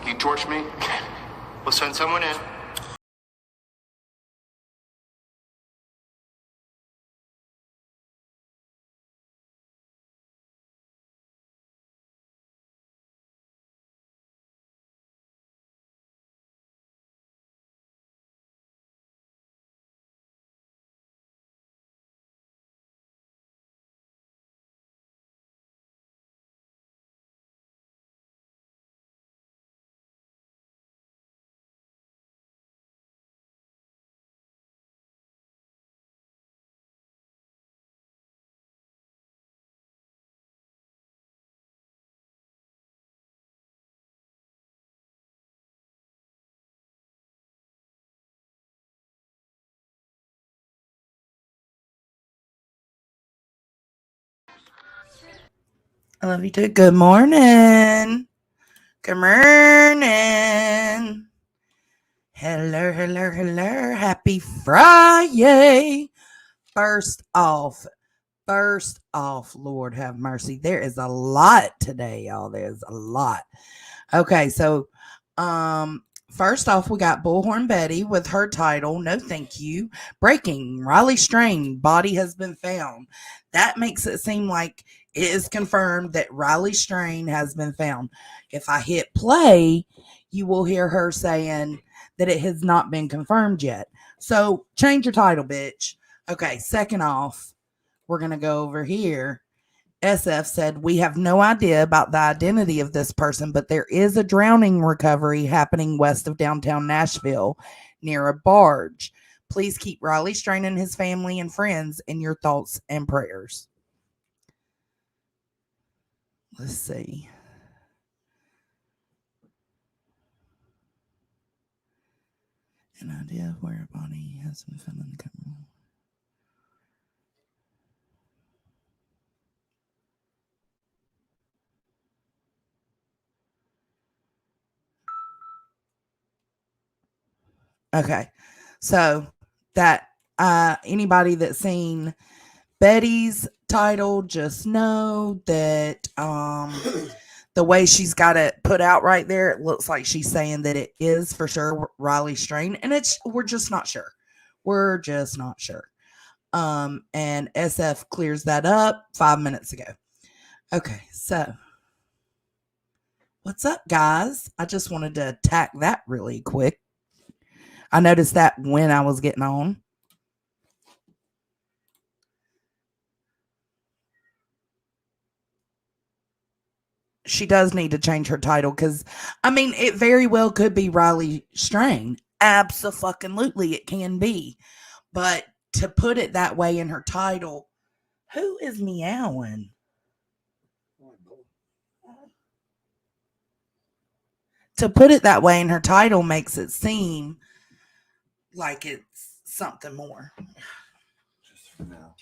You torch me? We'll send someone in. I love you too. Good morning. Good morning. Hello, hello, hello. Happy Friday. First off, Lord have mercy. There is a lot today, y'all. There's a lot. Okay, so first off, we got Bullhorn Betty with her title, No Thank You. Breaking, Riley Strain, body has been found. That makes it seem like it is confirmed that Riley Strain has been found. If I hit play, you will hear her saying that it has not been confirmed yet. So change your title, bitch. Okay, second off, we're going to go over here. SF said, we have no idea about the identity of this person, but there is a drowning recovery happening west of downtown Nashville near a barge. Please keep Riley Strain and his family and friends in your thoughts and prayers. Let's see. An idea of where a body has been found in the Cumberland. Okay, so that anybody that's seen Betty's title, just know that the way she's got it put out right there, it looks like she's saying that it is for sure Riley Strain, and we're just not sure. We're just not sure. And SF clears that up 5 minutes ago. Okay, so what's up, guys? I just wanted to attack that really quick. I noticed that when I was getting on. She does need to change her title because, I mean, it very well could be Riley Strain. Absolutely, it can be. But to put it that way in her title, who is meowing? To put it that way in her title makes it seem like it's something more. Just for now.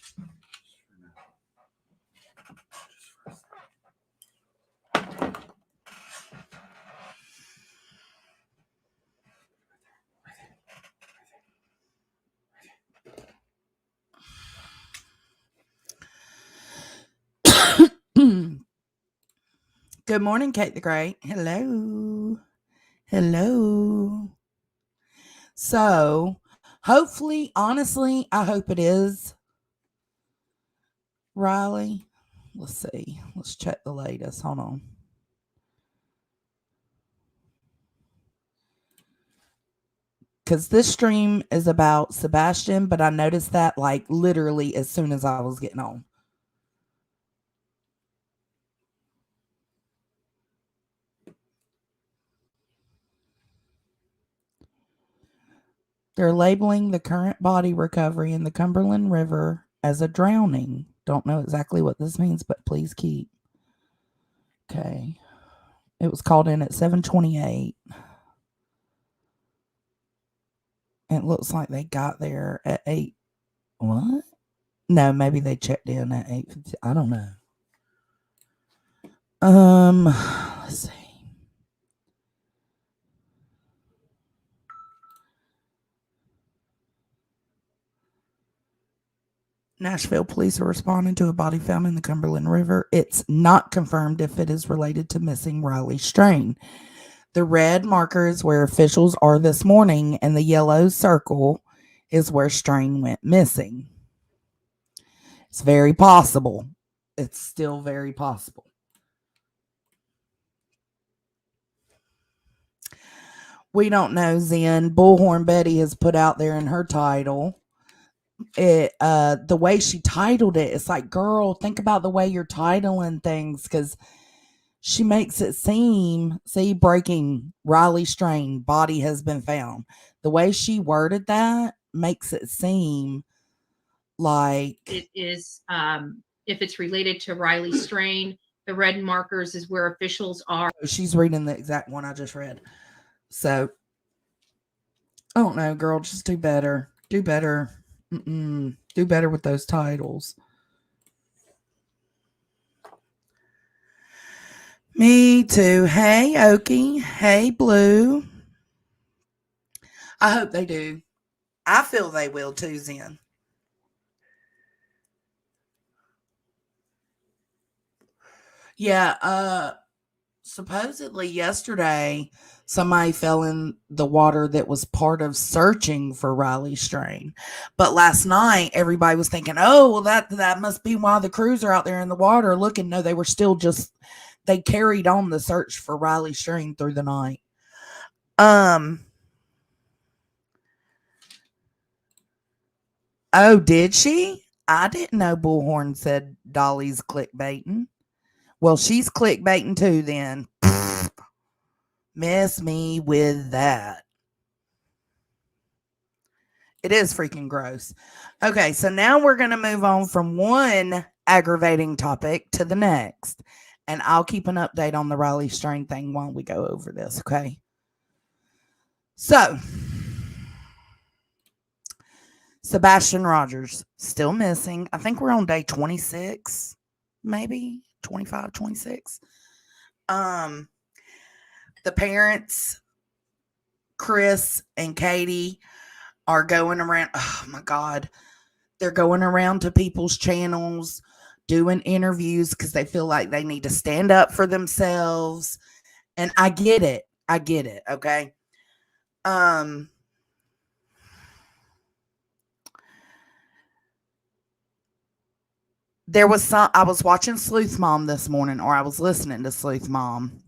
Good morning, Kate the Great. Hello. Hello. So, hopefully, honestly, I hope it is Riley. Let's see. Let's check the latest. Hold on. Because this stream is about Sebastian, but I noticed that like literally as soon as I was getting on. They're labeling the current body recovery in the Cumberland River as a drowning. Don't know exactly what this means, but please keep. Okay. It was called in at 7:28. It looks like they got there at 8. What? No, maybe they checked in at 8:50. I don't know. Let's see. Nashville police are responding to a body found in the Cumberland River. It's not confirmed if it is related to missing Riley Strain. The red marker is where officials are this morning, and the yellow circle is where Strain went missing. It's very possible. It's still very possible. We don't know, Zen. Bullhorn Betty has put out there in her title. The way she titled it, it's like, girl, think about the way you're titling things, because she makes it seem, see, breaking Riley Strain, body has been found. The way she worded that makes it seem like it is, if it's related to Riley Strain, the red markers is where officials are. she's reading the exact one I just read. So, I don't know, girl, just do better. Do better. Do better with those titles. Me too. Hey, Okie. Hey, Blue. I hope they do. I feel they will too, Zen. Yeah, supposedly yesterday somebody fell in the water that was part of searching for Riley Strain. But last night everybody was thinking, oh, well, that must be why the crews are out there in the water looking. No, they were still just, they carried on the search for Riley Strain through the night. Oh, did she? I didn't know Bullhorn said Dolly's clickbaiting. Well, she's clickbaiting too then. Miss me with that. It is freaking gross. Okay, so now we're going to move on from one aggravating topic to the next. And I'll keep an update on the Riley Strain thing while we go over this, okay? So, Sebastian Rogers, still missing. I think we're on day 26, maybe 25, 26. The parents, Chris and Katie, are going around. Oh my God. They're going around to people's channels, doing interviews because they feel like they need to stand up for themselves. And I get it. I get it. Okay. There was some, I was watching Sleuth Mom this morning, or I was listening to Sleuth Mom.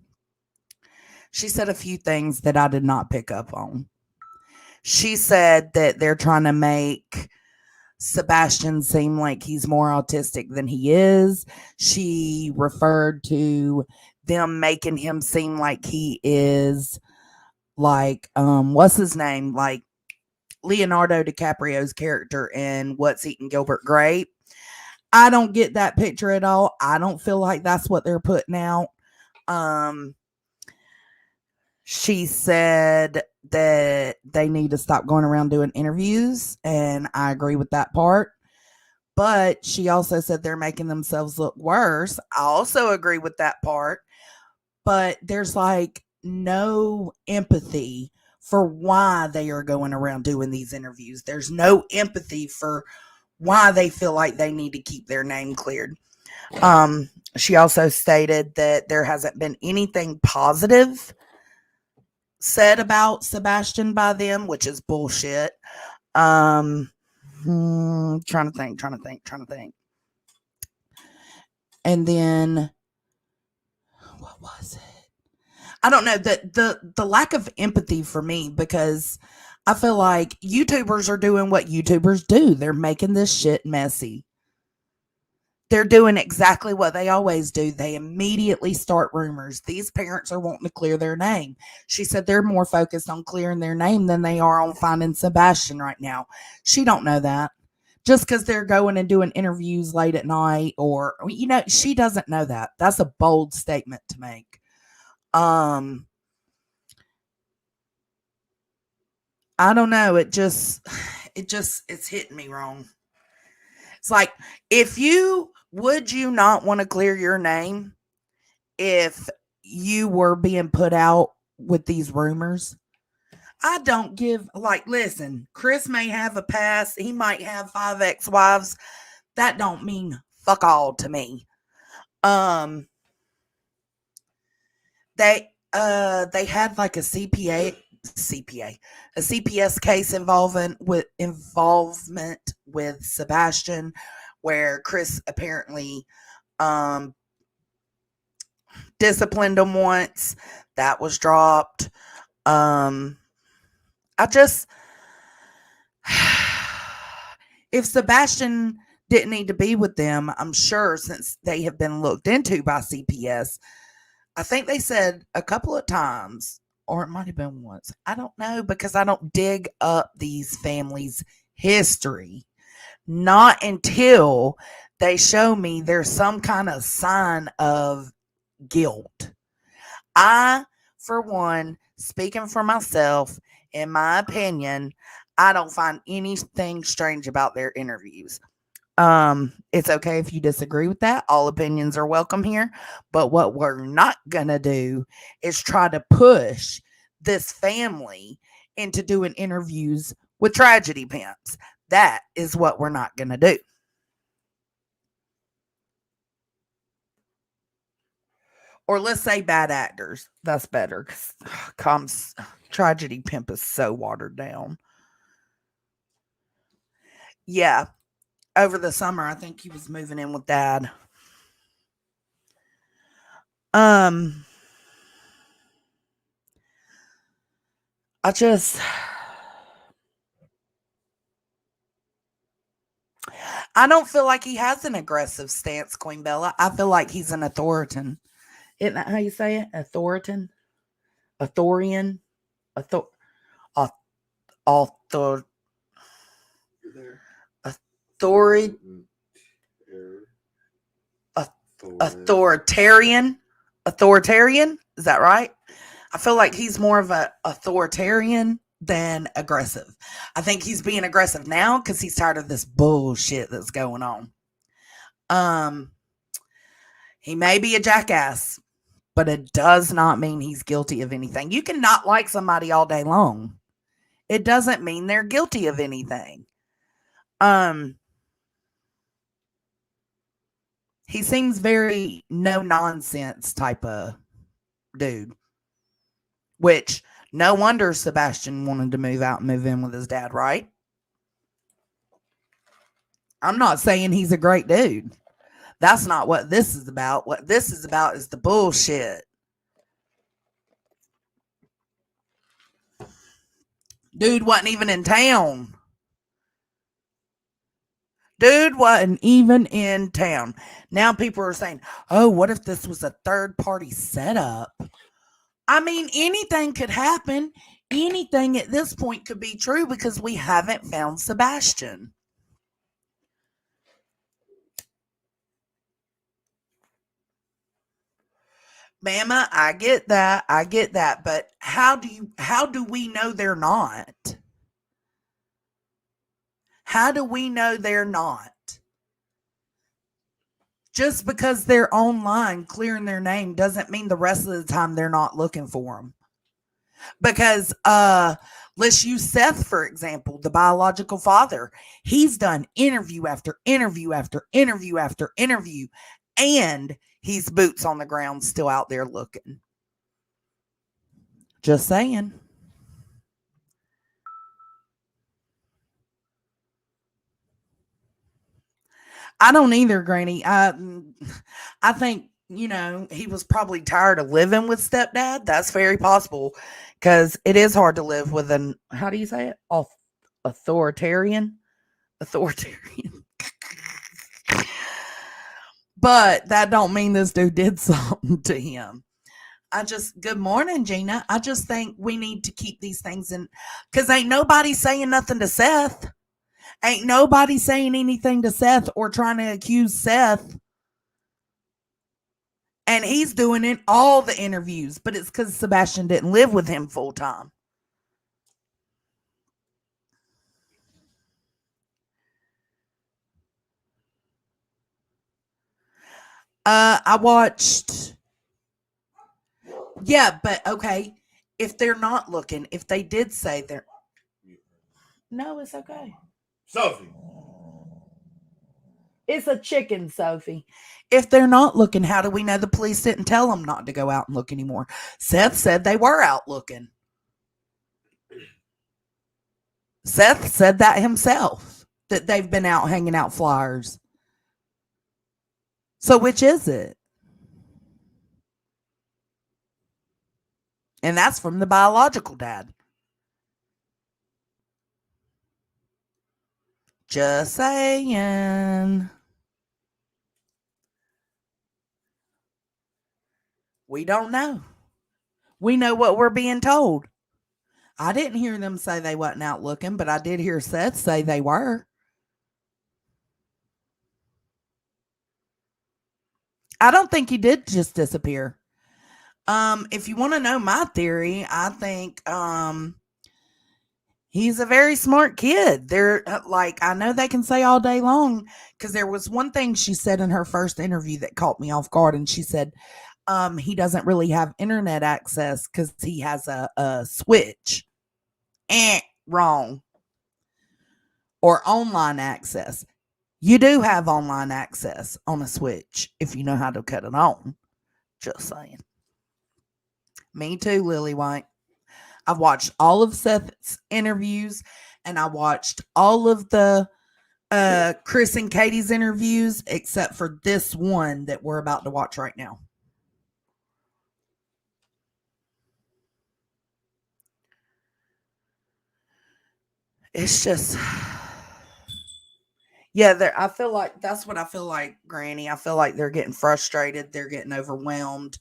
She said a few things that I did not pick up on. She said that they're trying to make Sebastian seem like he's more autistic than he is. She referred to them making him seem like he is like, what's his name? Like Leonardo DiCaprio's character in What's Eating Gilbert Grape. I don't get that picture at all. I don't feel like that's what they're putting out. She said that they need to stop going around doing interviews, and I agree with that part. But she also said they're making themselves look worse. I also agree with that part. But there's like no empathy for why they are going around doing these interviews. There's no empathy for why they feel like they need to keep their name cleared. She also stated that there hasn't been anything positive said about Sebastian by them, which is bullshit. Trying to think. And then what was it? I don't know, the lack of empathy for me, because I feel like YouTubers are doing what YouTubers do. They're making this shit messy. They're doing exactly what they always do. They immediately start rumors. These parents are wanting to clear their name. She said they're more focused on clearing their name than they are on finding Sebastian right now. She don't know that. Just because they're going and doing interviews late at night, or, you know, she doesn't know that. That's a bold statement to make. I don't know. It's hitting me wrong. It's like, would you not want to clear your name if you were being put out with these rumors? I don't give, like, listen, Chris may have a past. He might have 5 ex-wives. That don't mean fuck all to me. they had like a a CPS case involvement with Sebastian, where Chris apparently disciplined him once. That was dropped. I just if Sebastian didn't need to be with them, I'm sure, since they have been looked into by CPS. I think they said a couple of times, or it might have been once. I don't know, because I don't dig up these families' history. Not until they show me there's some kind of sign of guilt. I, for one, speaking for myself, in my opinion, I don't find anything strange about their interviews. It's okay if you disagree with that. All opinions are welcome here. But what we're not gonna do is try to push this family into doing interviews with tragedy pimps. That is what we're not gonna do. Or let's say bad actors. That's better, because tragedy pimp is so watered down. Yeah. Over the summer, I think he was moving in with dad. I don't feel like he has an aggressive stance, Queen Bella. I feel like he's an authoritan. Isn't that how you say it? Authoritan? Authorian? Author author authority authoritarian? Authoritarian? Is that right? I feel like he's more of an authoritarian than aggressive. I think he's being aggressive now because he's tired of this bullshit that's going on. He may be a jackass, but it does not mean he's guilty of anything. You can not like somebody all day long. It doesn't mean they're guilty of anything. He seems very no nonsense type of dude, which no wonder Sebastian wanted to move out and move in with his dad, right? I'm not saying he's a great dude. That's not what this is about. What this is about is the bullshit. Dude wasn't even in town. Dude wasn't even in town. Now people are saying, oh, what if this was a third party setup? I mean, anything could happen. Anything at this point could be true because we haven't found Sebastian. Mama, I get that. But how do we know they're not? How do we know they're not? Just because they're online clearing their name doesn't mean the rest of the time they're not looking for them. Because let's use Seth, for example, the biological father. He's done interview after interview after interview after interview, and he's boots on the ground still out there looking. Just saying. I don't either, Granny. I think, he was probably tired of living with stepdad. That's very possible, because it is hard to live with an, how do you say it? Authoritarian. But that don't mean this dude did something to him. Good morning, Gina. I just think we need to keep these things in, because ain't nobody saying nothing to Seth. Ain't nobody saying anything to Seth or trying to accuse Seth. And he's doing in all the interviews, but it's because Sebastian didn't live with him full time. I watched. Yeah, but okay. If they're not looking, if they did say they're. No, it's okay. Sophie. It's a chicken, Sophie. If they're not looking, how do we know the police didn't tell them not to go out and look anymore? Seth said they were out looking. Seth said that himself, that they've been out hanging out flyers. So which is it? And that's from the biological dad. Just saying. We don't know. We know what we're being told. I didn't hear them say they wasn't out looking, but I did hear Seth say they were. I don't think he did just disappear. If you want to know my theory, I think he's a very smart kid. They're like, I know they can say all day long, because there was one thing she said in her first interview that caught me off guard, and she said he doesn't really have internet access because he has a switch. Wrong. Or online access. You do have online access on a switch if you know how to cut it on. Just saying. Me too, Lily White. I've watched all of Seth's interviews, and I watched all of the Chris and Katie's interviews, except for this one that we're about to watch right now. It's just, yeah, I feel like that's what I feel like, Granny. I feel like they're getting frustrated. They're getting overwhelmed.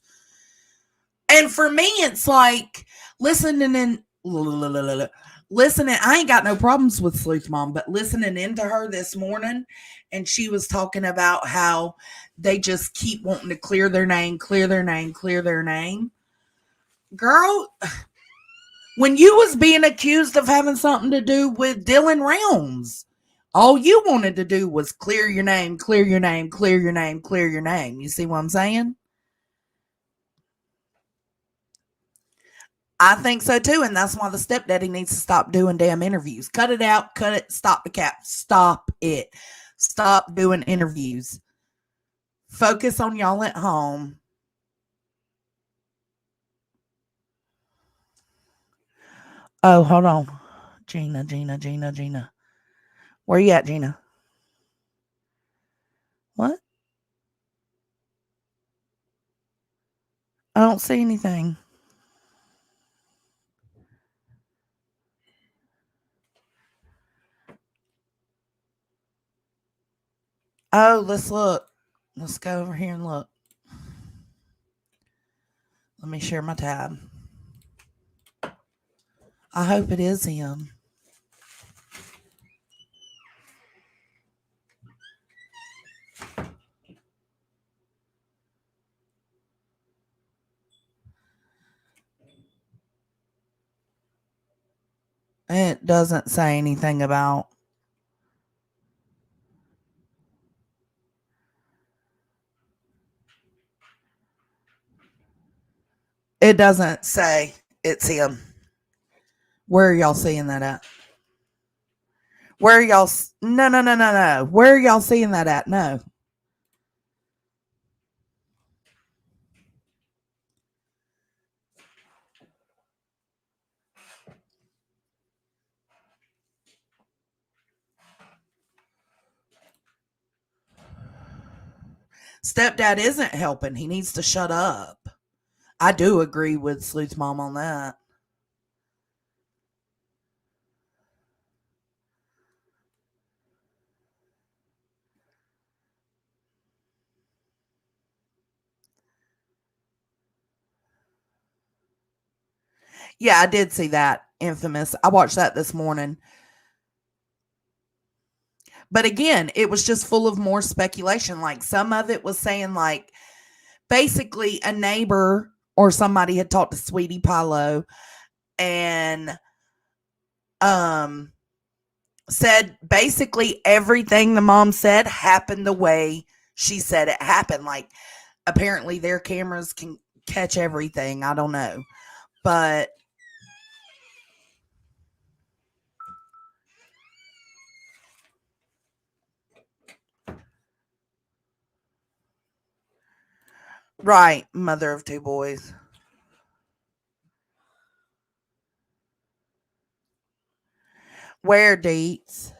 And for me, it's like listening and listening. I ain't got no problems with Sleuth Mom, but listening into her this morning, and she was talking about how they just keep wanting to clear their name, clear their name, clear their name. Girl, when you was being accused of having something to do with Dylan Realms, all you wanted to do was clear your name, clear your name, clear your name, clear your name. You see what I'm saying? I think so too, and that's why the stepdaddy needs to stop doing damn interviews. Cut it out, cut it, stop the cap, stop it. Stop doing interviews. Focus on y'all at home. Oh, hold on. Gina. Where you at, Gina? What? I don't see anything. Oh, let's look. Let's go over here and look. Let me share my tab. I hope it is him. It doesn't say anything about. It doesn't say it's him. Where are y'all seeing that at? Where are y'all? No. Where are y'all seeing that at? No. Stepdad isn't helping. He needs to shut up. I do agree with Sleuth Mom on that. Yeah, I did see that. Infamous. I watched that this morning. But again, it was just full of more speculation. Like some of it was saying like basically a neighbor or somebody had talked to Sweetie Pilo and said basically everything the mom said happened the way she said it happened. Like apparently their cameras can catch everything. I don't know. But Right. Mother of two boys. Where Deets?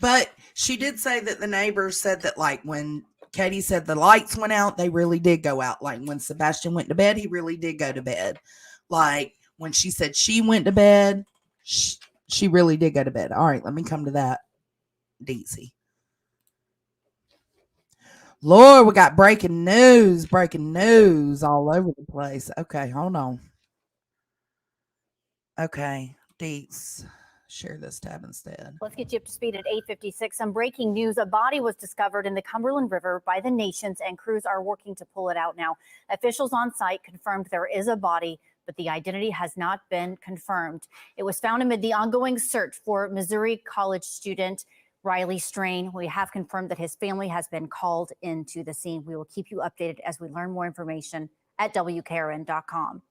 But she did say that the neighbors said that, like, when Katie said the lights went out, they really did go out. Like, when Sebastian went to bed, he really did go to bed. Like, when she said she went to bed, she really did go to bed. All right, let me come to that, Deetsy. Lord, we got breaking news all over the place. Okay, hold on. Okay, Deets, share this tab instead. Let's get you up to speed at 8:56. Some breaking news. A body was discovered in the Cumberland River by the Nations, and crews are working to pull it out now. Officials on site confirmed there is a body, but the identity has not been confirmed. It was found amid the ongoing search for Missouri college student Riley Strain. We have confirmed that his family has been called into the scene. We will keep you updated as we learn more information at WKRN.com.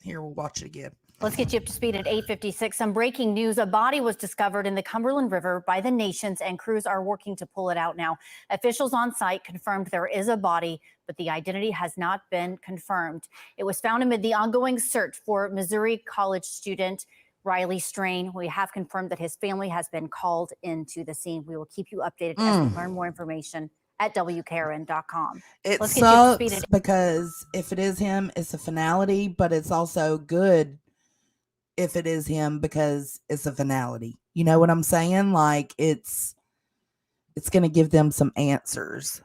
Here, we'll watch it again. Let's get you up to speed at 8:56. Some breaking news. A body was discovered in the Cumberland River by the Nations, and crews are working to pull it out now. Officials on site confirmed there is a body, but the identity has not been confirmed. It was found amid the ongoing search for Missouri college student Riley Strain. We have confirmed that his family has been called into the scene. We will keep you updated as we learn more information at WKRN.com. It sucks because if it is him, it's a finality, but it's also good if it is him because it's a finality. You know what I'm saying? Like, it's going to give them some answers.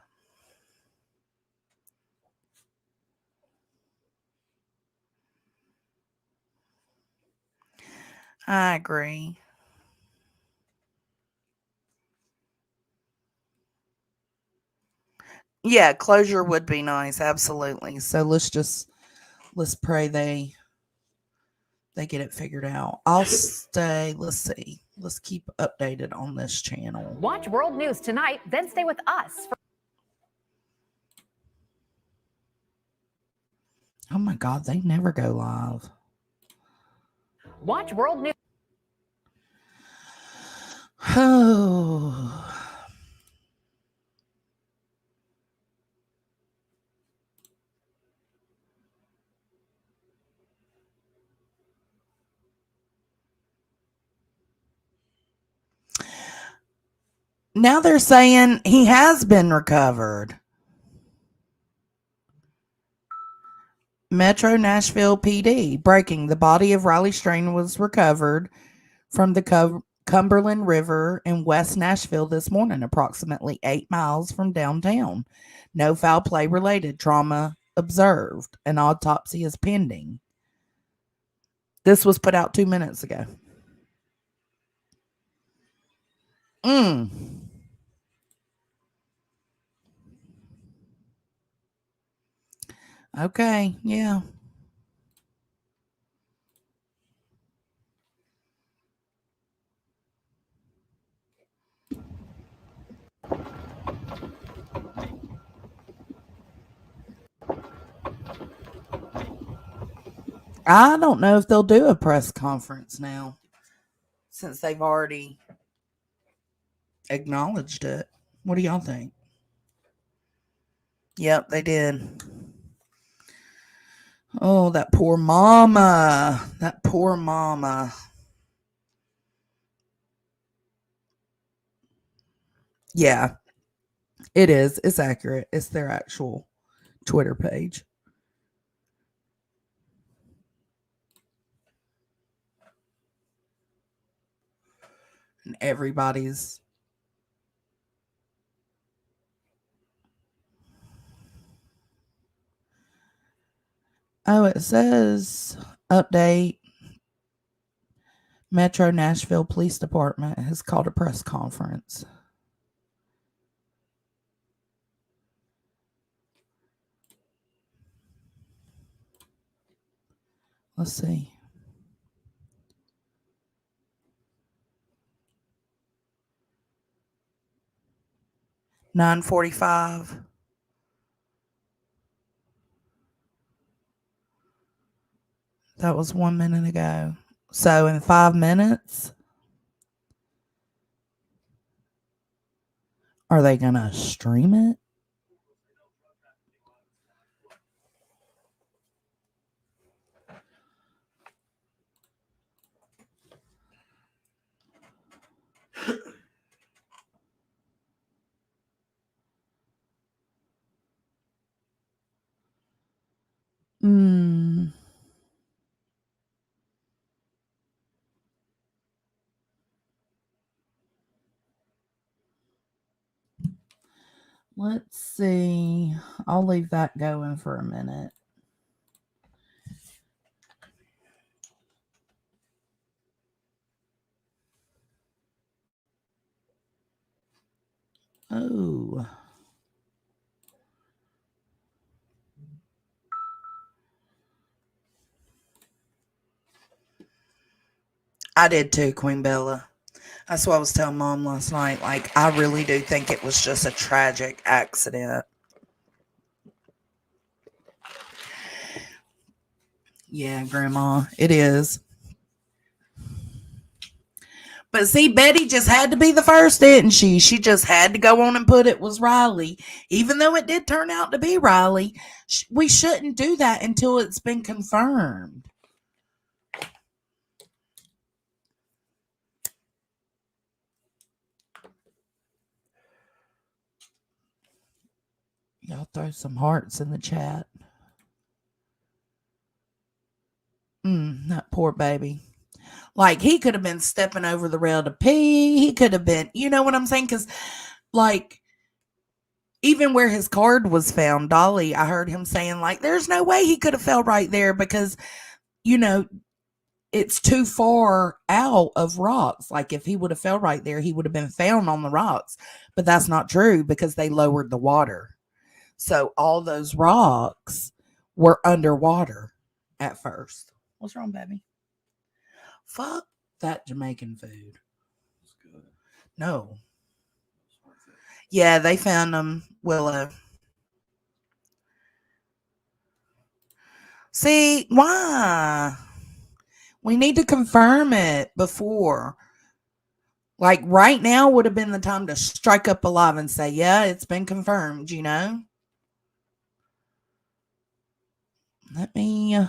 I agree. Yeah, closure would be nice, absolutely. So let's pray they get it figured out. I'll stay. Let's see. Let's keep updated on this channel. Watch World News tonight, then stay with us. Oh my God, they never go live. Watch World News. Oh. Now they're saying he has been recovered. Metro Nashville PD breaking. The body of Riley Strain was recovered from the Cumberland River in West Nashville this morning, approximately 8 miles from downtown. No foul play related trauma observed. An autopsy is pending. This was put out 2 minutes ago. Okay, yeah. I don't know if they'll do a press conference now, since they've already acknowledged it. What do y'all think? Yep, they did. Oh, that poor mama. That poor mama. Yeah, it is. It's accurate. It's their actual Twitter page. And everybody's. Oh, it says update. Metro Nashville Police Department has called a press conference. Let's see. (9:45). That was 1 minute ago. So in 5 minutes, Are they gonna stream it? Hmm. Let's see. I'll leave that going for a minute. Oh. I did too, Queen Bella. That's what I was telling Mom last night. Like, I really do think it was just a tragic accident. Yeah, Grandma, it is. But see, Betty just had to be the first, didn't she? She just had to go on and put it was Riley. Even though it did turn out to be Riley, we shouldn't do that until it's been confirmed. Y'all throw some hearts in the chat. That poor baby. Like, he could have been stepping over the rail to pee. He could have been, you know what I'm saying? Because, like, even where his card was found, Dolly, I heard him saying, like, there's no way he could have fell right there because, you know, it's too far out of rocks. Like, if he would have fell right there, he would have been found on the rocks. But that's not true because they lowered the water. So all those rocks were underwater at first. What's wrong, baby? Fuck that Jamaican food. It's good. No. Yeah, they found them, Willow. See, why? We need to confirm it before. Like, right now would have been the time to strike up alive and say, yeah, it's been confirmed, you know? Let me...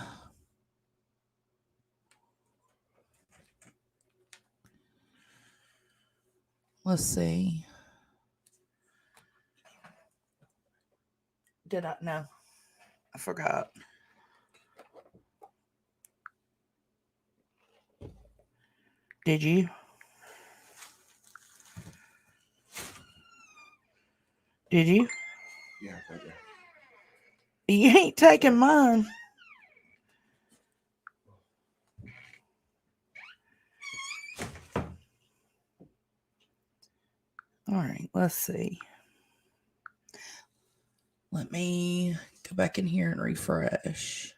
let's see. Did I? No. I forgot. Did you? Did you? Yeah, right there. You ain't taking mine. All right, let's see. Let me go back in here and refresh.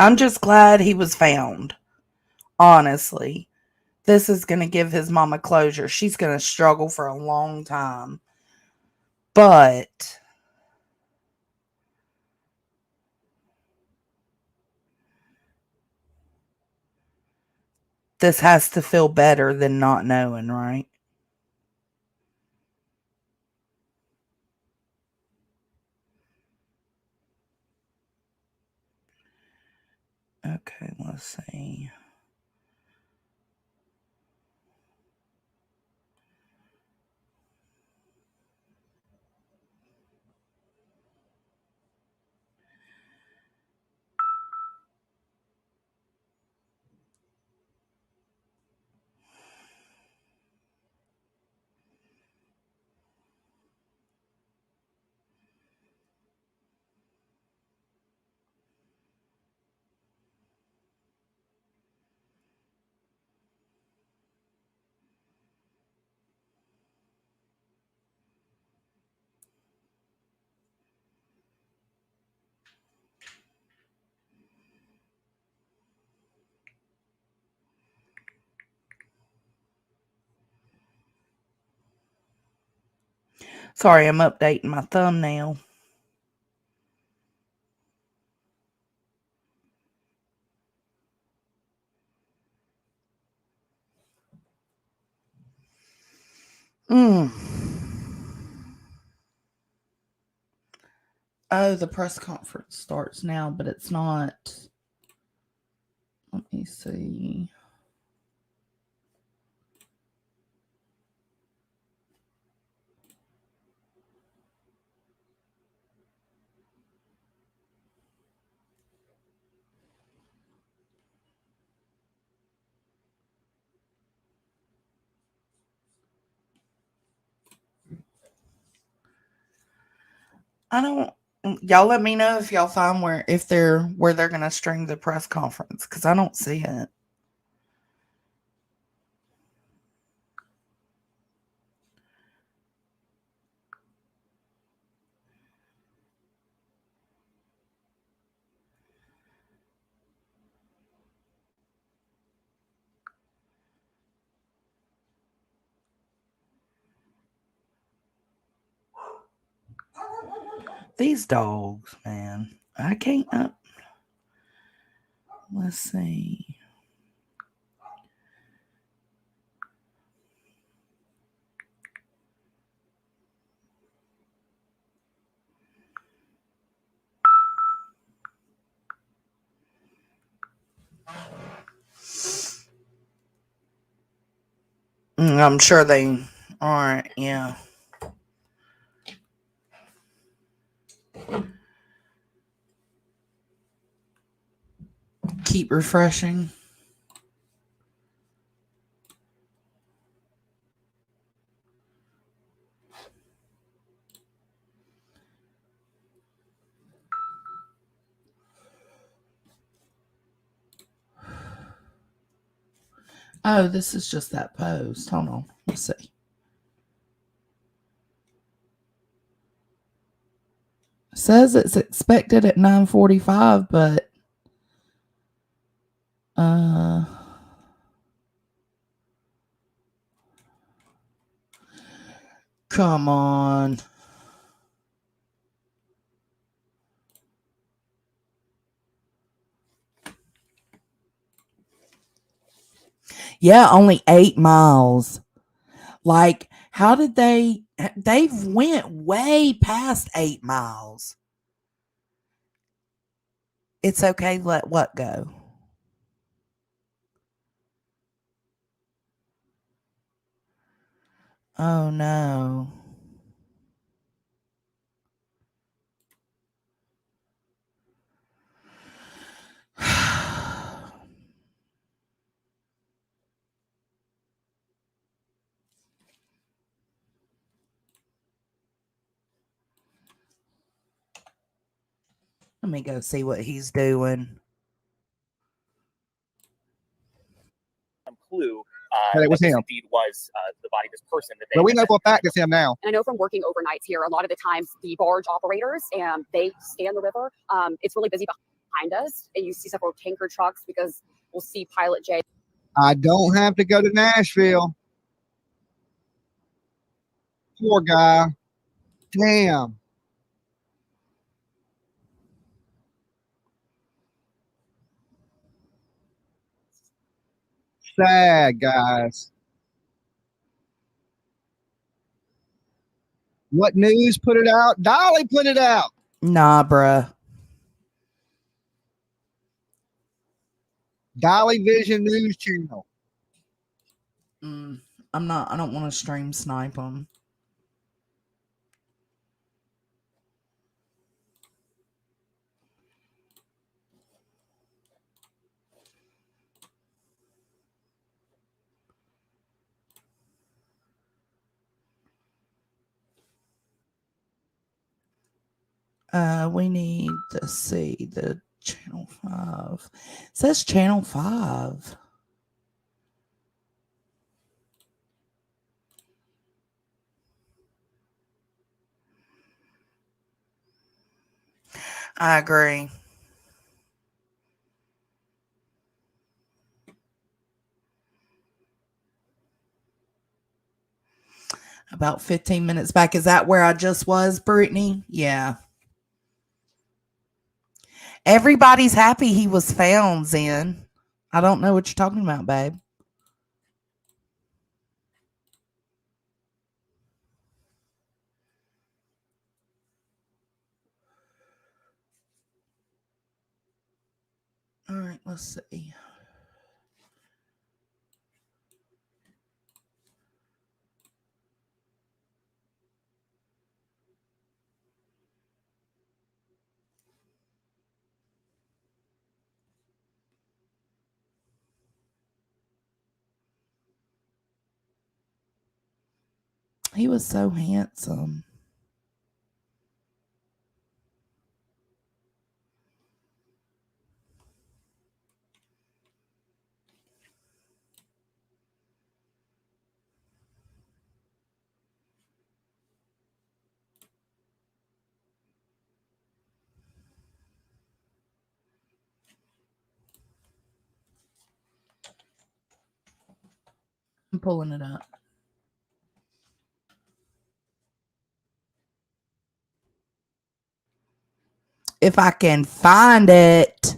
I'm just glad he was found. Honestly, this is going to give his mama closure. She's going to struggle for a long time. But this has to feel better than not knowing, right? Okay, let's see. Sorry, I'm updating my thumbnail. Mm. Oh, the press conference starts now, but it's not. Let me see. I don't. Y'all let me know if y'all find where they're gonna string the press conference, because I don't see it. These dogs, man. I can't. Let's see. I'm sure they aren't. Yeah. Keep refreshing. Oh, this is just that post. Hold on. Let's see. It says it's expected at 9:45, but come on. Yeah, only 8 miles. Like, how did they've went way past 8 miles. It's okay, let what go? Oh no. Let me go see what he's doing. Clue that it was him. indeed was the body of this person. That Well, we know for a fact it's him now. And I know from working overnights here, a lot of the times the barge operators, they stay on the river. It's really busy behind us, and you see several tanker trucks because we'll see Pilot J. I don't have to go to Nashville. Poor guy. Damn. Sad, guys. What news put it out? Dolly put it out. Nah, bruh. Dolly Vision News Channel. I don't want to stream snipe them. We need to see the channel 5. It says channel 5. I agree. About 15 minutes back. Is that where I just was, Brittany? Yeah. Everybody's happy he was found, Zen. I don't know what you're talking about, babe. All right, let's see. He was so handsome. I'm pulling it up. If I can find it.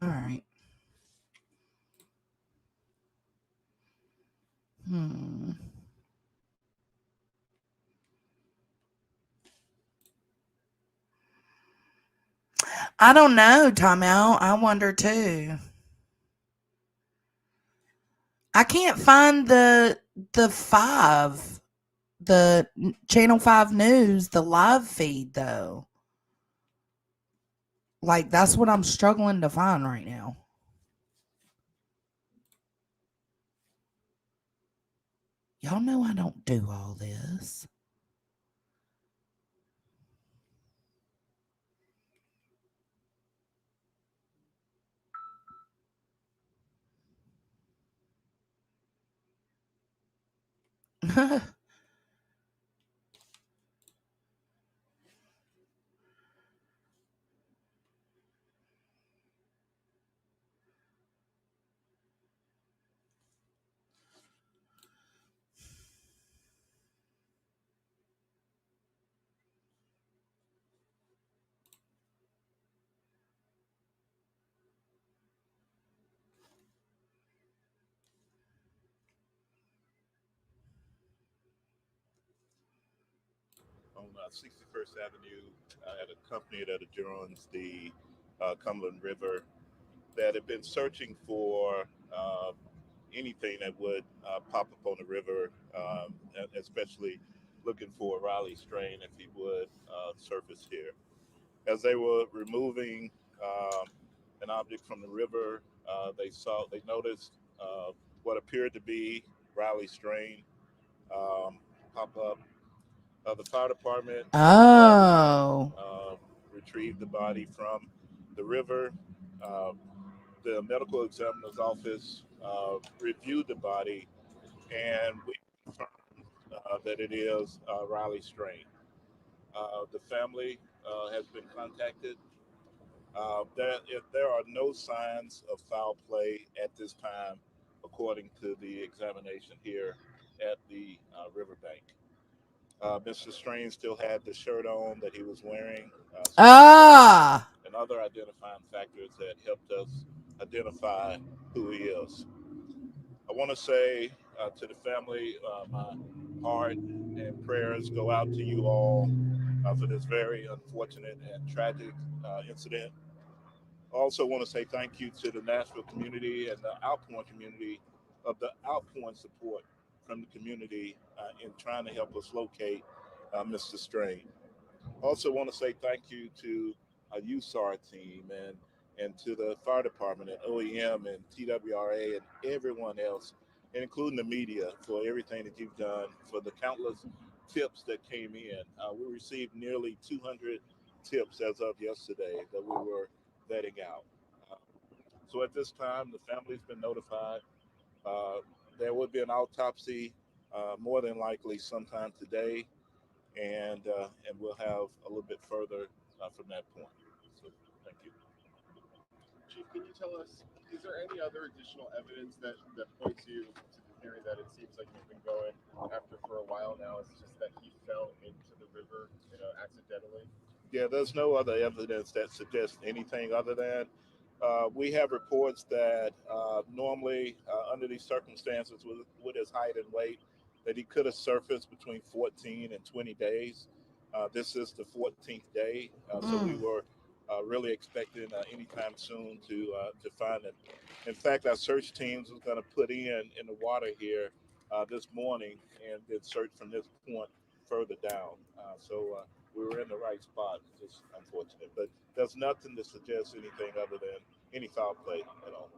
All right. I don't know, timeout. I wonder too. I can't find the Channel 5 News, the live feed though. Like that's what I'm struggling to find right now. Y'all know I don't do all this. On 61st Avenue at a company that adjoins the Cumberland River that had been searching for anything that would pop up on the river, especially looking for a Raleigh strain if he would surface here. As they were removing an object from the river, they noticed what appeared to be Raleigh strain pop up. The fire department retrieved the body from the river. Uh, the medical examiner's office reviewed the body, and we confirmed that it is Raleigh strain. The family has been contacted. There are no signs of foul play at this time, according to the examination here at the riverbank. Mr. Strain still had the shirt on that he was wearing, and other identifying factors that helped us identify who he is. I want to say to the family, my heart and prayers go out to you all for this very unfortunate and tragic incident. I also want to say thank you to the Nashville community and the outpouring community of the outpouring support from the community in trying to help us locate Mr. Strain. Also want to say thank you to our USAR team and to the fire department and OEM and TWRA and everyone else, including the media, for everything that you've done, for the countless tips that came in. We received nearly 200 tips as of yesterday that we were vetting out. Uh, so at this time, the family's been notified. There would be an autopsy more than likely sometime today, and we'll have a little bit further from that point. So thank you. Chief, can you tell us, is there any other additional evidence that points you to the theory that it seems like you've been going after for a while now? It's just that he fell into the river, accidentally? Yeah, there's no other evidence that suggests anything other than we have reports that normally under these circumstances with his height and weight, that he could have surfaced between 14 and 20 days. This is the 14th day, so we were really expecting anytime soon to find him. In fact, our search teams was going to put in the water here this morning and then search from this point further down. So we were in the right spot. It's just unfortunate, but there's nothing to suggest anything other than any foul play at all.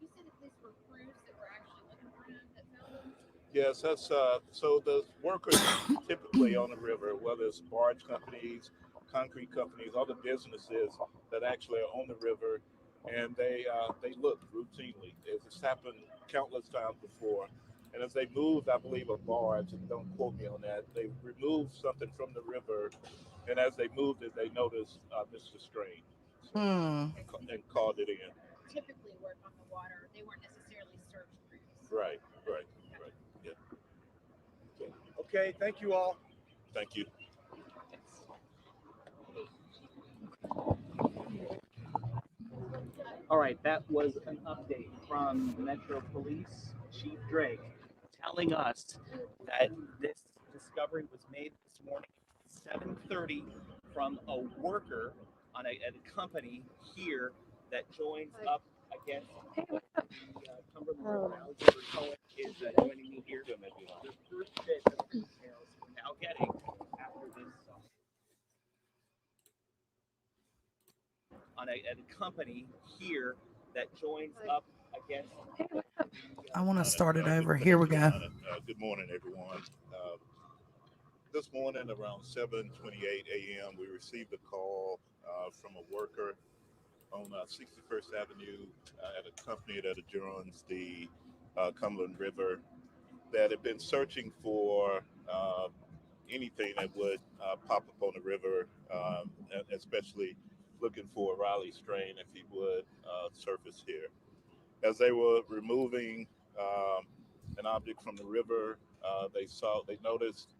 You said that these were crews that were actually looking for him that found him? Yes, that's so the workers typically on the river, whether it's barge companies, concrete companies, other businesses that actually are on the river, and they look routinely. It's happened countless times before. And as they moved, I believe a barge, and don't quote me on that, they removed something from the river, and as they moved it, they noticed Mr. Strain, so, and called it in. Typically work on the water. They weren't necessarily search crews. Right. Yeah. Okay, thank you all. Thank you. All right, that was an update from Metro Police Chief Drake telling us that this discovery was made this morning at 7:30 from a worker at a company here that joins up against the Cumberland River. Alexander Cohen is joining me here. The first bit of details we're now getting after this at a company here that joins up against. I want to start it over. Here we go. Good morning, everyone. This morning around 7:28 a.m., we received a call from a worker on 61st Avenue at a company that adjoins the Cumberland River that had been searching for anything that would pop up on the river, especially looking for Riley Strain if he would surface here. As they were removing an object from the river, they noticed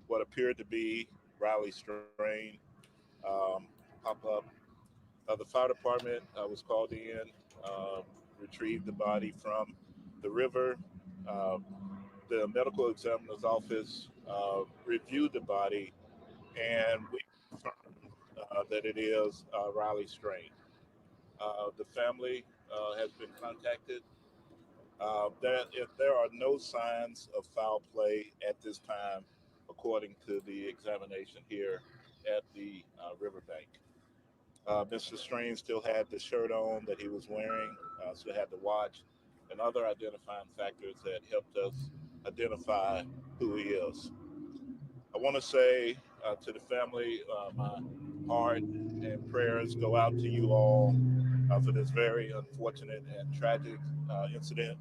what appeared to be Riley Strain pop up. The fire department was called in, retrieved the body from the river. The medical examiner's office reviewed the body, and we confirmed that it is Riley Strain. The family has been contacted. There are no signs of foul play at this time, according to the examination here at the riverbank. Mr. Strain still had the shirt on that he was wearing, still had the watch, and other identifying factors that helped us identify who he is. I want to say to the family, my heart and prayers go out to you all for this very unfortunate and tragic incident.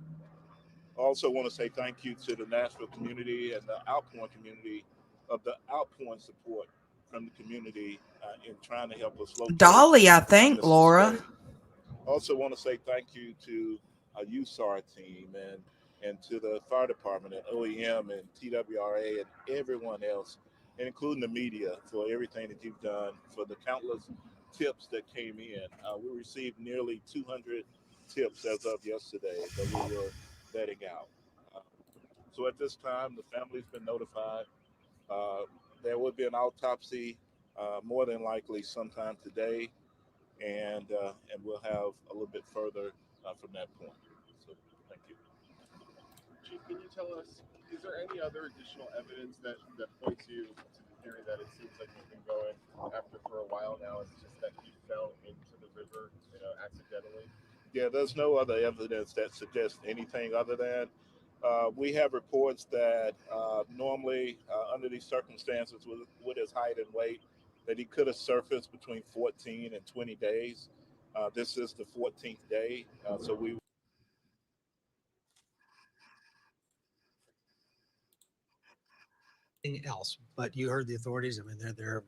I also want to say thank you to the Nashville community and the outpouring community of the outpouring support from the community in trying to help us locate Dolly, I think, Mr. Laura. Strain. I also want to say thank you to our USAR team and to the fire department and OEM and TWRA and everyone else, including the media, for everything that you've done, for the countless tips that came in. We received nearly 200 tips as of yesterday that we were vetting out. So at this time, the family's been notified. There would be an autopsy more than likely sometime today, and we'll have a little bit further from that point. So thank you. Chief, can you tell us, is there any other additional evidence that points you to the theory that it seems like you've been going after for a while now? It's just that he fell into the river, accidentally? Yeah, there's no other evidence that suggests anything other than We have reports that normally, under these circumstances, with his height and weight, that he could have surfaced between 14 and 20 days. This is the 14th day, so we. Else, but you heard the authorities. I mean, they're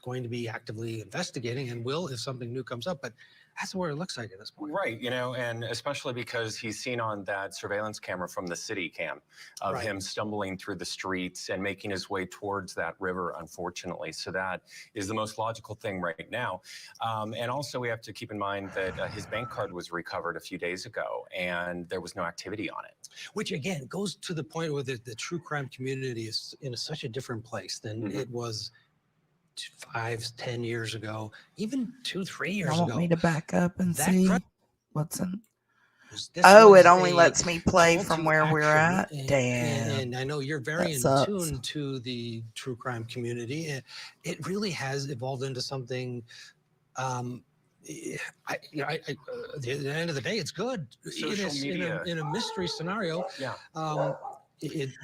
going to be actively investigating and will if something new comes up. But that's where it looks like at this point. Right, you know, and especially because he's seen on that surveillance camera from the city cam of him stumbling through the streets and making his way towards that river, unfortunately. So that is the most logical thing right now. And also we have to keep in mind that his bank card was recovered a few days ago and there was no activity on it. Which again goes to the point where the true crime community is in such a different place than it was 5-10 years ago, even 2-3 years ago. I want me to back up and That see what's in. This Oh, was it only a lets me play call from to where we're action, at. Damn. And I know you're very That in sucks. tune to the true crime community. It really has evolved into something. At the end of the day, it's good. Social media. In a mystery scenario. Yeah.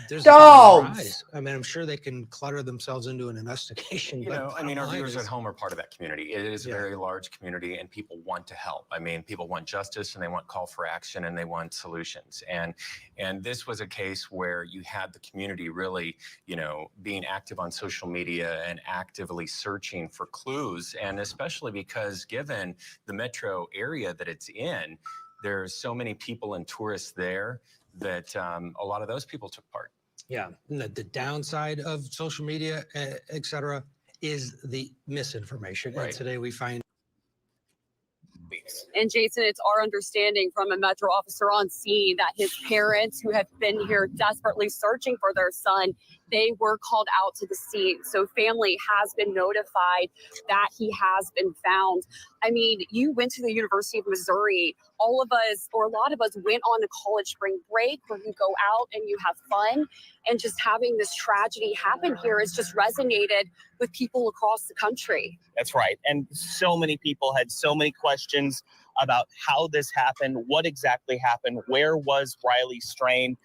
There's Dogs. I mean, I'm sure they can clutter themselves into an investigation. You but know, I mean, our bottom line viewers is- at home are part of that community. It is a very large community and people want to help. I mean, people want justice and they want call for action and they want solutions. And this was a case where you had the community really, you know, being active on social media and actively searching for clues. And especially because given the metro area that it's in, there's so many people and tourists there that a lot of those people took part. Yeah, and the downside of social media, et cetera, is the misinformation. And today we find. And Jason, it's our understanding from a Metro officer on scene that his parents, who have been here desperately searching for their son, they were called out to the scene. So family has been notified that he has been found. I mean, you went to the University of Missouri. All of us, or a lot of us, went on a college spring break where you go out and you have fun. And just having this tragedy happen here has just resonated with people across the country. That's right. And so many people had so many questions about how this happened, what exactly happened, where was Riley Strain?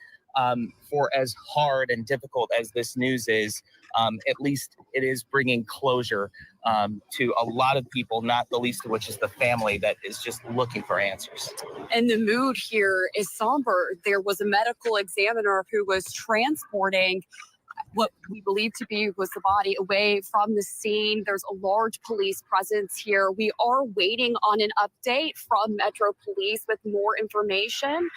For as hard and difficult as this news is, at least it is bringing closure to a lot of people, not the least of which is the family that is just looking for answers. And the mood here is somber. There was a medical examiner who was transporting what we believe to be was the body away from the scene. There's a large police presence here. We are waiting on an update from Metro Police with more information.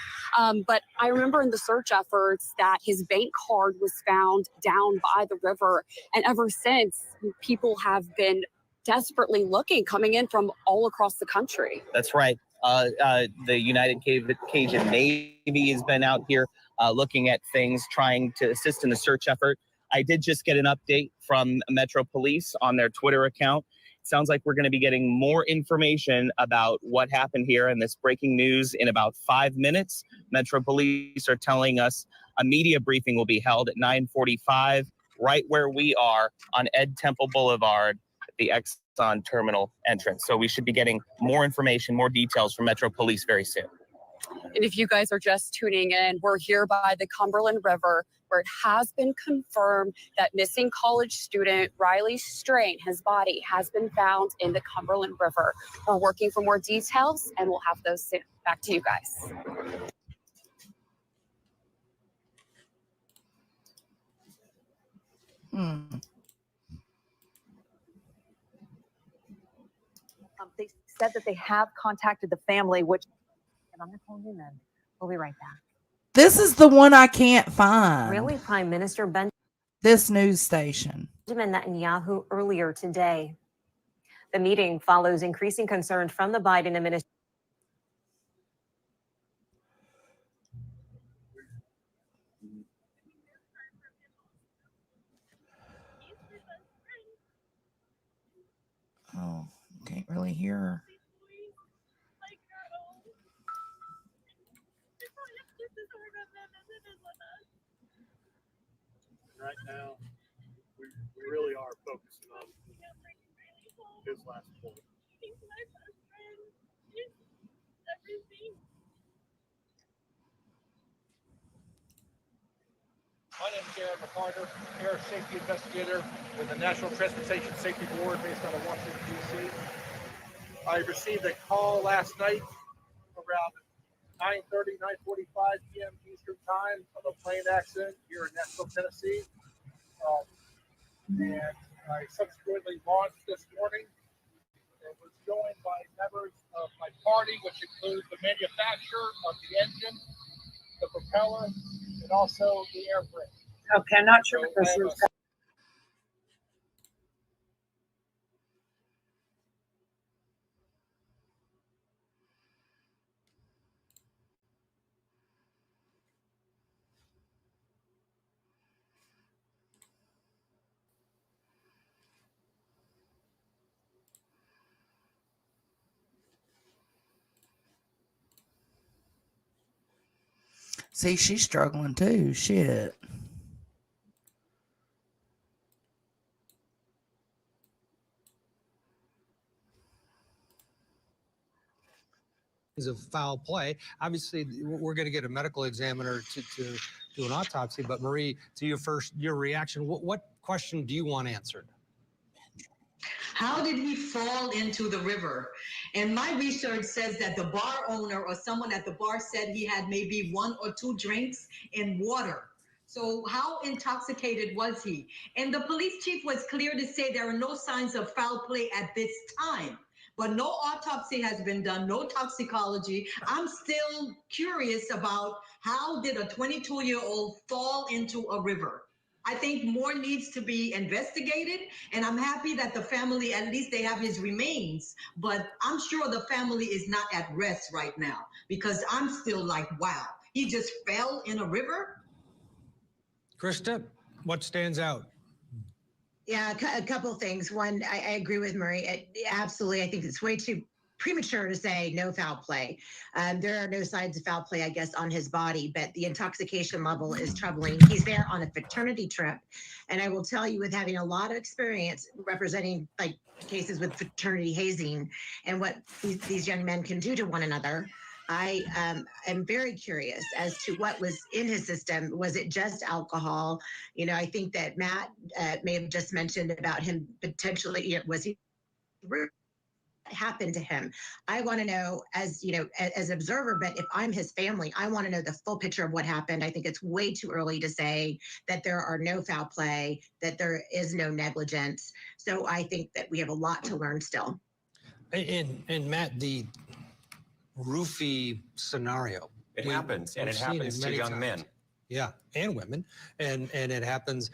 But I remember in the search efforts that his bank card was found down by the river. And ever since, people have been desperately looking, coming in from all across the country. That's right. The United Cajun Navy has been out here looking at things, trying to assist in the search effort. I did just get an update from Metro Police on their Twitter account. It sounds like we're going to be getting more information about what happened here in this breaking news in about 5 minutes. Metro Police are telling us a media briefing will be held at 9:45, right where we are on Ed Temple Boulevard, the Exxon terminal entrance. So we should be getting more information, more details from Metro Police very soon. And if you guys are just tuning in, we're here by the Cumberland River, where it has been confirmed that missing college student Riley Strain, his body has been found in the Cumberland River. We're working for more details and we'll have those soon. Back to you guys. They said that they have contacted the family, which and I'm going to call you then. We'll be right back. This is the one I can't find. Really, Prime Minister This news station. Benjamin Netanyahu earlier today. The meeting follows increasing concerns from the Biden administration. Oh, can't really hear her. Right now, we really are focusing on his last point. Carter, air safety investigator with the National Transportation Safety Board based out of Washington, D.C. I received a call last night around 9:30, 9:45 p.m. Eastern Time of a plane accident here in Nashville, Tennessee. And I subsequently launched this morning. It was joined by members of my party, which includes the manufacturer of the engine, the propeller, and also the airframe. Okay, I'm not sure So if this I have is. See, she's struggling too. Shit. Of foul play. Obviously, we're going to get a medical examiner to do an autopsy. But Marie, to your reaction, what question do you want answered? How did he fall into the river? And my research says that the bar owner or someone at the bar said he had maybe 1 or 2 drinks in water. So how intoxicated was he? And the police chief was clear to say there are no signs of foul play at this time. But no autopsy has been done, no toxicology. I'm still curious about how did a 22-year-old fall into a river? I think more needs to be investigated, and I'm happy that the family, at least they have his remains, but I'm sure the family is not at rest right now because I'm still like, wow, he just fell in a river? Krista, what stands out? Yeah, a couple of things. One, I agree with Murray. Absolutely, I think it's way too premature to say no foul play. There are no signs of foul play, I guess, on his body, but the intoxication level is troubling. He's there on a fraternity trip. And I will tell you, with having a lot of experience representing like cases with fraternity hazing and what these young men can do to one another, I am very curious as to what was in his system. Was it just alcohol? You know, I think that Matt may have just mentioned about him potentially, was he happened to him? I want to know, as you know, as an observer, but if I'm his family, I want to know the full picture of what happened. I think it's way too early to say that there are no foul play, that there is no negligence. So I think that we have a lot to learn still. And Matt, the roofie scenario. It happens, and it happens to young men. Yeah, and women, and it happens.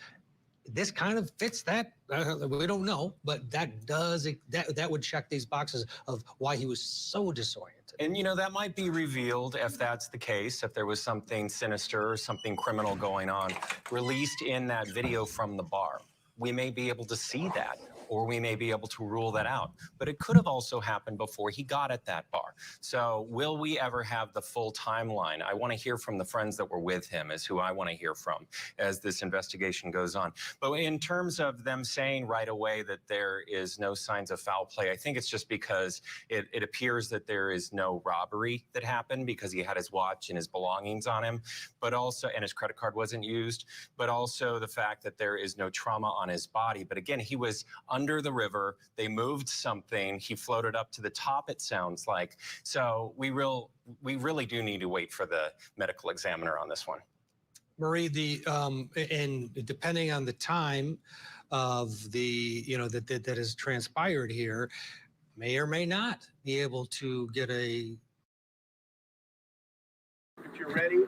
This kind of fits that. We don't know, but that would check these boxes of why he was so disoriented. And you know, that might be revealed if that's the case, if there was something sinister or something criminal going on, released in that video from the bar. We may be able to see that, or we may be able to rule that out. But it could have also happened before he got at that bar. So will we ever have the full timeline? I want to hear from the friends that were with him, is who I want to hear from as this investigation goes on. But in terms of them saying right away that there is no signs of foul play, I think it's just because it appears that there is no robbery that happened because he had his watch and his belongings on him, but also, and his credit card wasn't used, but also the fact that there is no trauma on his body. But again, he was under the river. They moved something. He floated up to the top, it sounds like. So we really do need to wait for the medical examiner on this one. Marie, and depending on the time of the, that has transpired here, may or may not be able to get a. If you're ready.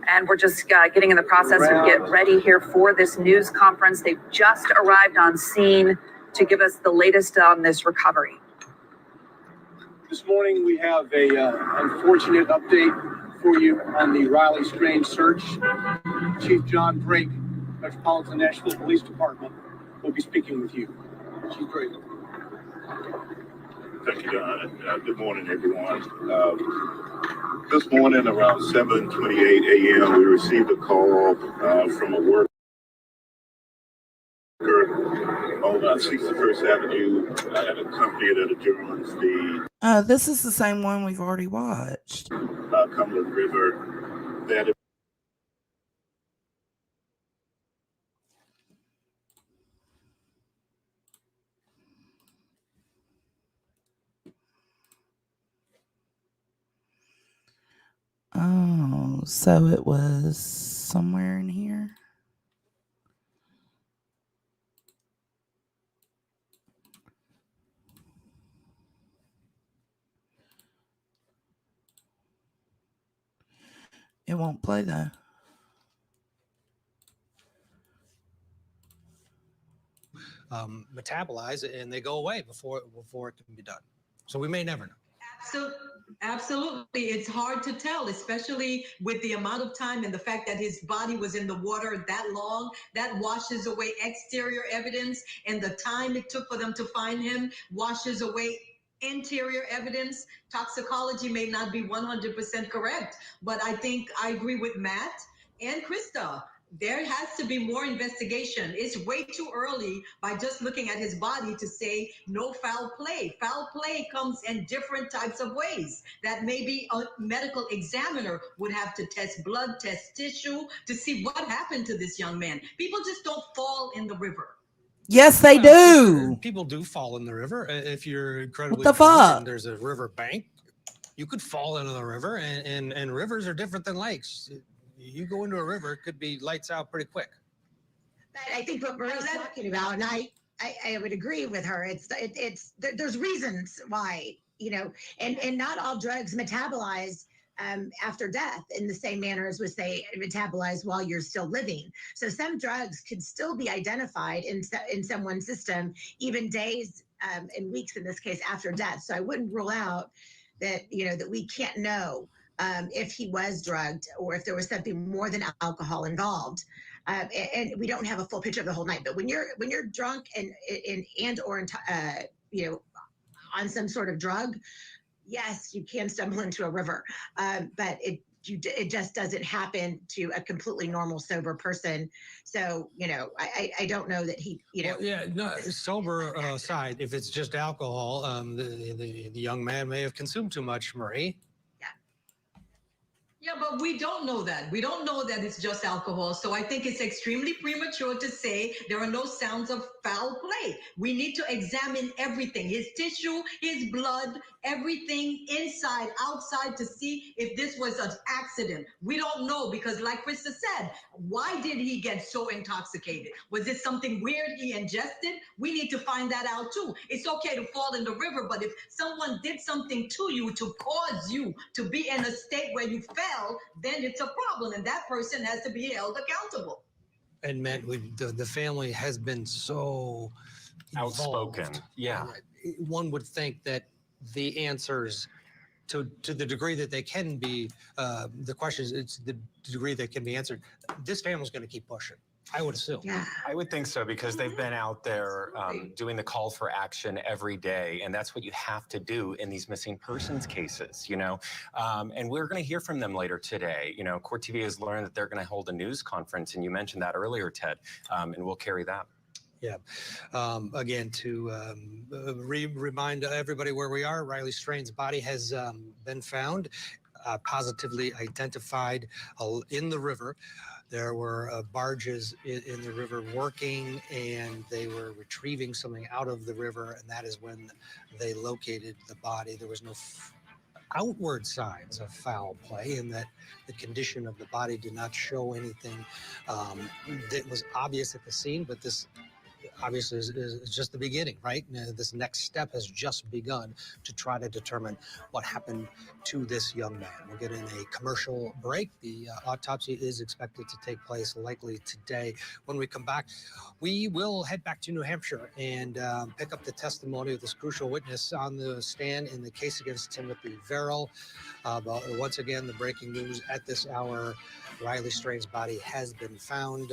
And we're just getting in the process of get ready here for this news conference. They've just arrived on scene to give us the latest on this recovery. This morning we have a unfortunate update for you on the Riley Strange search. Chief John Drake, Metropolitan Nashville Police Department, will be speaking with you. Chief Drake. Thank you, John. Good morning, everyone. This morning around 7:28 a.m., we received a call from a worker on 61st Avenue at a company that adjoins the this is the same one we've already watched. Cumberland River. That So it was somewhere in here. It won't play though. Metabolize and they go away before it can be done. So we may never know. So absolutely, it's hard to tell, especially with the amount of time and the fact that his body was in the water that long. That washes away exterior evidence, and the time it took for them to find him washes away interior evidence. Toxicology may not be 100% correct, but I think I agree with Matt and Krista. There has to be more investigation. It's way too early by just looking at his body to say no foul play. Foul play comes in different types of ways that maybe a medical examiner would have to test blood, test tissue to see what happened to this young man. People just don't fall in the river. Yes, they do. People do fall in the river. If you're incredibly the drunk fuck? and there's a river bank, you could fall into the river, and rivers are different than lakes. You go into a river, it could be lights out pretty quick. But I think what Marie's talking about, and I would agree with her. There's reasons why, and not all drugs metabolize after death in the same manner as was they metabolize while you're still living. So some drugs could still be identified in someone's system, even days and weeks in this case after death. So I wouldn't rule out that that we can't know if he was drugged or if there was something more than alcohol involved. And we don't have a full picture of the whole night. But when you're drunk and or on some sort of drug, yes, you can stumble into a river. But it just doesn't happen to a completely normal sober person. So I don't know that he Well, yeah, no, sober aside, if it's just alcohol, the young man may have consumed too much, Marie. Yeah, but we don't know that. We don't know that it's just alcohol. So I think it's extremely premature to say there are no sounds of foul play. We need to examine everything, his tissue, his blood, everything inside, outside, to see if this was an accident. We don't know because, like Krista said, why did he get so intoxicated? Was it something weird he ingested? We need to find that out too. It's okay to fall in the river, but if someone did something to you to cause you to be in a state where you fell, then it's a problem, and that person has to be held accountable. And Matt, the family has been so outspoken. involved. Yeah. One would think that the answers, to the degree that they can be, the questions, it's the degree that can be answered. This family's going to keep pushing, I would assume. Yeah. I would think so, because they've been out there doing the call for action every day, and that's what you have to do in these missing persons cases, and we're going to hear from them later today. Court TV has learned that they're going to hold a news conference, and you mentioned that earlier, Ted, and we'll carry that. Yeah. Again, to remind everybody where we are, Riley Strain's body has been found, positively identified in the river. There were barges in the river working, and they were retrieving something out of the river, and that is when they located the body. There was no outward signs of foul play, in that the condition of the body did not show anything that was obvious at the scene, but this obviously is just the beginning, right? This next step has just begun to try to determine what happened to this young man. We'll get in a commercial break. The autopsy is expected to take place likely today. When we come back, we will head back to New Hampshire and pick up the testimony of this crucial witness on the stand in the case against Timothy Verrill. But once again, the breaking news at this hour: Riley Strain's body has been found.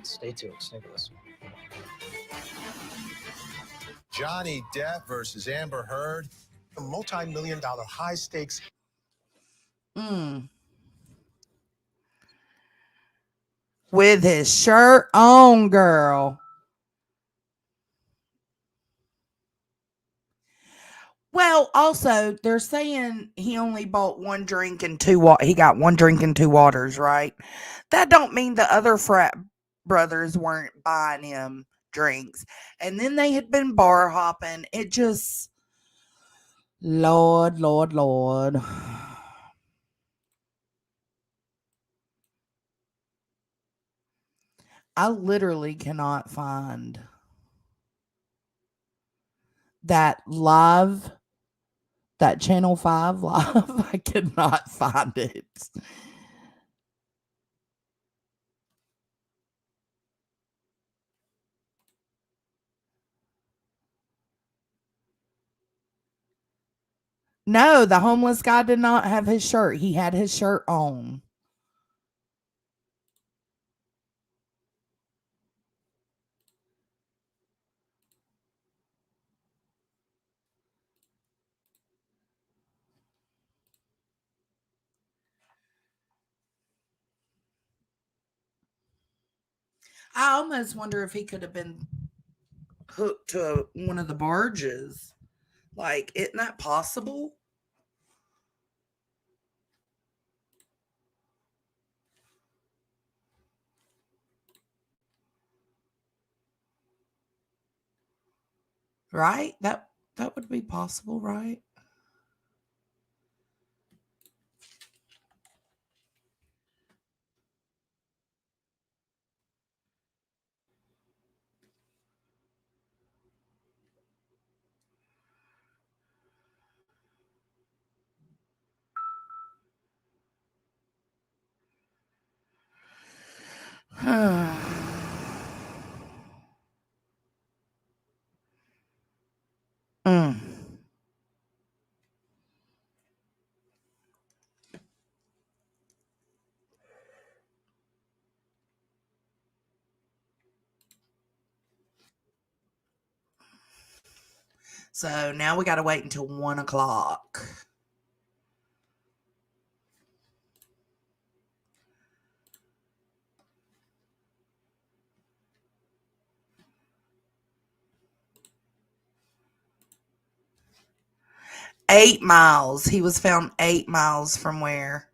Stay tuned. Stay with us. Johnny Depp versus Amber Heard, a multi-million-dollar high-stakes. With his shirt on, girl. Well, also, they're saying he only bought one drink and he got one drink and two waters, right? That don't mean the other frat brothers weren't buying him drinks. And then they had been bar hopping. It just, Lord. I literally cannot find that live, that Channel 5 live. I cannot find it. No, the homeless guy did not have his shirt. He had his shirt on. I almost wonder if he could have been hooked to one of the barges. Like, isn't that possible? Right? That would be possible, right? Mm. So now we got to wait until 1 o'clock. Eight miles. He was found 8 miles from where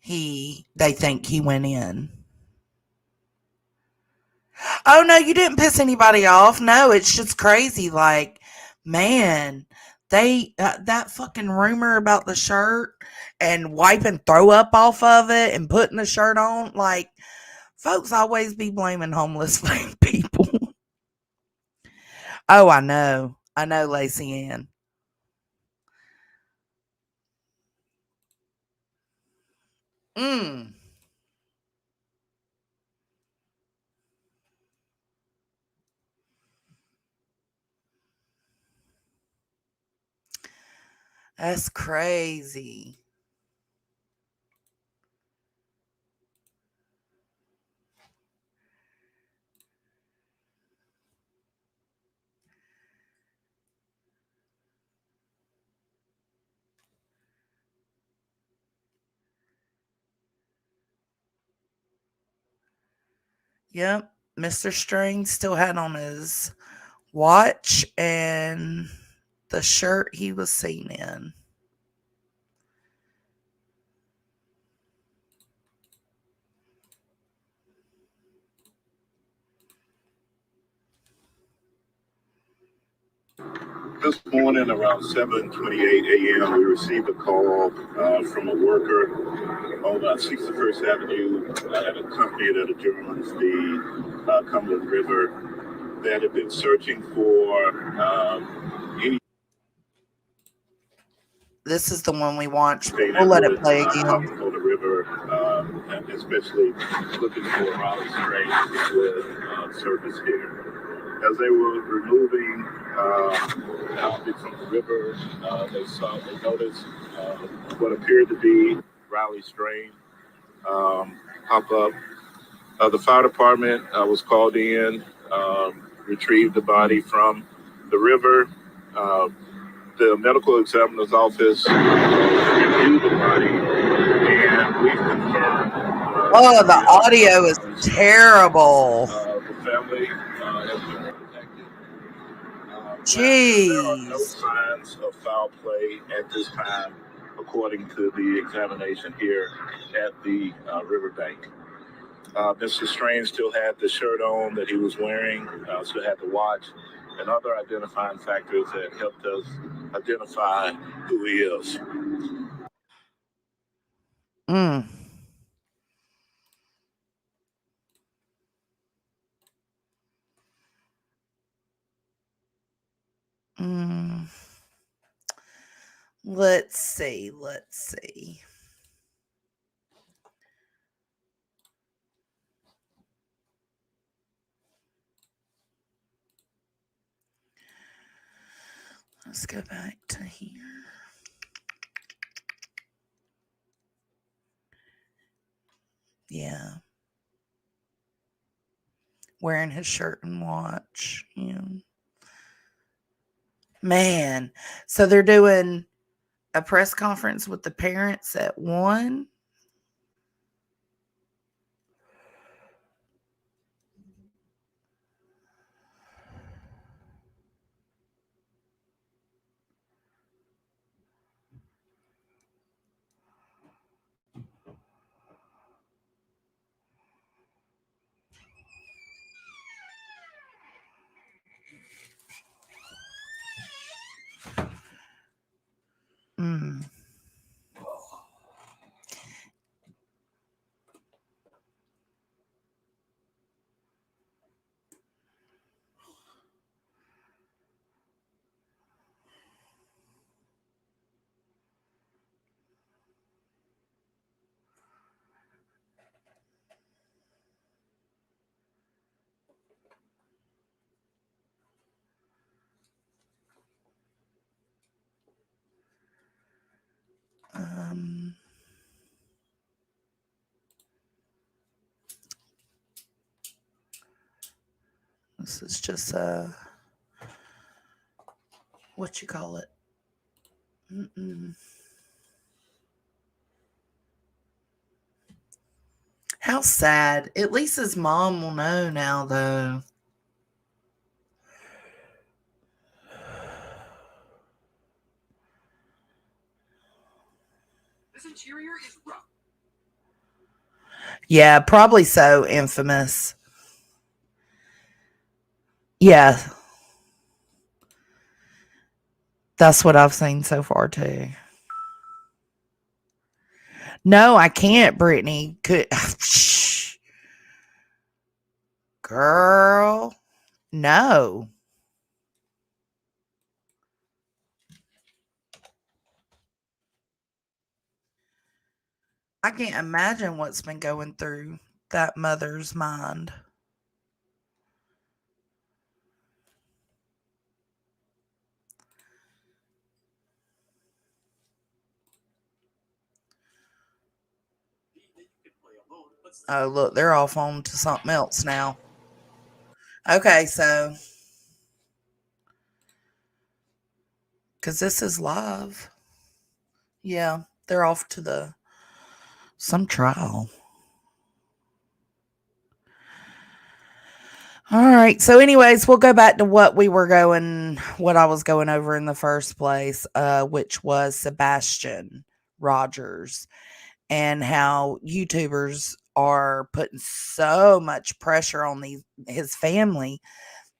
they think he went in. Oh no, you didn't piss anybody off. No, it's just crazy. Like, man, they that fucking rumor about the shirt and wiping throw up off of it and putting the shirt on. Like, folks always be blaming homeless people. Oh, I know, Lacey Ann. Mm. That's crazy. Yep. Mr. Strange still had on his watch and the shirt he was seen in. This morning around 7:28 a.m., we received a call from a worker on 61st Avenue at a company that adjoins the Cumberland River that had been searching for any. This is the one we watched. We'll let it play again. On the river, and especially looking for Raleigh Strange with surface here. As they were removing outfit from the river, they noticed what appeared to be Raleigh Strange pop up. The fire department was called in, retrieved the body from the river. The medical examiner's office reviewed the body, and we've confirmed. Oh, the audio is terrible. The family has been protected. Jeez. There are no signs of foul play at this time, according to the examination here at the riverbank. Mr. Strange still had the shirt on that he was wearing, still had the watch, and other identifying factors that helped us identify who he is. Mm. Let's see. Let's see. Let's go back to here. Yeah. Wearing his shirt and watch. Yeah. Man. So they're doing a press conference with the parents at 1. Mm. Um, this is just what you call it? Mm-mm. How sad. At least his mom will know now, though. This interior is rough. Yeah, probably so. Infamous. Yeah. That's what I've seen so far, too. No, I can't, Brittany. Could girl, no. I can't imagine what's been going through that mother's mind. Oh, look, they're off on to something else now. Okay, so because this is live. Yeah, they're off to some trial. All right. So, anyways, we'll go back to what I was going over in the first place, which was Sebastian Rogers and how YouTubers are putting so much pressure on his family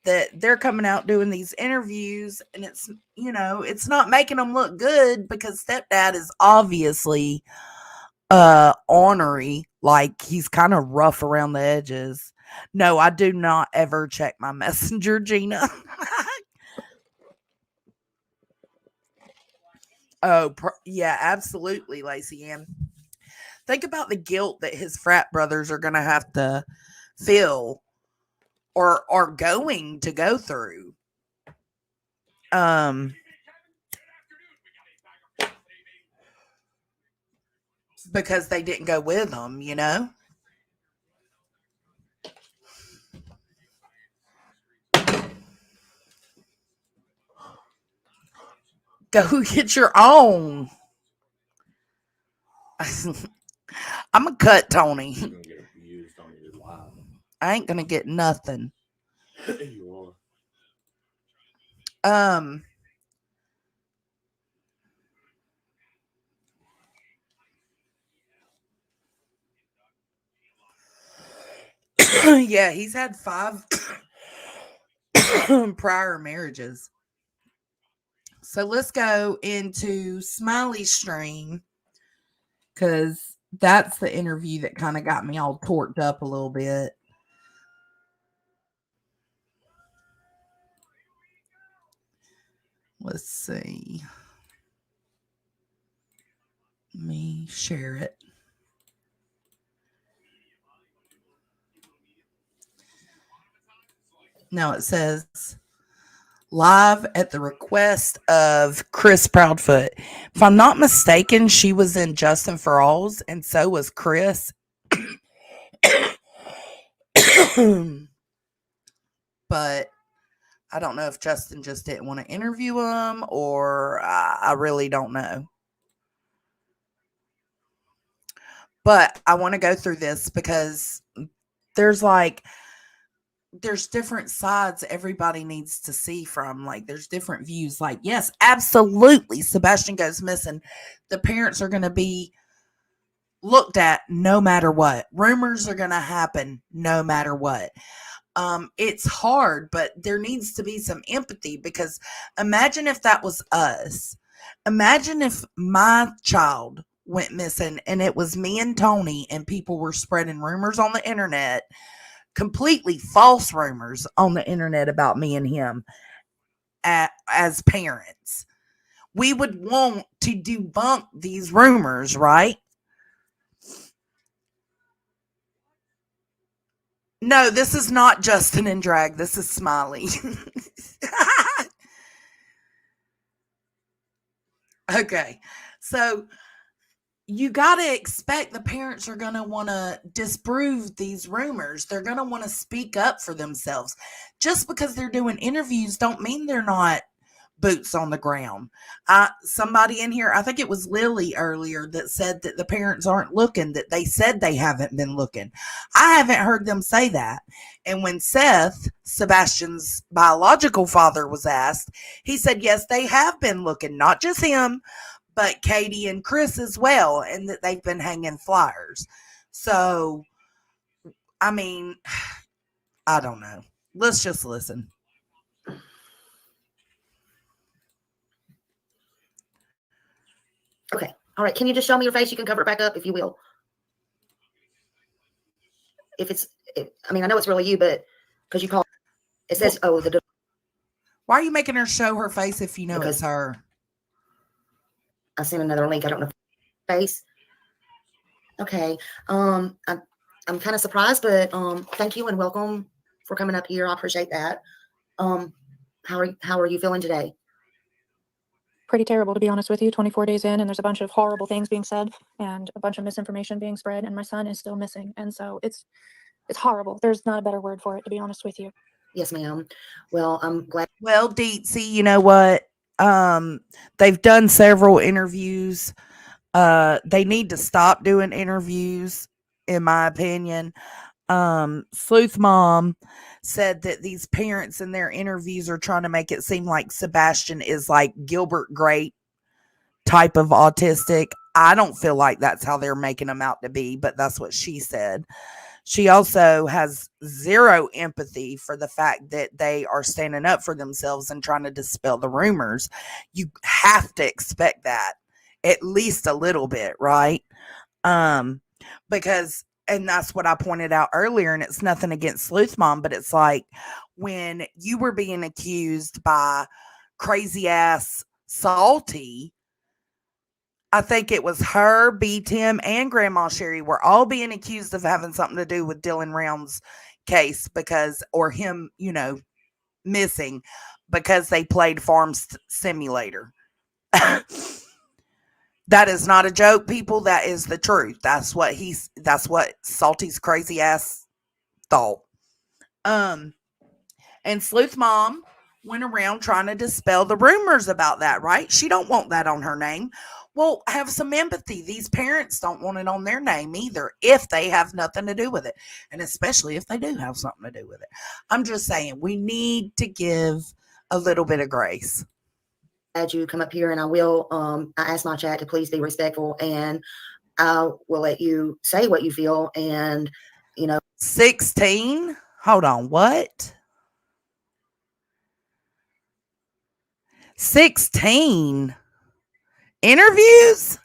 that they're coming out doing these interviews, and it's not making them look good because stepdad is obviously ornery, like he's kind of rough around the edges. No, I do not ever check my messenger, Gina. Oh, yeah, absolutely, Lacey Ann. Think about the guilt that his frat brothers are going to have to feel or are going to go through. Because they didn't go with them, Go get your own. I'm a cut, Tony. I ain't gonna get nothing. Yeah, he's had 5 prior marriages. So let's go into Smiley's stream because that's the interview that kind of got me all torqued up a little bit. Let's see. me share it. Now it says live at the request of Chris Proudfoot. If I'm not mistaken, she was in Justin for Alls, and so was Chris. But I don't know if Justin just didn't want to interview him, or I really don't know. But I want to go through this because there's different sides everybody needs to see from. Like, there's different views. Like, yes, absolutely, Sebastian goes missing. The parents are going to be looked at no matter what. Rumors are going to happen no matter what. It's hard, but there needs to be some empathy, because imagine if that was us. Imagine if my child went missing and it was me and Tony, and people were spreading rumors on the internet, completely false rumors on the internet about me and him as parents. We would want to debunk these rumors, right? No, this is not Justin and drag. This is Smiley. Okay. So you got to expect the parents are going to want to disprove these rumors. They're going to want to speak up for themselves. Just because they're doing interviews don't mean they're not boots on the ground. Somebody in here, I think it was Lily earlier, that said that the parents aren't looking, that they said they haven't been looking. I haven't heard them say that. And when Seth, Sebastian's biological father, was asked, he said, yes, they have been looking, not just him, but Katie and Chris as well, and that they've been hanging flyers. So, I mean, I don't know. Let's just listen. Okay. All right. Can you just show me your face? You can cover it back up if you will. I mean, I know it's really you, but because you call it says, oh, why are you making her show her face if you know it's her? I sent another link. I don't know. Face. Okay. I'm kind of surprised, but thank you and welcome for coming up here. I appreciate that. How are you feeling today? Pretty terrible, to be honest with you. 24 days in, and there's a bunch of horrible things being said and a bunch of misinformation being spread, and my son is still missing. And so it's horrible. There's not a better word for it, to be honest with you. Yes, ma'am. Well, I'm glad. Well, Deetsy, you know what? They've done several interviews. They need to stop doing interviews, in my opinion. Sleuth Mom said that these parents in their interviews are trying to make it seem like Sebastian is like Gilbert Grape type of autistic. I don't feel like that's how they're making him out to be, but that's what she said. She also has zero empathy for the fact that they are standing up for themselves and trying to dispel the rumors. You have to expect that, at least a little bit, right? Because, and that's what I pointed out earlier, and it's nothing against Sleuth Mom, but it's like when you were being accused by crazy ass Salty, I think it was her, B. Tim, and Grandma Sherry were all being accused of having something to do with Dylan Round's case or him, missing because they played Farm Simulator. That is not a joke, people. That is the truth. That's what Salty's crazy ass thought. And Sleuth Mom went around trying to dispel the rumors about that, right? She don't want that on her name. Well, have some empathy. These parents don't want it on their name either, if they have nothing to do with it. And especially if they do have something to do with it. I'm just saying, we need to give a little bit of grace. Glad you come up here, and I will, I asked my chat to please be respectful, and I will let you say what you feel, and, 16? Hold on, what? 16 interviews?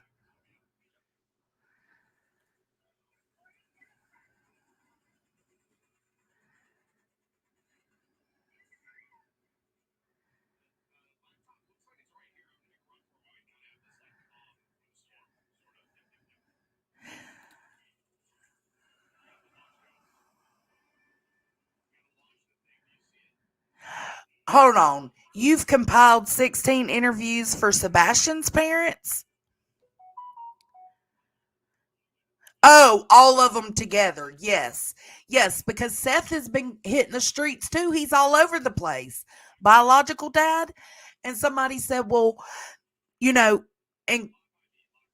hold on. You've compiled 16 interviews for Sebastian's parents? Oh, all of them together. Yes. Yes, because Seth has been hitting the streets too. He's all over the place. Biological dad. And somebody said, well, you know, and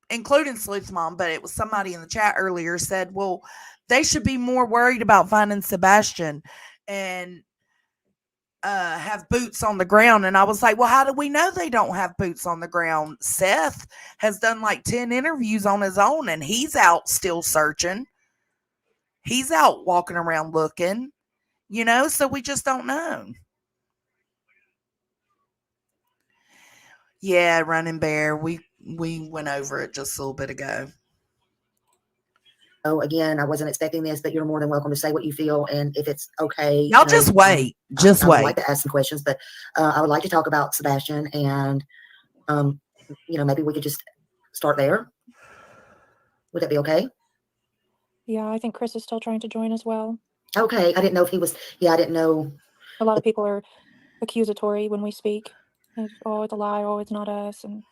including Sleuth Mom, but it was somebody in the chat earlier said, well, they should be more worried about finding Sebastian and have boots on the ground. And I was like, well, how do we know they don't have boots on the ground? Seth has done like 10 interviews on his own and he's out still searching. He's out walking around looking, so we just don't know. Yeah, Running Bear, we went over it just a little bit ago. Oh, again, I wasn't expecting this, but you're more than welcome to say what you feel. And if it's okay. Y'all just wait. Just I wait. would like to ask some questions, but I would like to talk about Sebastian and, maybe we could just start there. Would that be okay? Yeah, I think Chris is still trying to join as well. Okay. I didn't know if he was. Yeah, I didn't know. A lot of people are accusatory when we speak. It's, oh, it's a lie. Oh, it's not us. And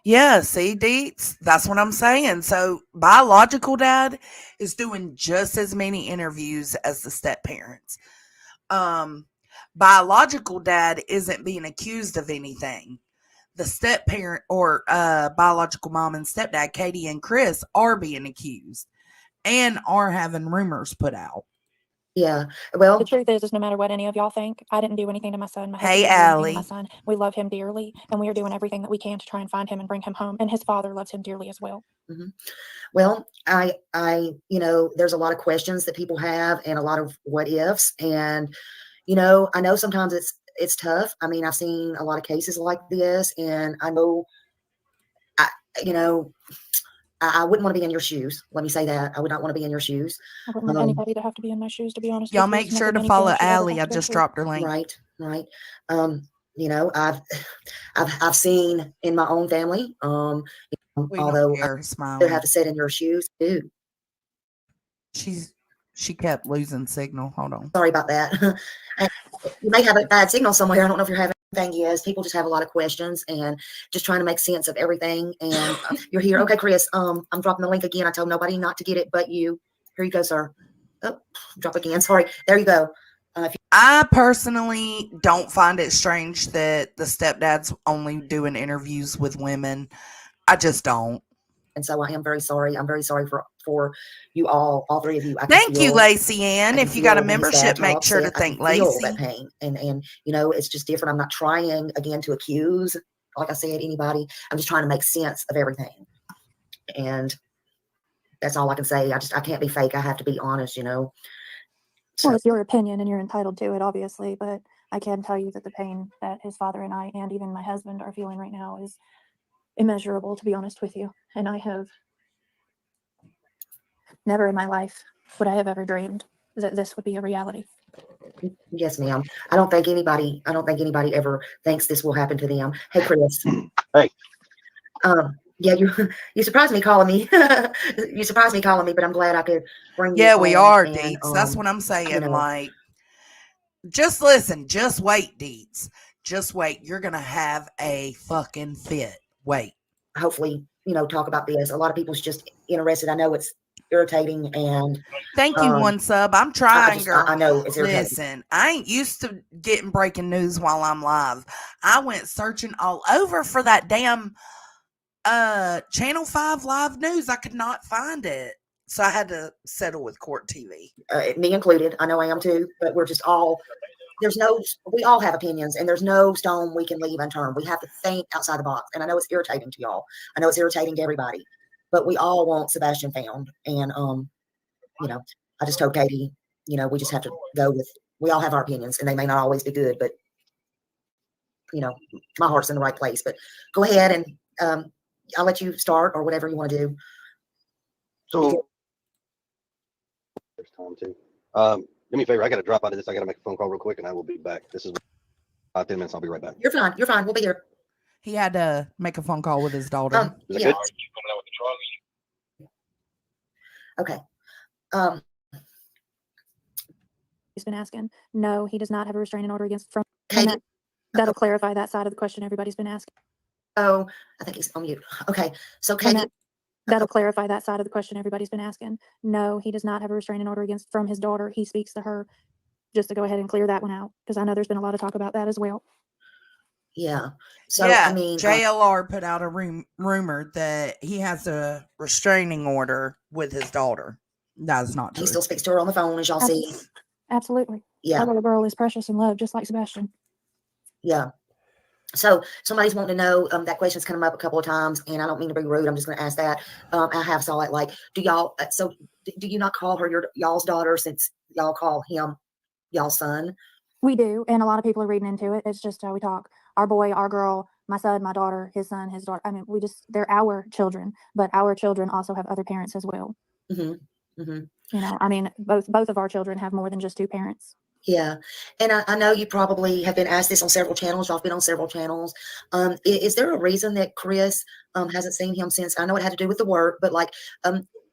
yeah, see, Deets, that's what I'm saying. So biological dad is doing just as many interviews as the step parents. Biological dad isn't being accused of anything. The step parent or biological mom and stepdad, Katie and Chris, are being accused and are having rumors put out. Yeah. Well, the truth is no matter what any of y'all think, I didn't do anything to my son. My husband Hey, didn't do anything to Allie. my son. We love him dearly, and we are doing everything that we can to try and find him and bring him home. And his father loves him dearly as well. Mm-hmm. Well, I, there's a lot of questions that people have and a lot of what ifs. And, I know sometimes it's tough. I mean, I've seen a lot of cases like this, and I know, I wouldn't want to be in your shoes. Let me say that. I would not want to be in your shoes. I wouldn't want anybody to have to be in my shoes, to be honest. Y'all with you. make It's sure nothing to follow anyone should ever Allie. have I to go just through. dropped her link. Right. I've seen in my own family, although I have to sit in your shoes too. She kept losing signal. Hold on. Sorry about that. You may have a bad signal somewhere. I don't know if you're having thing is people just have a lot of questions and just trying to make sense of everything. And you're here. Okay, Chris, I'm dropping the link again. I told nobody not to get it but you. Here you go, sir. Oh, drop again. Sorry. There you go. I personally don't find it strange that the stepdad's only doing interviews with women. I just don't. And so I am very sorry. I'm very sorry for you all three of you. Thank you, Lacey Ann. If you got a membership, make sure to thank Lacey. That pain. And it's just different. I'm not trying again to accuse, like I said, anybody. I'm just trying to make sense of everything. And that's all I can say. I can't be fake. I have to be honest, So. Well, it's your opinion and you're entitled to it, obviously, but I can tell you that the pain that his father and I and even my husband are feeling right now is immeasurable, to be honest with you. And I have never in my life would I have ever dreamed that this would be a reality. Yes, ma'am. I don't think anybody ever thinks this will happen to them. Hey, Chris. Hey. Yeah, you surprised me calling me. You surprised me calling me, but I'm glad I could bring you. Yeah, we are, and, Deets. That's what I'm saying. Like, just listen. Just wait, Deets. Just wait. You're gonna have a fucking fit. Wait. Hopefully, talk about this. A lot of people's just interested. I know it's irritating and thank you, one sub. I'm trying, girl. I know it's irritating. Listen, I ain't used to getting breaking news while I'm live. I went searching all over for that damn Channel 5 live news. I could not find it. So I had to settle with Court TV. Me included. I know I am too, but we're just all we all have opinions and there's no stone we can leave unturned. We have to think outside the box. And I know it's irritating to y'all. I know it's irritating to everybody, but we all want Sebastian found. And, I just told Katie, we just have to go with, we all have our opinions and they may not always be good, but my heart's in the right place, but go ahead and, I'll let you start or whatever you want to do. So, there's time too. Do me a favor. I got to drop out of this. I got to make a phone call real quick, and I will be back. This is 5, 10 minutes. I'll be right back. You're fine. You're fine. We'll be here. He had to make a phone call with his daughter. Is that good? Okay. been asking. No, he does not have a restraining order against from. Okay. And that'll clarify that side of the question everybody's been asking. Oh, I think he's on mute. Okay. So And Katie, that'll clarify that side of the question everybody's been asking. No, he does not have a restraining order against from his daughter. He speaks to her. Just to go ahead and clear that one out, because I know there's been a lot of talk about that as well. yeah. So yeah, I mean, JLR put out a rumor that he has a restraining order with his daughter. That's not true. he still speaks to her on the phone, as y'all see. Absolutely. Yeah. Our little girl is precious and loved, just like Sebastian. Yeah. So somebody's wanting to know, that question's come up a couple of times, and I don't mean to be rude. I'm just going to ask that. I have saw it, like, do y'all, so do you not call her y'all's daughter, since y'all call him y'all's son? We do, and a lot of people are reading into it. It's just how we talk. Our boy, our girl, my son, my daughter, his son, his daughter. I mean, they're our children, but our children also have other parents as well. Mm-hmm. Mm-hmm. You know, I mean, both of our children have more than just two parents. Yeah. And I know you probably have been asked this on several channels. Y'all have been on several channels. Is there a reason that Chris hasn't seen him since? I know it had to do with the work, but like,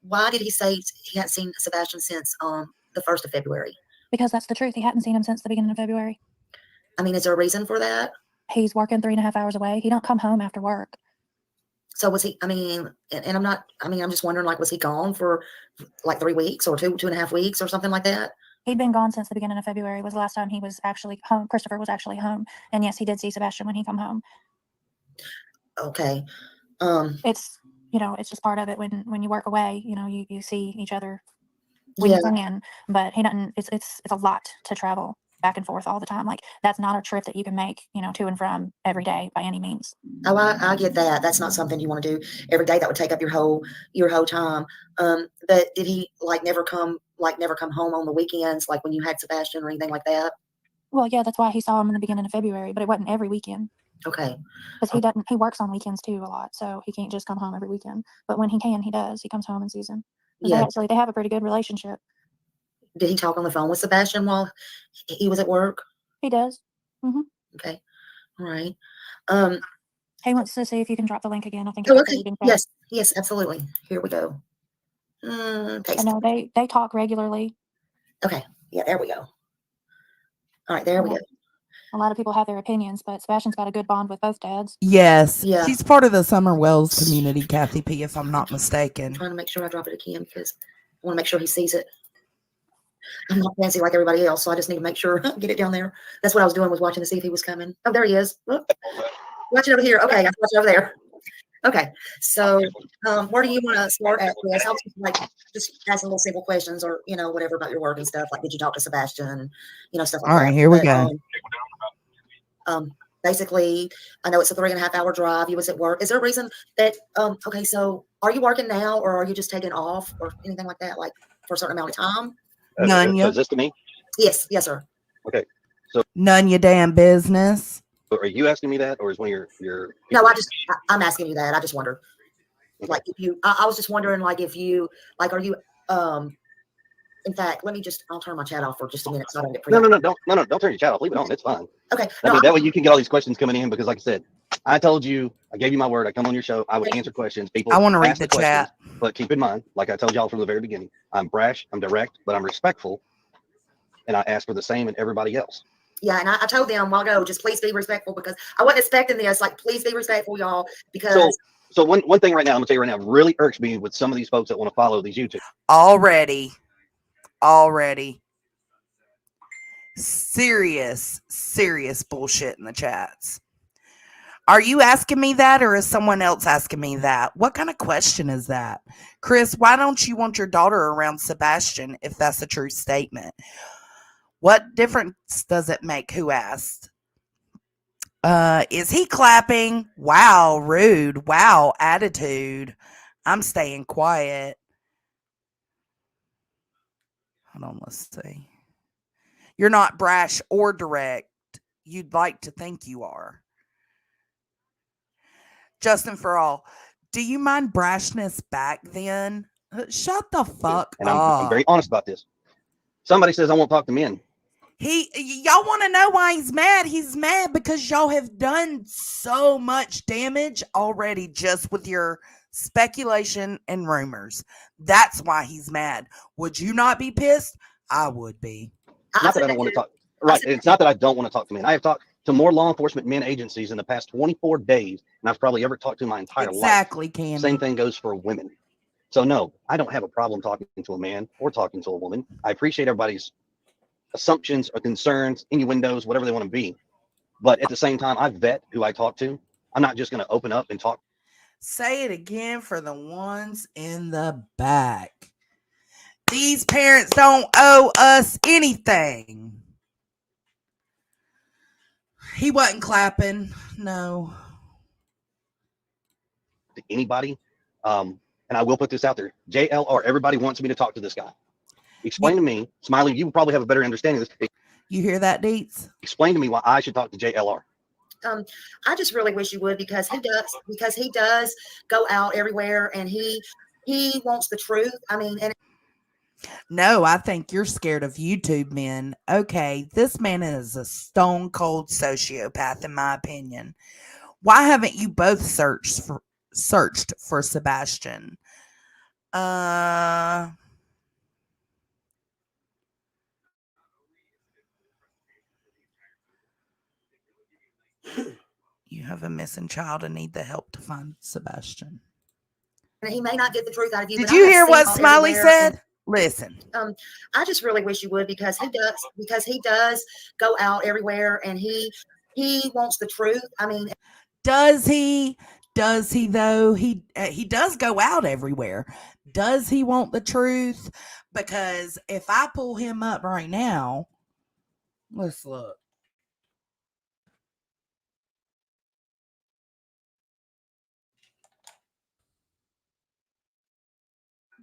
why did he say he hadn't seen Sebastian since the 1st of February? Because that's the truth. He hadn't seen him since the beginning of February. I mean, is there a reason for that? He's working 3.5 hours away. He don't come home after work. So was he, I mean, and I'm just wondering, like, was he gone for like 3 weeks or 2.5 weeks or something like that? He'd been gone since the beginning of February was the last time he was actually home. Christopher was actually home. And yes, he did see Sebastian when he come home. Okay. It's, you know, it's just part of it when you work away, you know, you see each other when you can, but he doesn't, it's a lot to travel back and forth all the time. Like, that's not a trip that you can make, you know, to and from every day by any means. Oh, I get that. That's not something you want to do every day. That would take up your whole time. But did he never come home on the weekends, like when you had Sebastian or anything like that? Well, yeah, that's why he saw him in the beginning of February, but it wasn't every weekend. Okay. Because he works on weekends too a lot, so he can't just come home every weekend. But when he can, he does. He comes home and sees him. Yeah. They have a pretty good relationship. Did he talk on the phone with Sebastian while he was at work? He does. Mm-hmm. Okay. All right. He wants to see if you can drop the link again. I think. Oh, okay. Yes, absolutely. Here we go. I know they talk regularly. Okay. Yeah, there we go. All right, there we go. A lot of people have their opinions, but Sebastian's got a good bond with both dads. Yes. Yeah. He's part of the Summer Wells community, Kathy P, if I'm not mistaken. Trying to make sure I drop it again because I want to make sure he sees it. I'm not fancy like everybody else, so I just need to make sure I get it down there. That's what I was doing, was watching to see if he was coming. Oh, there he is. Oh, watch it over here. Okay, I watch it over there. Okay, so where do you want to start at, Chris? I'll just ask a little simple questions, or whatever about your work and stuff. Like, did you talk to Sebastian? And stuff like that. All right, here we go. Basically, I know it's a 3.5 hour drive. You was at work. Is there a reason that? Okay, so are you working now, or are you just taking off, or anything like that, like for a certain amount of time? None. Is this to me? Yes, sir. Okay, so none your damn business. Are you asking me that, or is one of your? No, I'm asking you that. I just wondered, like, if you. I was just wondering, like, if you, like, are you? In fact, I'll turn my chat off for just a minute so I don't get No, don't turn your chat off. Leave it on. It's fine. Okay. That way you can get all these questions coming in, because, like I said, I told you, I gave you my word. I come on your show, I would answer questions. People, I want to read ask the chat, but keep in mind, like I told y'all from the very beginning, I'm brash, I'm direct, but I'm respectful, and I ask for the same in everybody else. Yeah, and I told them a while ago, just please be respectful, because I wasn't expecting this. Like, please be respectful, y'all, because. So one thing right now, I'm gonna tell you right now, really irks me with some of these folks that want to follow these YouTube. Already. Serious bullshit in the chats. Are you asking me that, or is someone else asking me that? What kind of question is that? Chris, why don't you want your daughter around Sebastian if that's a true statement? What difference does it make? Who asked? Is he clapping? Wow, rude. Wow, attitude. I'm staying quiet. Hold on, let's see. You're not brash or direct. You'd like to think you are. Justin for all. Do you mind brashness back then? Shut the fuck and up. I'm very honest about this. Somebody says I won't talk to men. Y'all want to know why he's mad? He's mad because y'all have done so much damage already just with your speculation and rumors. That's why he's mad. Would you not be pissed? I would be. Not that I don't want to talk. Right. It's not that I don't want to talk to men. I have talked to more law enforcement men agencies in the past 24 days than I've probably ever talked to in my entire life. Exactly, Cam. Same thing goes for women. So no, I don't have a problem talking to a man or talking to a woman. I appreciate everybody's assumptions or concerns, innuendos, whatever they want to be. But at the same time, I vet who I talk to. I'm not just going to open up and talk. Say it again for the ones in the back. These parents don't owe us anything. He wasn't clapping. No. To anybody. And I will put this out there. JLR, everybody wants me to talk to this guy. Explain to me, Smiley, you probably have a better understanding of this. You hear that, Deets? Explain to me why I should talk to JLR. I just really wish you would, because he does go out everywhere and he wants the truth. I mean, and no, I think you're scared of YouTube men. Okay, this man is a stone cold sociopath, in my opinion. Why haven't you both searched for Sebastian? You have a missing child and need the help to find Sebastian. and he may not get the truth out of you. Did but you I have hear seen what him Smiley everywhere, said? Listen. I just really wish you would, because he does go out everywhere and he wants the truth. I mean, does he though? He does go out everywhere. Does he want the truth? Because if I pull him up right now, let's look.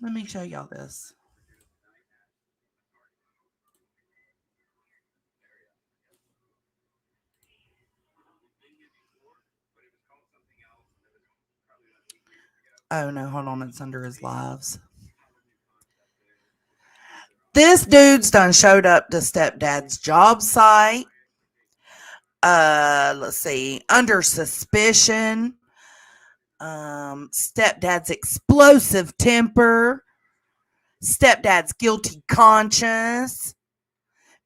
Let me show y'all this. Oh no, hold on, it's under his lives. This dude's done showed up to stepdad's job site. Let's see, under suspicion. Stepdad's explosive temper. Stepdad's guilty conscience.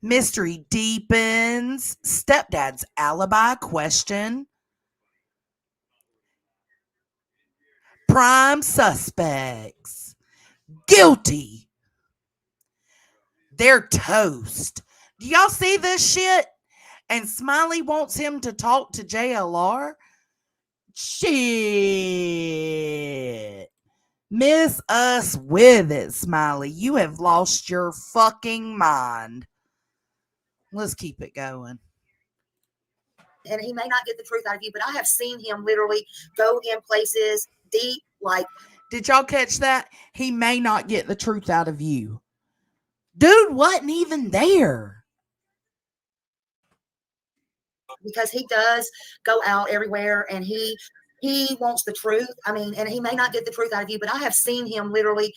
Mystery deepens. Stepdad's alibi question. Prime suspects. Guilty. They're toast. Do y'all see this shit? And Smiley wants him to talk to JLR? Shit. Miss us with it, Smiley. You have lost your fucking mind. Let's keep it going. And he may not get the truth out of you, but I have seen him literally go in places deep, like. Did y'all catch that? He may not get the truth out of you. Dude wasn't even there. Because he does go out everywhere and he wants the truth. I mean, and he may not get the truth out of you, but I have seen him literally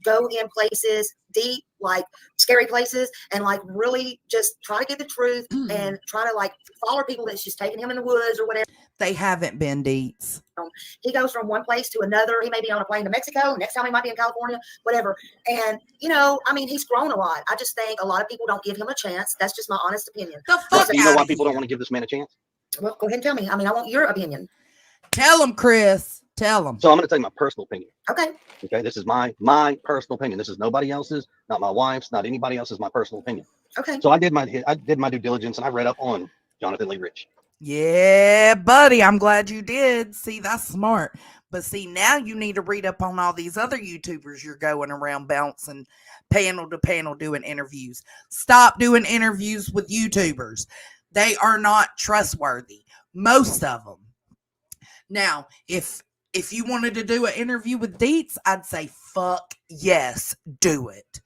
go in places deep, like scary places, and like really just try to get the truth and try to like follow people that's just taking him in the woods or whatever. They haven't been Deets. He goes from one place to another. He may be on a plane to Mexico. Next time he might be in California, whatever. And, you know, I mean, he's grown a lot. I just think a lot of people don't give him a chance. That's just my honest opinion. The fuck Do you know why people don't want to give this man a chance? Well, go ahead and tell me. I mean, I want your opinion. Tell him, Chris. Tell him. So I'm going to tell you my personal opinion. Okay. Okay. This is my personal opinion. This is nobody else's, not my wife's, not anybody else's. My personal opinion. Okay. So I did my due diligence and I read up on Jonathan Lee Rich. Yeah, buddy. I'm glad you did. See, that's smart. But see, now you need to read up on all these other YouTubers you're going around bouncing panel to panel doing interviews. Stop doing interviews with YouTubers. They are not trustworthy. Most of them. Now, if you wanted to do an interview with Deets, I'd say fuck yes, do it.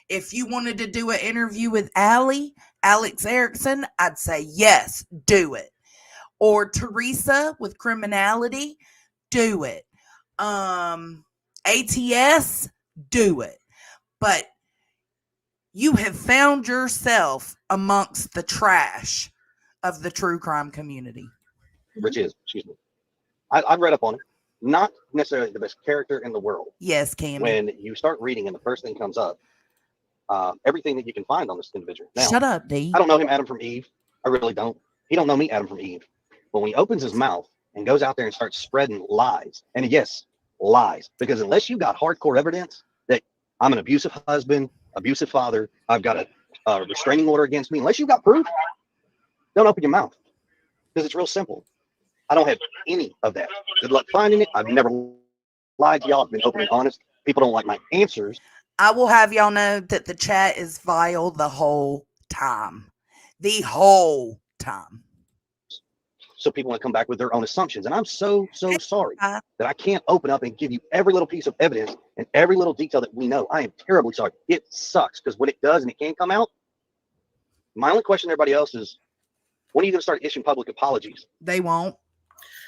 If you wanted to do an interview with Alex Erickson, I'd say yes, do it. Or Teresa with Criminality, do it. ATS, do it. But you have found yourself amongst the trash of the true crime community. Rich is, excuse me. I've read up on it. Not necessarily the best character in the world. Yes, Cammy. When you start reading and the first thing comes up, everything that you can find on this individual. Now, Shut up, D. I don't know him, Adam from Eve. I really don't. He don't know me, Adam from Eve. But when he opens his mouth and goes out there and starts spreading lies, and yes, lies, because unless you got hardcore evidence that I'm an abusive husband, abusive father, I've got a restraining order against me, unless you got proof, don't open your mouth, because it's real simple. I don't have any of that. Good luck finding it. I've never lied to y'all. I've been open and honest. People don't like my answers. I will have y'all know that the chat is vile the whole time. The whole time. So people want to come back with their own assumptions. And I'm so sorry that I can't open up and give you every little piece of evidence and every little detail that we know. I am terribly sorry. It sucks, because when it does and it can come out, my only question to everybody else is, when are you going to start issuing public apologies? They won't.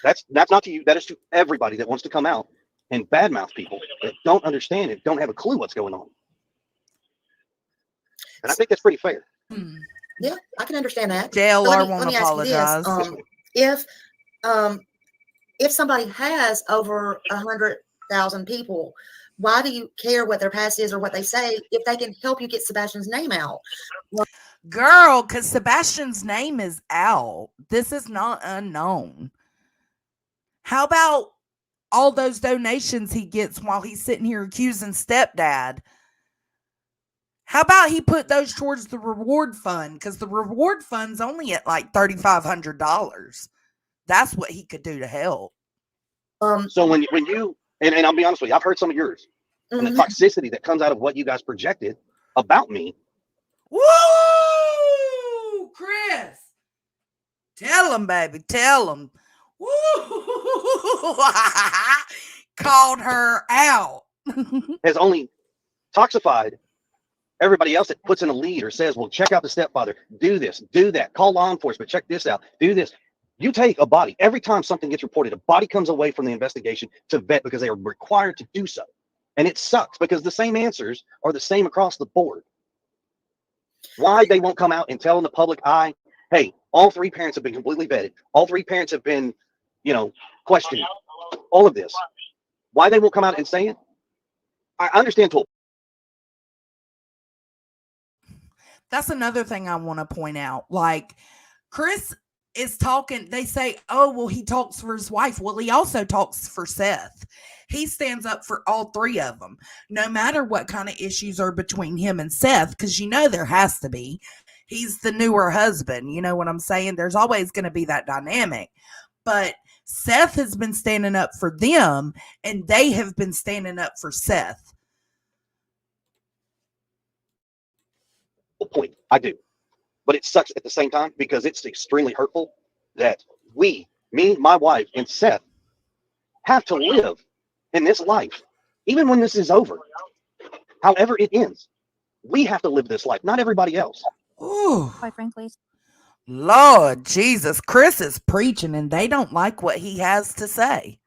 That's not to you. That is to everybody that wants to come out and badmouth people that don't understand it, don't have a clue what's going on. And I think that's pretty fair. Yeah, I can understand that. JLR won't apologize. If somebody has over 100,000 people, why do you care what their past is or what they say if they can help you get Sebastian's name out? Girl, because Sebastian's name is out. This is not unknown. How about all those donations he gets while he's sitting here accusing stepdad? How about he put those towards the reward fund? Because the reward fund's only at like $3,500. That's what he could do to help. So when you and I'll be honest with you, I've heard some of yours and the toxicity that comes out of what you guys projected about me. Woo, Chris! Tell him, baby. Tell him. Woo! Called her out. Has only toxified everybody else that puts in a lead or says, well, check out the stepfather, do this, do that, call law enforcement, check this out, do this. You take a body, every time something gets reported, a body comes away from the investigation to vet because they are required to do so. And it sucks because the same answers are the same across the board. Why they won't come out and tell in the public eye, hey, all three parents have been completely vetted. All three parents have been, questioned. All of this. Why they won't come out and say it? I understand. That's another thing I want to point out. Like, Chris is talking, they say, oh, well, he talks for his wife. Well, he also talks for Seth. He stands up for all three of them, no matter what kind of issues are between him and Seth, because there has to be. He's the newer husband. You know what I'm saying? There's always going to be that dynamic. But Seth has been standing up for them, and they have been standing up for Seth. Point. I do. But it sucks at the same time because it's extremely hurtful that me, my wife, and Seth have to live in this life, even when this is over. However it ends, we have to live this life, not everybody else. Ooh. Quite frankly. Lord Jesus, Chris is preaching and they don't like what he has to say.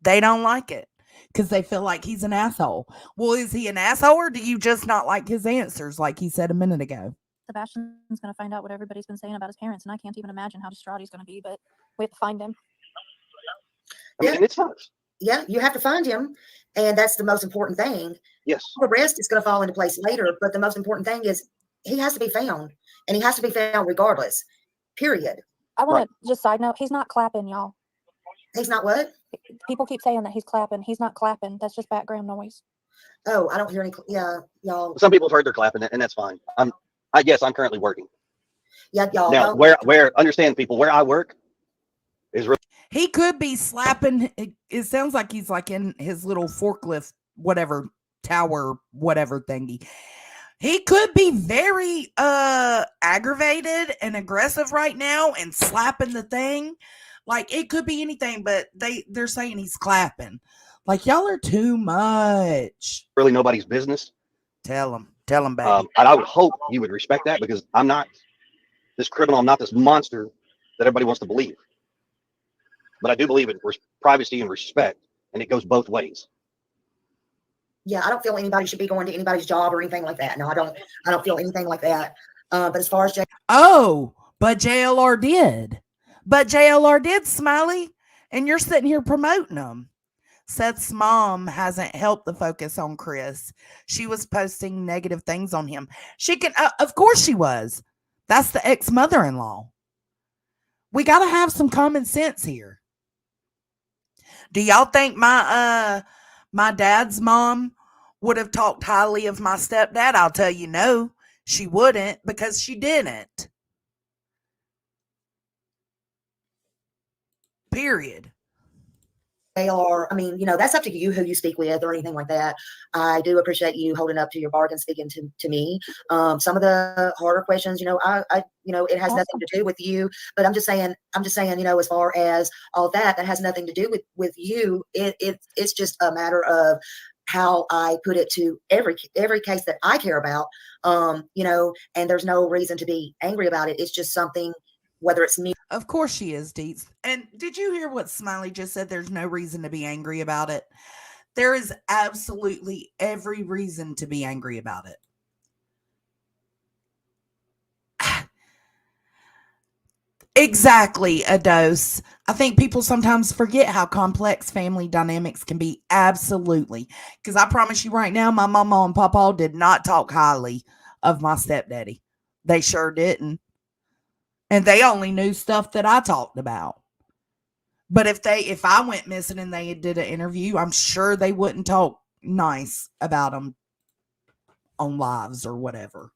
They don't like it because they feel like he's an asshole. Well, is he an asshole or do you just not like his answers like he said a minute ago? Sebastian's going to find out what everybody's been saying about his parents, and I can't even imagine how distraught he's going to be, but we have to find him. It sucks. Yeah, you have to find him, and that's the most important thing. Yes. The rest is going to fall into place later, but the most important thing is he has to be found, and he has to be found regardless, period. I want to just side note, he's not clapping, y'all. He's not what? People keep saying that he's clapping. He's not clapping. That's just background noise. Oh, I don't hear any. Yeah, y'all. Some people have heard they're clapping, and that's fine. I guess I'm currently working. Yeah, y'all. Now, where understand people, where I work is really. He could be slapping. It sounds like he's like in his little forklift, whatever tower, whatever thingy. He could be very aggravated and aggressive right now and slapping the thing. Like it could be anything, but they're saying he's clapping. Like y'all are too much. Really nobody's business. Tell him, baby. And I would hope you would respect that because I'm not this criminal. I'm not this monster that everybody wants to believe. But I do believe in privacy and respect, and it goes both ways. Yeah, I don't feel anybody should be going to anybody's job or anything like that. No, I don't feel anything like that. But as far as but JLR did. But JLR did, Smiley, and you're sitting here promoting them. Seth's mom hasn't helped the focus on Chris. She was posting negative things on him. She can, of course she was. That's the ex-mother-in-law. We got to have some common sense here. Do y'all think my dad's mom would have talked highly of my stepdad? I'll tell you no, she wouldn't, because she didn't. Period. They are, I mean, that's up to you who you speak with or anything like that. I do appreciate you holding up to your bargain, speaking to me. Some of the harder questions, I it has nothing to do with you, but I'm just saying, as far as all that has nothing to do with you. It's just a matter of how I put it to every case that I care about, and there's no reason to be angry about it. It's just something, whether it's me. Of course she is, Deets. And did you hear what Smiley just said? There's no reason to be angry about it. There is absolutely every reason to be angry about it. Exactly, a dose. I think people sometimes forget how complex family dynamics can be. Absolutely. Because I promise you right now, my mama and papa did not talk highly of my stepdaddy. They sure didn't. And they only knew stuff that I talked about. But if I went missing and they did an interview, I'm sure they wouldn't talk nice about them on lives or whatever.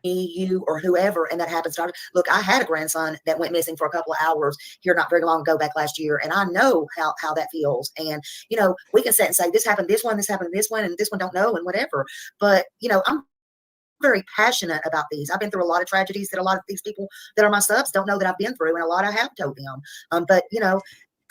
Me, you, or whoever, and that happens to. Look, I had a grandson that went missing for a couple of hours here not very long ago, back last year, and I know how that feels. And we can sit and say this happened, this one, and this one don't know, and whatever. But I'm very passionate about these. I've been through a lot of tragedies that a lot of these people that are my subs don't know that I've been through, and a lot I have told them. But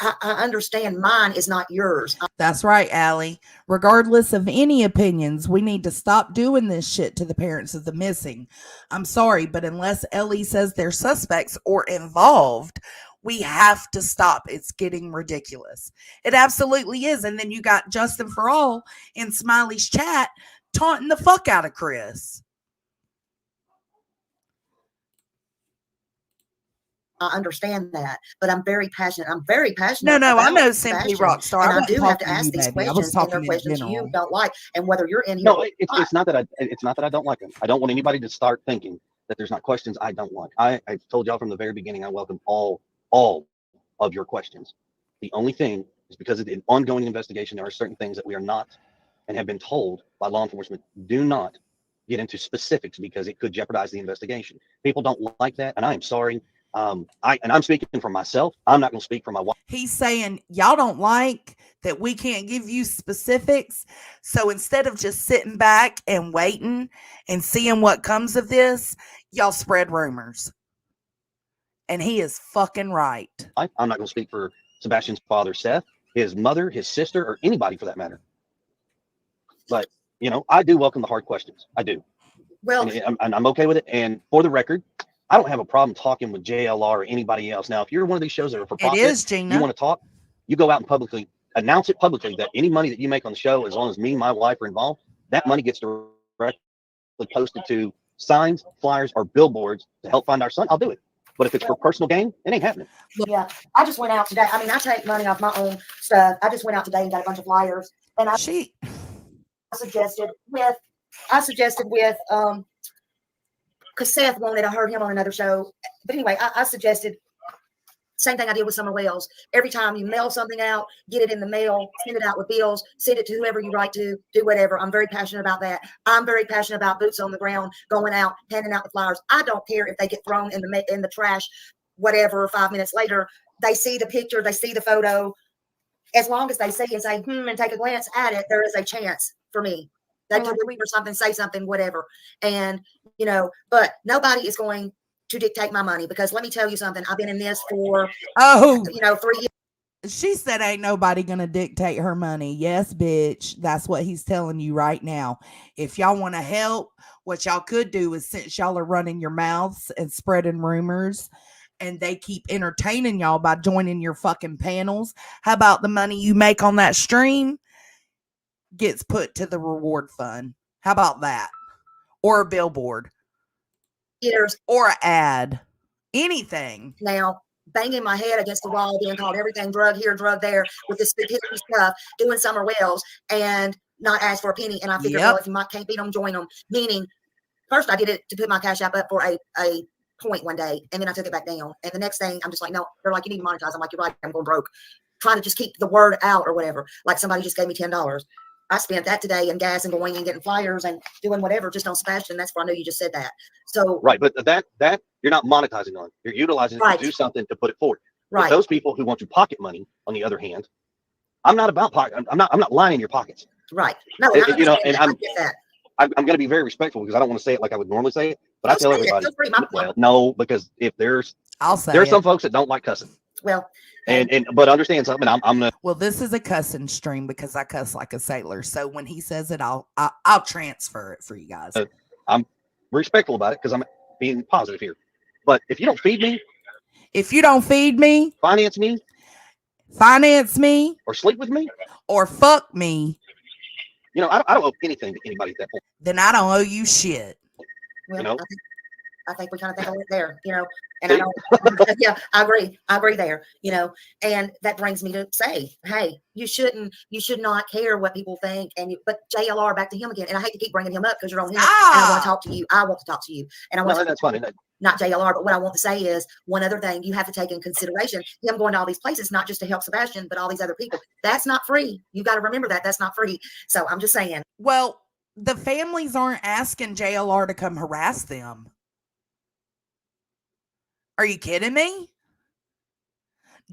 I understand mine is not yours. That's right, Allie. Regardless of any opinions, we need to stop doing this shit to the parents of the missing. I'm sorry, but unless Ellie says they're suspects or involved, we have to stop. It's getting ridiculous. It absolutely is. And then you got Justin for All in Smiley's chat taunting the fuck out of Chris. I understand that, but I'm very passionate. No, I know Simply Rockstar. And I do have to ask these questions, and they're questions you don't like. And whether you're in here, no, it's not that I don't like them. I don't want anybody to start thinking that there's not questions I don't like. I told y'all from the very beginning I welcome all of your questions. The only thing is, because of the ongoing investigation, there are certain things that we are not and have been told by law enforcement, do not get into specifics because it could jeopardize the investigation. People don't like that, and I am sorry. I'm speaking for myself. I'm not going to speak for my wife. He's saying y'all don't like that we can't give you specifics. So instead of just sitting back and waiting and seeing what comes of this, y'all spread rumors. And he is fucking right. I'm not going to speak for Sebastian's father, Seth, his mother, his sister, or anybody for that matter. But, I do welcome the hard questions. I do. Well, and I'm okay with it. And for the record, I don't have a problem talking with JLR or anybody else. Now, if you're one of these shows that are for profit, you want to talk, you go out and publicly announce it publicly that any money that you make on the show, as long as me and my wife are involved, that money gets directly posted to signs, flyers, or billboards to help find our son. I'll do it. But if it's for personal gain, it ain't happening. Yeah, I just went out today. I mean, I take money off my own stuff. I just went out today and got a bunch of flyers, and I suggested with because Seth wanted, I heard him on another show. But anyway, I suggested, same thing I did with Summer Wells. Every time you mail something out, get it in the mail, send it out with bills, send it to whoever you write to, do whatever. I'm very passionate about that. I'm very passionate about boots on the ground, going out, handing out the flyers. I don't care if they get thrown in the trash, whatever, 5 minutes later. They see the picture, they see the photo. As long as they see and say, and take a glance at it, there is a chance for me. They can read or something, say something, whatever. And, but nobody is going to dictate my money, because let me tell you something. I've been in this for, 3 years. She said ain't nobody going to dictate her money. Yes, bitch. That's what he's telling you right now. If y'all want to help, what y'all could do is, since y'all are running your mouths and spreading rumors, and they keep entertaining y'all by joining your fucking panels, how about the money you make on that stream gets put to the reward fund? How about that? Or a billboard. Years. Or an ad. Anything. Now, banging my head against the wall, being called everything, drug here, drug there, with this stupidity stuff, doing summer wells and not ask for a penny. And I figured, well, if you can't beat them, join them. Meaning, first I did it to put my Cash App up for a point one day, and then I took it back down. And the next thing, I'm just like, no, they're like, you need to monetize. I'm like, you're right, I'm going broke. Trying to just keep the word out or whatever. Like somebody just gave me $10. I spent that today in gas and going and getting flyers and doing whatever just on Sebastian. That's where I know you just said that. So right, but that you're not monetizing on. You're utilizing it to do something to put it forward. Right. But those people who want to pocket money, on the other hand, I'm not about pocket. I'm not lying in your pockets. Right. No, you know, and I get that. I'm going to be very respectful because I don't want to say it like I would normally say it, but I tell everybody, well, no, because if there's some folks that don't like cussing. Well, but understand something. I'm gonna. Well, this is a cussing stream because I cuss like a sailor. So when he says it, I'll transfer it for you guys. I'm respectful about it because I'm being positive here. But if you don't feed me, finance me, or sleep with me, or fuck me, you know, I don't owe anything to anybody at that point. Then I don't owe you shit. Well, you know, I think we kind of think of it there, you know, and I don't, yeah, I agree there, you know, and that brings me to say, hey, you should not care what people think. But JLR, back to him again. And I hate to keep bringing him up because you're on him and I want to talk to you. I want to talk to you. And I want that's funny. Not JLR, but what I want to say is one other thing you have to take in consideration, him going to all these places, not just to help Sebastian, but all these other people. That's not free. You got to remember that's not free. So I'm just saying. Well, the families aren't asking JLR to come harass them. Are you kidding me?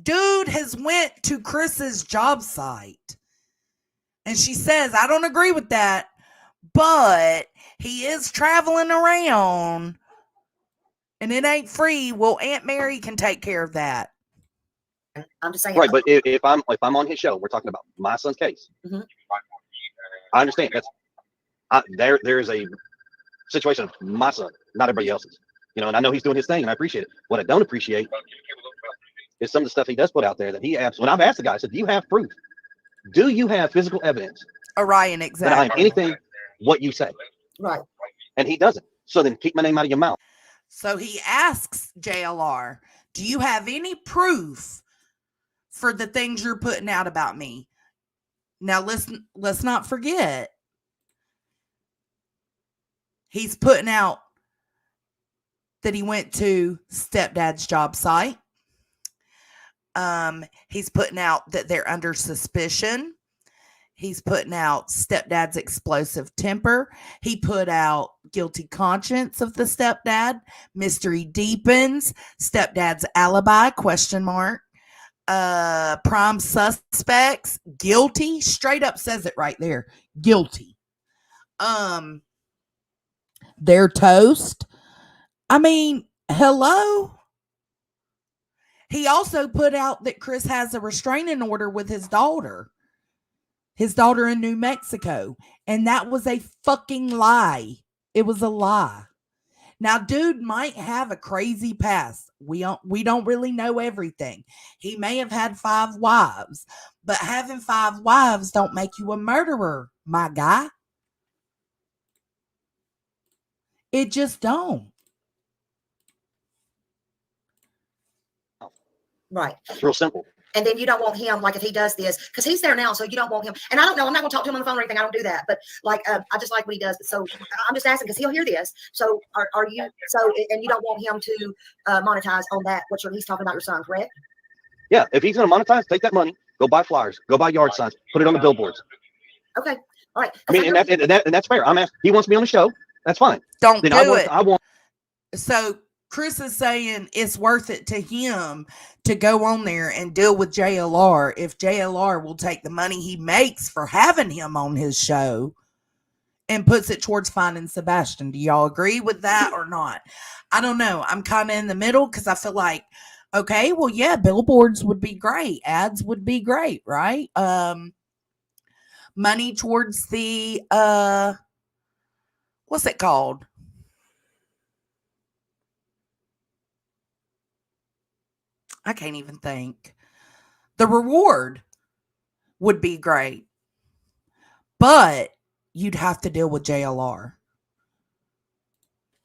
Dude has went to Chris's job site. And she says, I don't agree with that, but he is traveling around and it ain't free. Well, Aunt Mary can take care of that. I'm just saying. Right, but if I'm on his show, we're talking about my son's case. Mm-hmm. I understand there's a situation of my son, not everybody else's. You know, and I know he's doing his thing, and I appreciate it. What I don't appreciate is some of the stuff he does put out there that he has. When I've asked the guy, I said, "Do you have proof? Do you have physical evidence?" Orion, exactly. That I am anything what you say. Right. And he doesn't. So then keep my name out of your mouth. So he asks JLR, "Do you have any proof for the things you're putting out about me?" Now let's not forget, he's putting out that he went to stepdad's job site. He's putting out that they're under suspicion. He's putting out stepdad's explosive temper. He put out guilty conscience of the stepdad. Mystery deepens. Stepdad's alibi, ? Prime suspects, guilty. Straight up says it right there. Guilty. They're toast. I mean, hello? He also put out that Chris has a restraining order with his daughter in New Mexico. And that was a fucking lie. It was a lie. Now, dude might have a crazy past. We don't really know everything. He may have had 5 wives, but having 5 wives don't make you a murderer, my guy. It just don't. Right. It's real simple. And then you don't want him, like if he does this, because he's there now, so you don't want him. And I don't know, I'm not going to talk to him on the phone or anything. I don't do that. But like, I just like what he does. So I'm just asking because he'll hear this. So are you, and you don't want him to monetize on that, he's talking about your son, correct? Yeah. If he's going to monetize, take that money, go buy flyers, go buy yard signs, put it on the billboards. Okay. All right. I mean, and that's fair. I'm asking, he wants me on the show. That's fine. Don't then do it. I want. So Chris is saying it's worth it to him to go on there and deal with JLR if JLR will take the money he makes for having him on his show and puts it towards finding Sebastian. Do y'all agree with that or not? I don't know. I'm kind of in the middle because I feel like, okay, well, yeah, billboards would be great. Ads would be great, right? Money towards the, what's it called? I can't even think. The reward would be great, but you'd have to deal with JLR.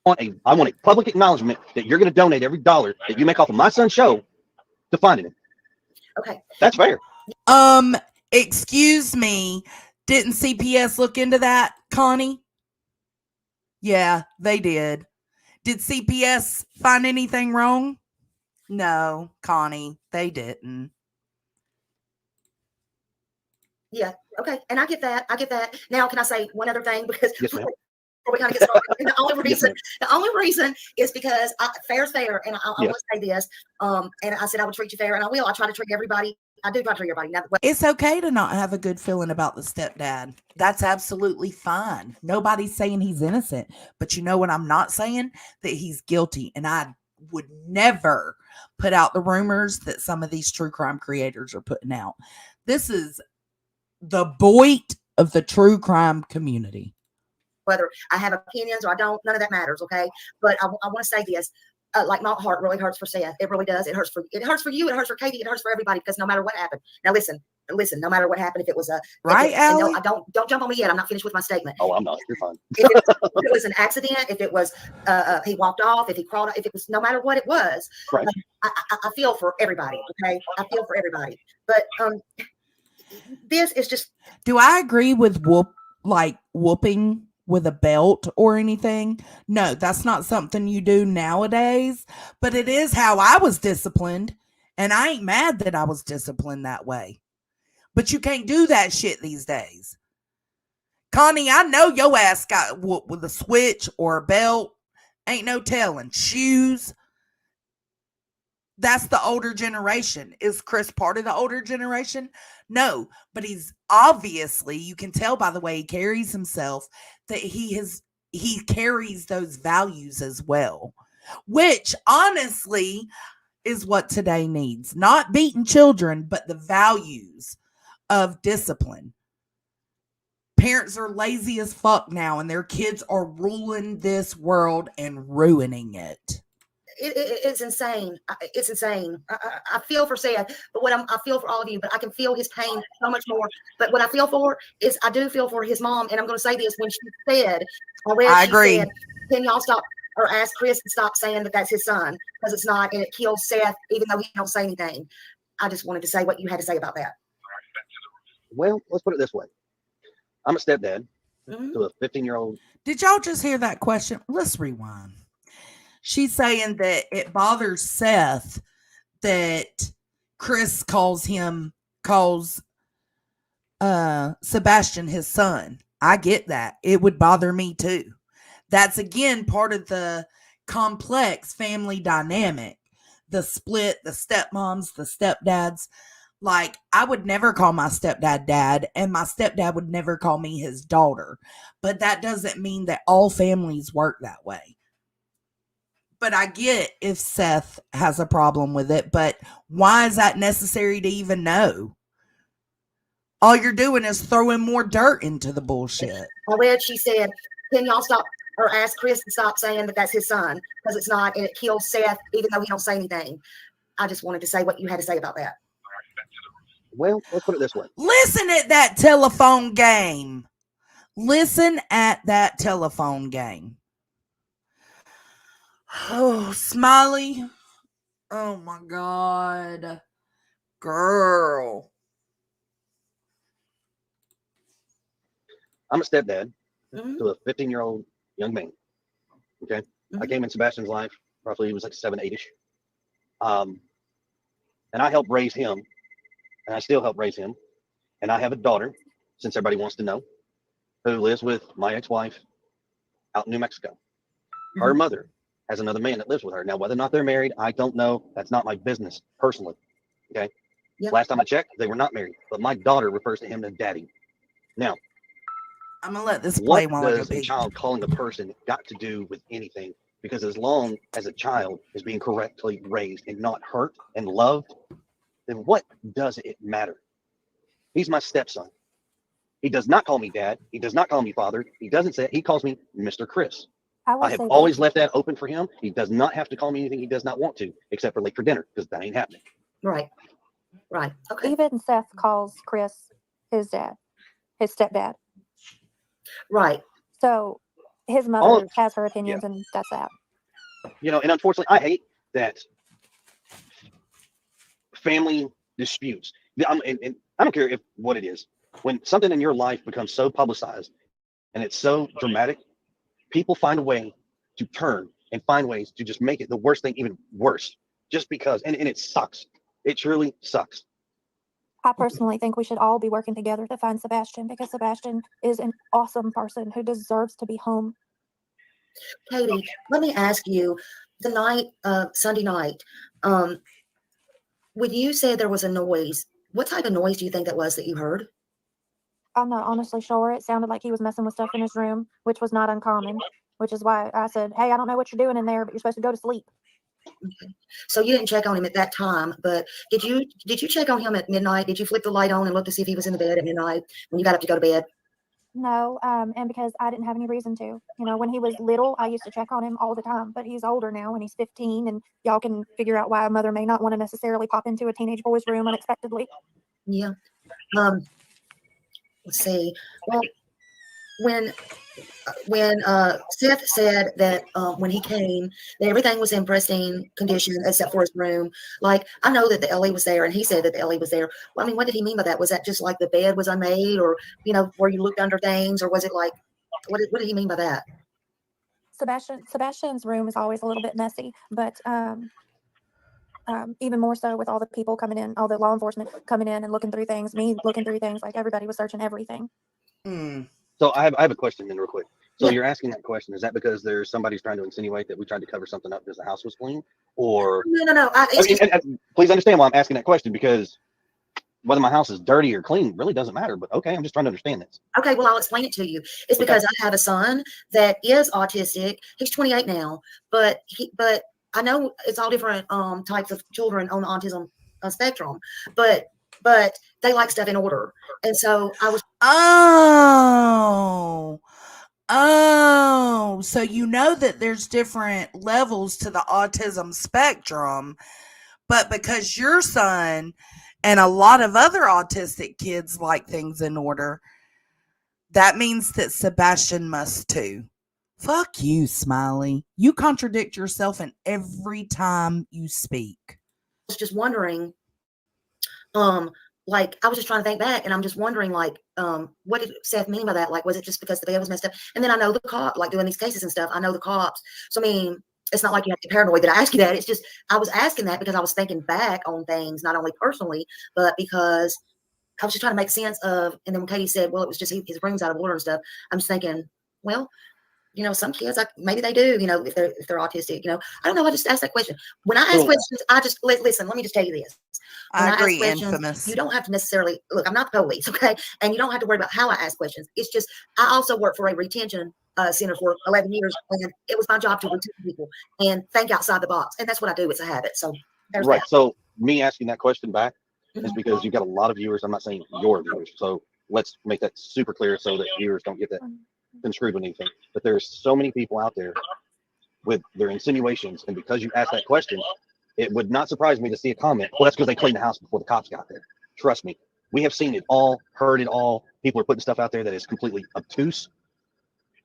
I want a public acknowledgement that you're going to donate every dollar that you make off of my son's show to finding him. Okay. That's fair. Excuse me. Didn't CPS look into that, Connie? Yeah, they did. Did CPS find anything wrong? No, Connie, they didn't. Yeah. Okay. And I get that. I get that. Now, can I say one other thing? Because Yes, ma'am. before we kind of get started, and Yes, ma'am. the only reason is because fair's fair, and I Yes. want to say this. And I said I would treat you fair, and I will. I try to treat everybody. I do try to treat everybody. Now, It's okay to not have a good feeling about the stepdad. That's absolutely fine. Nobody's saying he's innocent. But you know what I'm not saying? That he's guilty. And I would never put out the rumors that some of these true crime creators are putting out. This is the void of the true crime community. whether I have opinions or I don't, none of that matters. Okay. But I want to say this. Like my heart really hurts for Seth. It really does. It hurts for you. It hurts for Katie. It hurts for everybody because no matter what happened. Now listen, no matter what happened, if it was a right, no, I don't jump on me yet. I'm not finished with my statement. Oh, I'm not. You're fine. If it was an accident, if it was he walked off, if he crawled, if it was no matter what it was, right. I feel for everybody. Okay, I feel for everybody. But this is just. Do I agree with whooping with a belt or anything? No, that's not something you do nowadays, but it is how I was disciplined, and I ain't mad that I was disciplined that way. But you can't do that shit these days. Connie, I know your ass got whooped with a switch or a belt. Ain't no telling. Shoes. That's the older generation. Is Chris part of the older generation? No, but he's obviously, you can tell by the way he carries himself that he carries those values as well, which honestly is what today needs. Not beating children, but the values of discipline. Parents are lazy as fuck now, and their kids are ruling this world and ruining it. It's insane. It's insane. I feel for Seth, but I feel for all of you, but I can feel his pain so much more. But what I feel for is I do feel for his mom, and I'm going to say this when she said, I agree. Said, can y'all stop or ask Chris to stop saying that that's his son because it's not, and it kills Seth even though he don't say anything. I just wanted to say what you had to say about that. Well, let's put it this way. I'm a stepdad to a 15-year-old. Did y'all just hear that question? Let's rewind. She's saying that it bothers Seth that Chris calls Sebastian his son. I get that. It would bother me too. That's again part of the complex family dynamic. The split, the stepmoms, the stepdads. Like, I would never call my stepdad dad, and my stepdad would never call me his daughter. But that doesn't mean that all families work that way. But I get if Seth has a problem with it, but why is that necessary to even know? All you're doing is throwing more dirt into the bullshit. I read she said, can y'all stop or ask Chris to stop saying that that's his son because it's not, and it kills Seth even though he don't say anything. I just wanted to say what you had to say about that. Well, let's put it this way. Listen at that telephone game. Listen at that telephone game. Oh, Smiley. Oh my God. Girl. I'm a stepdad to a 15-year-old young man. Okay. I came in Sebastian's life, roughly he was like 7, 8-ish. And I helped raise him, and I still help raise him. And I have a daughter, since everybody wants to know, who lives with my ex-wife out in New Mexico. Her mother has another man that lives with her. Now, whether or not they're married, I don't know. That's not my business personally. Okay. Yep. Last time I checked, they were not married, but my daughter refers to him as daddy. Now, I'm gonna let this play while I go does a pee. child calling a person got to do with anything? Because as long as a child is being correctly raised and not hurt and loved, then what does it matter? He's my stepson. He does not call me dad. He does not call me father. He doesn't say it. He calls me Mr. Chris. I have always left that open for him. He does not have to call me anything he does not want to, except for late for dinner, because that ain't happening. Right. Right. Okay. Even Seth calls Chris his dad, his stepdad. Right. So his mother has her opinions, and that's that. You know, and unfortunately, I hate that family disputes. And I don't care if what it is. When something in your life becomes so publicized and it's so dramatic, people find a way to turn and find ways to just make it the worst thing even worse, just because. And it sucks. It truly sucks. I personally think we should all be working together to find Sebastian, because Sebastian is an awesome person who deserves to be home. Katie, let me ask you, the night, Sunday night, when you said there was a noise, what type of noise do you think that was that you heard? I'm not honestly sure. It sounded like he was messing with stuff in his room, which was not uncommon, which is why I said, hey, I don't know what you're doing in there, but you're supposed to go to sleep. Okay. So you didn't check on him at that time, but did you check on him at midnight? Did you flip the light on and look to see if he was in the bed at midnight when you got up to go to bed? No, and because I didn't have any reason to. You know, when he was little, I used to check on him all the time, but he's older now and he's 15, and y'all can figure out why a mother may not want to necessarily pop into a teenage boy's room unexpectedly. Yeah. Let's see. Well, when Seth said that when he came, that everything was in pristine condition except for his room. Like, I know that the Ellie was there, and he said that the Ellie was there. Well, I mean, what did he mean by that? Was that just like the bed was unmade, or where you looked under things, or was it like what did he mean by that? Sebastian's room is always a little bit messy, but even more so with all the people coming in, all the law enforcement coming in and looking through things, me looking through things, like everybody was searching everything. So I have a question then real quick. So you're asking that question, is that because there's somebody's trying to insinuate that we tried to cover something up because the house was clean? Or No. Please understand why I'm asking that question, because whether my house is dirty or clean really doesn't matter. But okay, I'm just trying to understand this. Okay, well, I'll explain it to you. It's because I have a son that is autistic. He's 28 now, but I know it's all different types of children on the autism spectrum, but they like stuff in order. And so I was. Oh, so you know that there's different levels to the autism spectrum, but because your son and a lot of other autistic kids like things in order, that means that Sebastian must too. Fuck you, Smiley. You contradict yourself in every time you speak. I was just wondering, like, I was just trying to think back, and I'm just wondering, like, what did Seth mean by that? Like, was it just because the bed was messed up? And then I know the cop, like, doing these cases and stuff, I know the cops. So, I mean, it's not like you have to be paranoid that I ask you that. It's just, I was asking that because I was thinking back on things, not only personally, but because I was just trying to make sense of, and then when Katie said, well, it was just his room's out of order and stuff, I'm just thinking, well, some kids, maybe they do, if they're autistic, I don't know. I just asked that question. When I ask questions, I just listen. Let me just tell you this. When I agree, ask questions, Infamous. You don't have to necessarily look. I'm not the police, okay? And you don't have to worry about how I ask questions. It's just I also work for a retention center for 11 years, and it was my job to retain people and think outside the box, and that's what I do. It's a habit. So there's right. That. So me asking that question back is because you've got a lot of viewers. I'm not saying your viewers. So let's make that super clear so that viewers don't get that construed with anything. But there's so many people out there with their insinuations, and because you asked that question, it would not surprise me to see a comment, well, that's because they cleaned the house before the cops got there. Trust me, we have seen it all, heard it all. People are putting stuff out there that is completely obtuse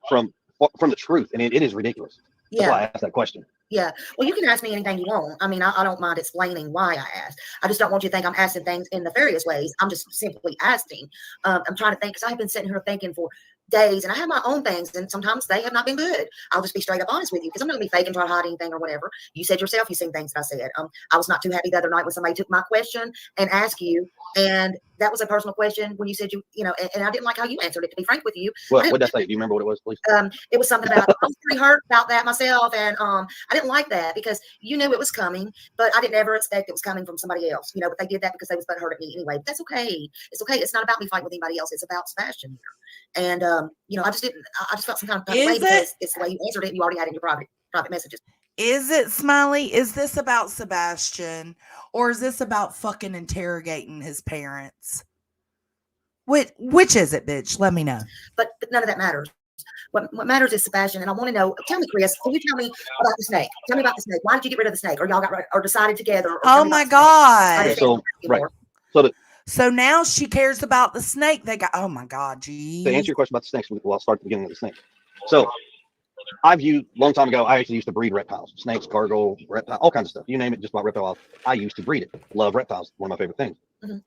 from the truth, and it is ridiculous. That's why I asked that question. Yeah. Well, you can ask me anything you want. I mean, I don't mind explaining why I asked. I just don't want you to think I'm asking things in nefarious ways. I'm just simply asking. I'm trying to think, because I've been sitting here thinking for days, and I have my own things, and sometimes they have not been good. I'll just be straight up honest with you, because I'm not gonna be fake and try to hide anything or whatever. You said yourself, you've seen things that I said. I was not too happy the other night when somebody took my question and asked you, and that was a personal question when you said and I didn't like how you answered it, to be frank with you. What did I say? Do you remember what it was, please? It was something about, I was pretty hurt about that myself, and I didn't like that because you knew it was coming, but I didn't ever expect it was coming from somebody else, but they did that because they was hurt at me anyway. But that's okay. It's okay. It's not about me fighting with anybody else. It's about Sebastian here. And I just felt some kind of way because it's the way you answered it. You already had it in your private messages. Is it, Smiley? Is this about Sebastian, or is this about fucking interrogating his parents? Which is it, bitch? Let me know. But none of that matters. What matters is Sebastian, and I want to know. Tell me, Chris. Can you tell me about the snake? Tell me about the snake. Why did you get rid of the snake, or y'all got or decided together? Or oh my God! So now she cares about the snake. They got. Oh my God, geez. To answer your question about the snakes, I'll start at the beginning of the snake. So I've used long time ago. I actually used to breed reptiles, snakes, gargoyle, reptile, all kinds of stuff. You name it, just about reptiles. I used to breed it. Love reptiles. One of my favorite things. Mhm.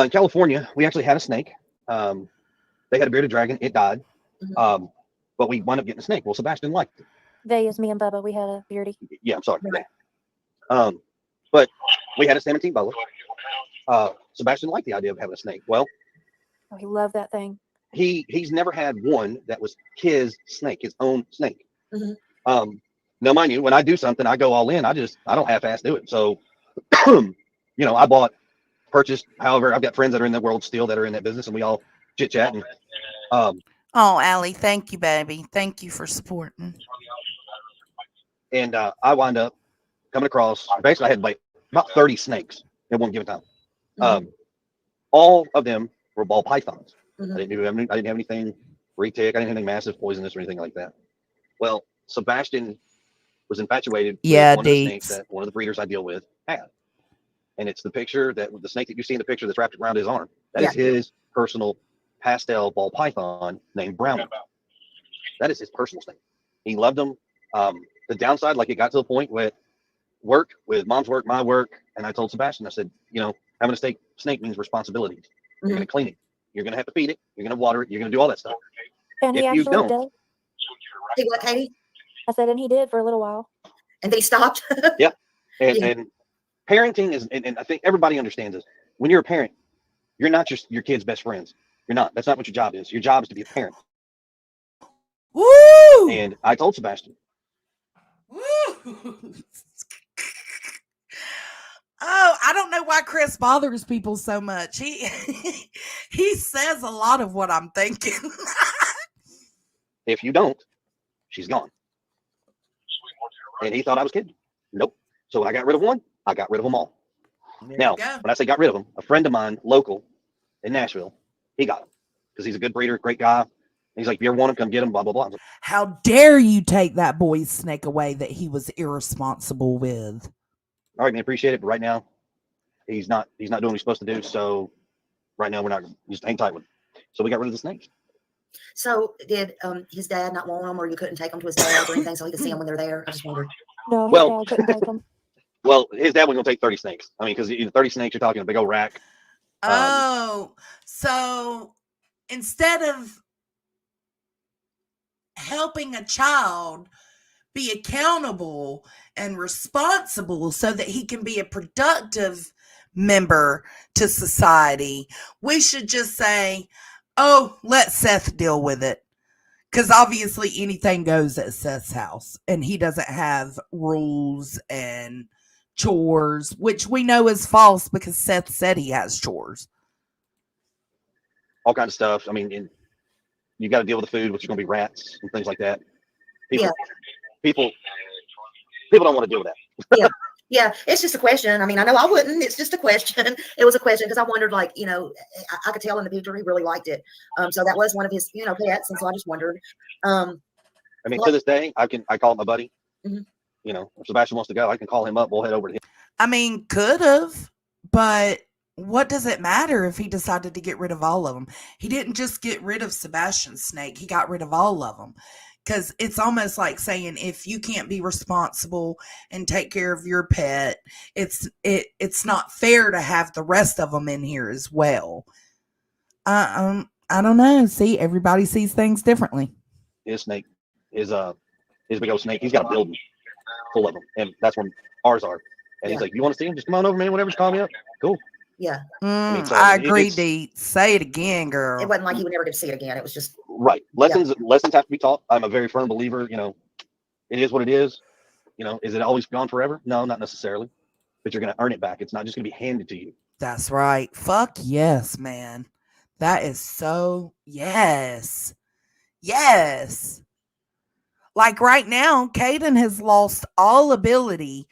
In California, we actually had a snake. They had a bearded dragon. It died. Mhm. But we wound up getting a snake. Well, Sebastian liked it. They is me and Bubba. We had a beardy. Yeah, I'm sorry. Right. But we had a 17 boa. Sebastian liked the idea of having a snake. Well, Oh, he loved that thing. he's never had one that was his snake, his own snake. Mhm. Now, mind you, when I do something, I go all in. I don't half-ass do it. So, I purchased. However, I've got friends that are in that world still that are in that business, and we all chit chat. And Oh, Allie, thank you, baby. Thank you for supporting. I wind up coming across. Basically, I had like about 30 snakes at one given time. All of them were ball pythons. Mhm. I didn't have anything retic. I didn't have anything massive, poisonous, or anything like that. Well, Sebastian was infatuated Yeah, with one of the snakes Deets. that one of the breeders I deal with had. And it's the picture the snake that you see in the picture that's wrapped around his arm. That is his personal pastel ball python named Brownie. That is his personal snake. He loved them. The downside, like it got to the point with mom's work, my work, and I told Sebastian, I said, having a snake means responsibilities. You're going to clean it. You're going to have to feed it. You're going to water it. You're going to do all that stuff. And he If you actually don't, did. Hey, what, Katie? I said, and he did for a little while. And then he stopped. yeah. And parenting is, and I think everybody understands this. When you're a parent, you're not your kid's best friends. You're not. That's not what your job is. Your job is to be a parent. Woo! And I told Sebastian. Woo! Oh, I don't know why Chris bothers people so much. He says a lot of what I'm thinking. If you don't, she's gone. And he thought I was kidding. Nope. So when I got rid of one, I got rid of them all. Now, when I say got rid of them, a friend of mine, local in Nashville, he got them because he's a good breeder, great guy. He's like, if you ever want him, come get him, blah, blah, blah. How dare you take that boy's snake away that he was irresponsible with? All right, man, appreciate it. But right now, he's not doing what he's supposed to do. So right now, we're not just hang tight with him. So we got rid of the snakes. So did his dad not want them, or you couldn't take them to his dad or anything so he could see them when they're there? I just wondered. No, his Well, dad couldn't take them. Well, his dad was going to take 30 snakes. I mean, because 30 snakes, you're talking a big old rack. Oh, so instead of helping a child be accountable and responsible so that he can be a productive member to society, we should just say, oh, let Seth deal with it. Because obviously anything goes at Seth's house, and he doesn't have rules and chores, which we know is false because Seth said he has chores. All kinds of stuff. I mean, you got to deal with the food, which is going to be rats and things like that. People don't want to deal with that. Yeah, it's just a question. I mean, I know I wouldn't. It's just a question. It was a question because I wondered, like, I could tell in the picture he really liked it. So that was one of his, pets, and so I just wondered. I mean, to this day, I call my buddy. Mhm. If Sebastian wants to go, I can call him up. We'll head over to him. I mean, could have, but what does it matter if he decided to get rid of all of them? He didn't just get rid of Sebastian's snake. He got rid of all of them. Because it's almost like saying, if you can't be responsible and take care of your pet, it's not fair to have the rest of them in here as well. I don't know. See, everybody sees things differently. His snake, his big old snake, he's got a building full of them, and that's where ours are. And he's like, "You want to see him? Just come on over, man. Whatever, just call me up. Cool." Yeah. I agree, Dee. Say it again, girl. It wasn't like he would never get to see it again. It was just right. Lessons have to be taught. I'm a very firm believer. It is what it is. Is it always gone forever? No, not necessarily. But you're going to earn it back. It's not just going to be handed to you. That's right. Fuck yes, man. That is so yes. Yes. Like right now, Caden has lost all ability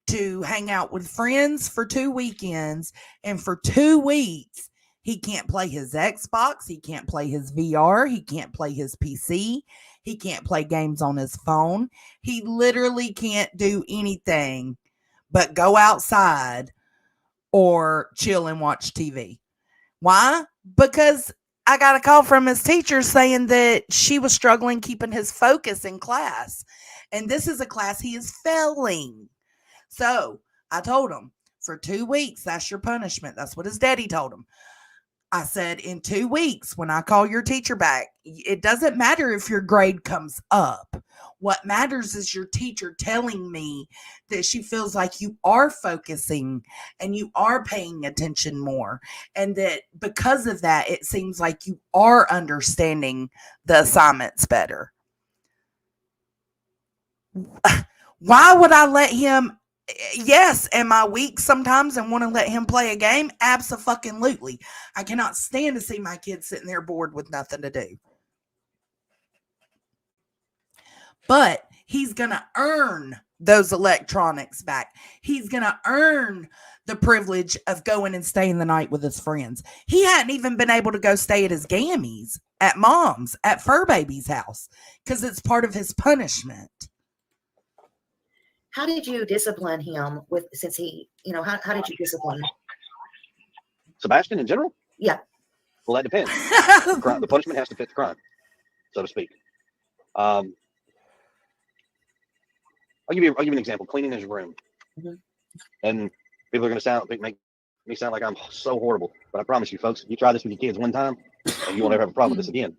to hang out with friends for 2 weekends, and for 2 weeks he can't play his Xbox, he can't play his VR, he can't play his PC, he can't play games on his phone. He literally can't do anything but go outside or chill and watch TV. Why? Because I got a call from his teacher saying that she was struggling keeping his focus in class. And this is a class he is failing. So I told him, for 2 weeks, that's your punishment. That's what his daddy told him. I said, in 2 weeks, when I call your teacher back, it doesn't matter if your grade comes up. What matters is your teacher telling me that she feels like you are focusing and you are paying attention more. And that because of that, it seems like you are understanding the assignments better. Why would I let him? Yes, am I weak sometimes and want to let him play a game? Abso-fucking-lutely. I cannot stand to see my kids sitting there bored with nothing to do. But he's going to earn those electronics back. He's going to earn the privilege of going and staying the night with his friends. He hadn't even been able to go stay at his gammy's, at mom's, at Fur Baby's house, because it's part of his punishment. How did you discipline him since he, how did you discipline him? Sebastian in general? Yeah. Well, that depends. The punishment has to fit the crime, so to speak. I'll give you an example. Cleaning his room. Mm-hmm. And people are going to make me sound like I'm so horrible, but I promise you, folks, you try this with your kids one time, and you won't ever have a problem with this again.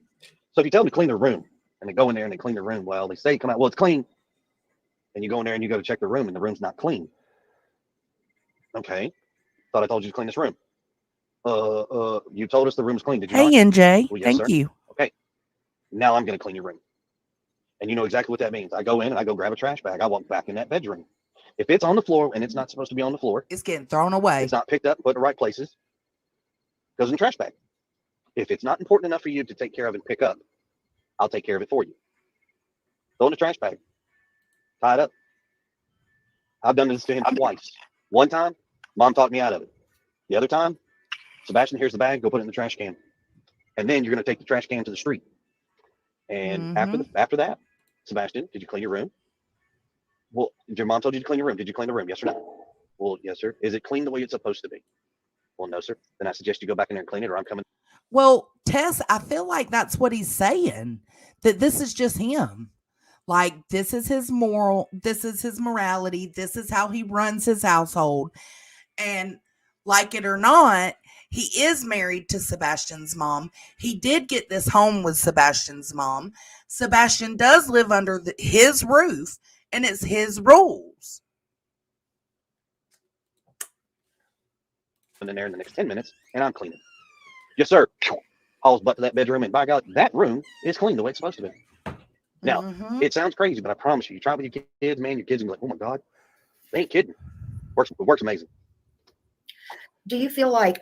So if you tell them to clean their room, and they go in there and they clean their room, well, they say, come out, well, it's clean. And you go in there and you go to check the room and the room's not clean. Okay. Thought I told you to clean this room. You told us the room's clean. Did you not? Hey, NJ. Well, yes, Thank sir. you. Okay. Now I'm going to clean your room. And you know exactly what that means. I go in and I go grab a trash bag. I walk back in that bedroom. If it's on the floor and it's not supposed to be on the floor, it's getting thrown away. It's not picked up and put in the right places, goes in the trash bag. If it's not important enough for you to take care of and pick up, I'll take care of it for you. Throw in the trash bag. Tie it up. I've done this to him twice. One time, Mom talked me out of it. The other time, Sebastian, here's the bag. Go put it in the trash can. And then you're going to take the trash can to the street. And after that, Sebastian, did you clean your room? Well, your mom told you to clean your room. Did you clean the room? Yes or no? Well, yes, sir. Is it clean the way it's supposed to be? Well, no, sir. Then I suggest you go back in there and clean it, or I'm coming. Well, Tess, I feel like that's what he's saying, that this is just him. Like, this is his moral, this is his morality, this is how he runs his household. And like it or not, he is married to Sebastian's mom. He did get this home with Sebastian's mom. Sebastian does live under his roof, and it's his rules. In there in the next 10 minutes, and I'm cleaning. Yes, sir. Hauls butt to that bedroom, and by God, that room is clean the way it's supposed to be. Now, it sounds crazy, but I promise you, you try with your kids, man, your kids will be like, oh my God, they ain't kidding. It works amazing. Do you feel like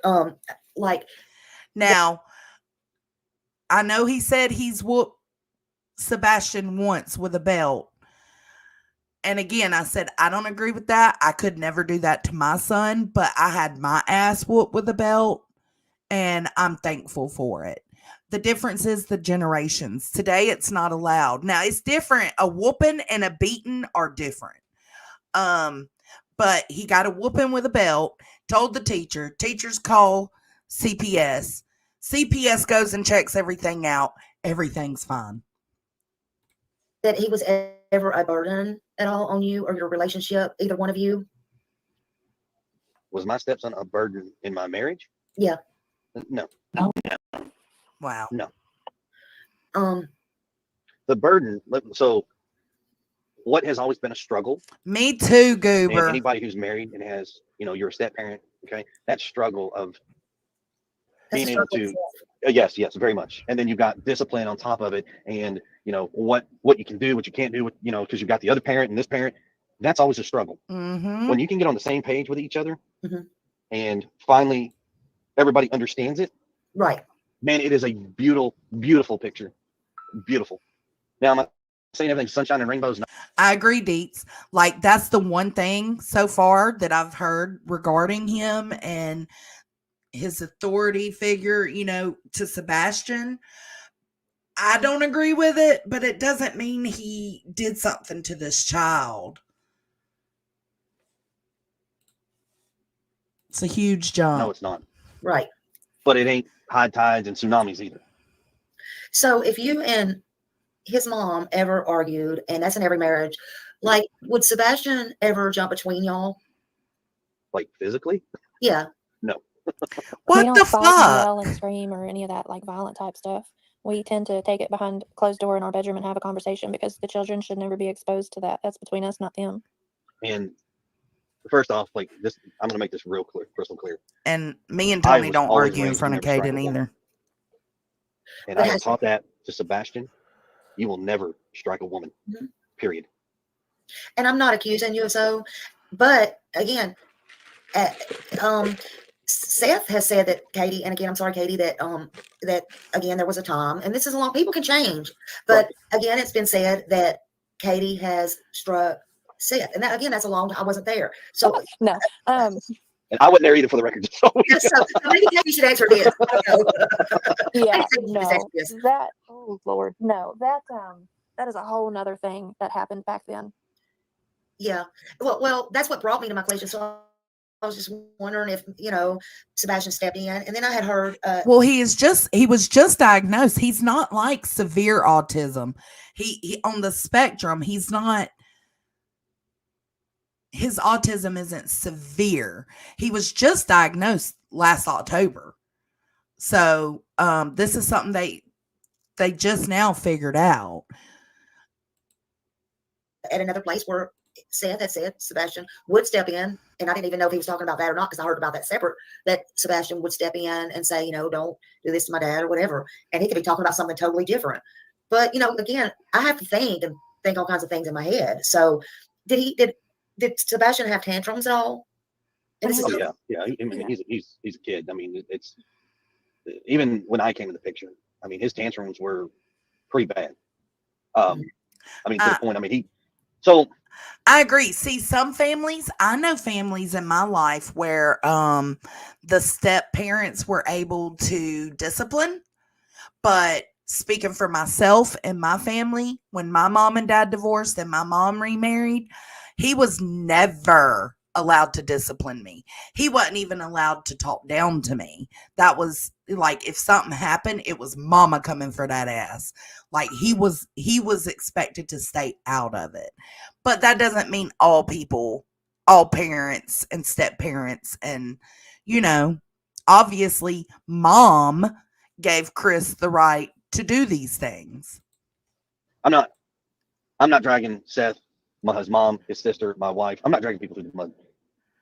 now, I know he said he's whooped Sebastian once with a belt. And again, I said, I don't agree with that. I could never do that to my son, but I had my ass whooped with a belt, and I'm thankful for it. The difference is the generations. Today, it's not allowed. Now, it's different. A whooping and a beating are different. But he got a whooping with a belt, told the teacher. Teachers call CPS. CPS goes and checks everything out. Everything's fine. that he was ever a burden at all on you or your relationship, either one of you? Was my stepson a burden in my marriage? Yeah. No. Wow. No. The burden. So, what has always been a struggle? Me too, Goober. And anybody who's married and has, you're a step parent. Okay, that struggle of being able to. Yes, very much. And then you've got discipline on top of it, and what you can do, what you can't do, because you've got the other parent and this parent. That's always a struggle. Mm-hmm. When you can get on the same page with each other, mm-hmm. and finally everybody understands it. Right. Man, it is a beautiful, beautiful picture. Beautiful. Now, I'm not saying everything's sunshine and rainbows. I agree, Deets. Like, that's the one thing so far that I've heard regarding him and his authority figure, to Sebastian. I don't agree with it, but it doesn't mean he did something to this child. It's a huge jump. No, it's not. Right. But it ain't high tides and tsunamis either. So if you and his mom ever argued, and that's in every marriage, like, would Sebastian ever jump between y'all? Like physically? Yeah. No. We don't fight and yell and scream or any of that like violent type stuff. We tend to take it behind closed door in our bedroom and have a conversation because the children should never be exposed to that. That's between us, not them. And first off, like this, I'm going to make this real clear, crystal clear. And me and I Tony was don't always argue in raised front of to never strike a Caden woman. either. And I have taught that to Sebastian. You will never strike a woman, period. And I'm not accusing you of so, but again, Seth has said that Katie, and again, I'm sorry, Katie, that that again there was a time, and this is a long. People can change, but again, it's been said that Katie has struck Seth, and that again, that's a long. I wasn't there, so no. And I wasn't there either, for the record. So, so maybe Katie should answer this. I don't know. Yeah, no, that, oh Lord, no, that is a whole nother thing that happened back then. Yeah, well, that's what brought me to my question. So I was just wondering if Sebastian stepped in, and then I had heard. Well, he was just diagnosed. He's not like severe autism. He on the spectrum. He's not. His autism isn't severe. He was just diagnosed last October. So this is something they just now figured out. At another place where Seth had said Sebastian would step in, and I didn't even know if he was talking about that or not because I heard about that separate, that Sebastian would step in and say, don't do this to my dad or whatever. And he could be talking about something totally different. But, again, I have to think all kinds of things in my head. So did Sebastian have tantrums at all? And this is yeah. I mean, he's a kid. I mean, it's even when I came in the picture. I mean, his tantrums were pretty bad. I mean, to the point. I mean, I agree. See, I know families in my life where the step parents were able to discipline, but speaking for myself and my family, when my mom and dad divorced and my mom remarried, he was never allowed to discipline me. He wasn't even allowed to talk down to me. That was like, if something happened, it was mama coming for that ass. Like he was expected to stay out of it. But that doesn't mean all people, all parents and step parents. And, obviously mom gave Chris the right to do these things. I'm not dragging Seth, his mom, his sister, my wife. I'm not dragging people through the mud.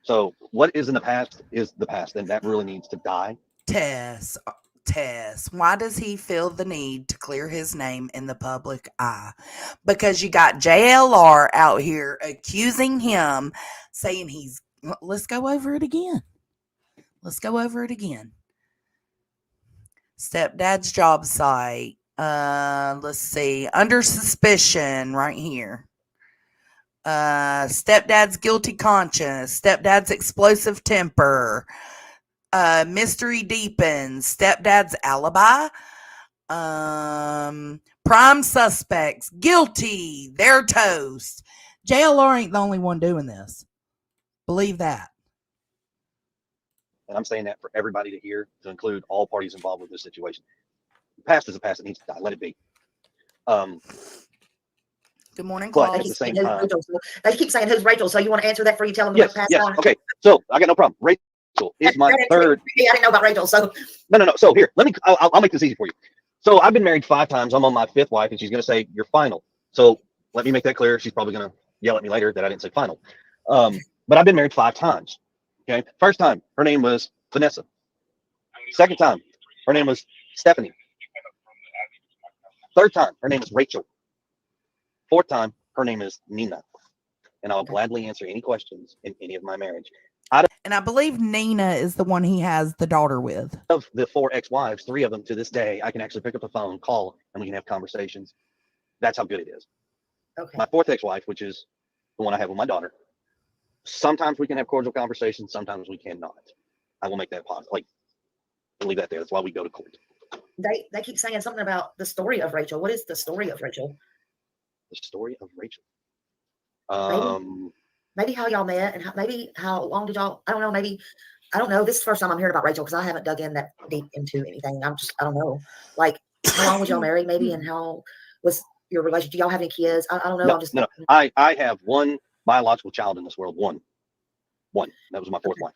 So what is in the past is the past, and that really needs to die. Tess, why does he feel the need to clear his name in the public eye? Because you got JLR out here accusing him, saying let's go over it again. Stepdad's job site. Let's see. Under suspicion right here. Stepdad's guilty conscience. Stepdad's explosive temper. Mystery deepens. Stepdad's alibi. Prime suspects. Guilty. They're toast. JLR ain't the only one doing this. Believe that. And I'm saying that for everybody to hear, to include all parties involved with this situation. The past is a past. It needs to die. Let it be. Good morning, but Claude. at the same time, they keep saying who's Rachel. So you want to answer that before you tell them yes, to pass yes. on? Okay, so I got no problem. Rachel is my third. I didn't know about Rachel. So No. So here, I'll make this easy for you. So I've been married 5 times. I'm on my 5th wife, and she's going to say you're final. So let me make that clear. She's probably going to yell at me later that I didn't say final. But I've been married 5 times. Okay. First time, her name was Vanessa. Second time, her name was Stephanie. Third time, her name is Rachel. Fourth time, her name is Nina. And I'll gladly answer any questions in any of my marriage. And I believe Nina is the one he has the daughter with. Of the 4 ex-wives, 3 of them to this day, I can actually pick up the phone, call, and we can have conversations. That's how good it is. Okay. My 4th ex-wife, which is the one I have with my daughter, sometimes we can have cordial conversations, sometimes we cannot. I will make that possible. Like, we'll leave that there. That's why we go to court. They keep saying something about the story of Rachel. What is the story of Rachel? The story of Rachel. Maybe how y'all met and maybe how long did y'all, I don't know, maybe I don't know. This is the first time I'm hearing about Rachel because I haven't dug in that deep into anything. I don't know. Like, how long was y'all married, maybe, and how was your relationship? Do y'all have any kids? I don't know. I'm just no. I have one biological child in this world. One. That was my fourth wife.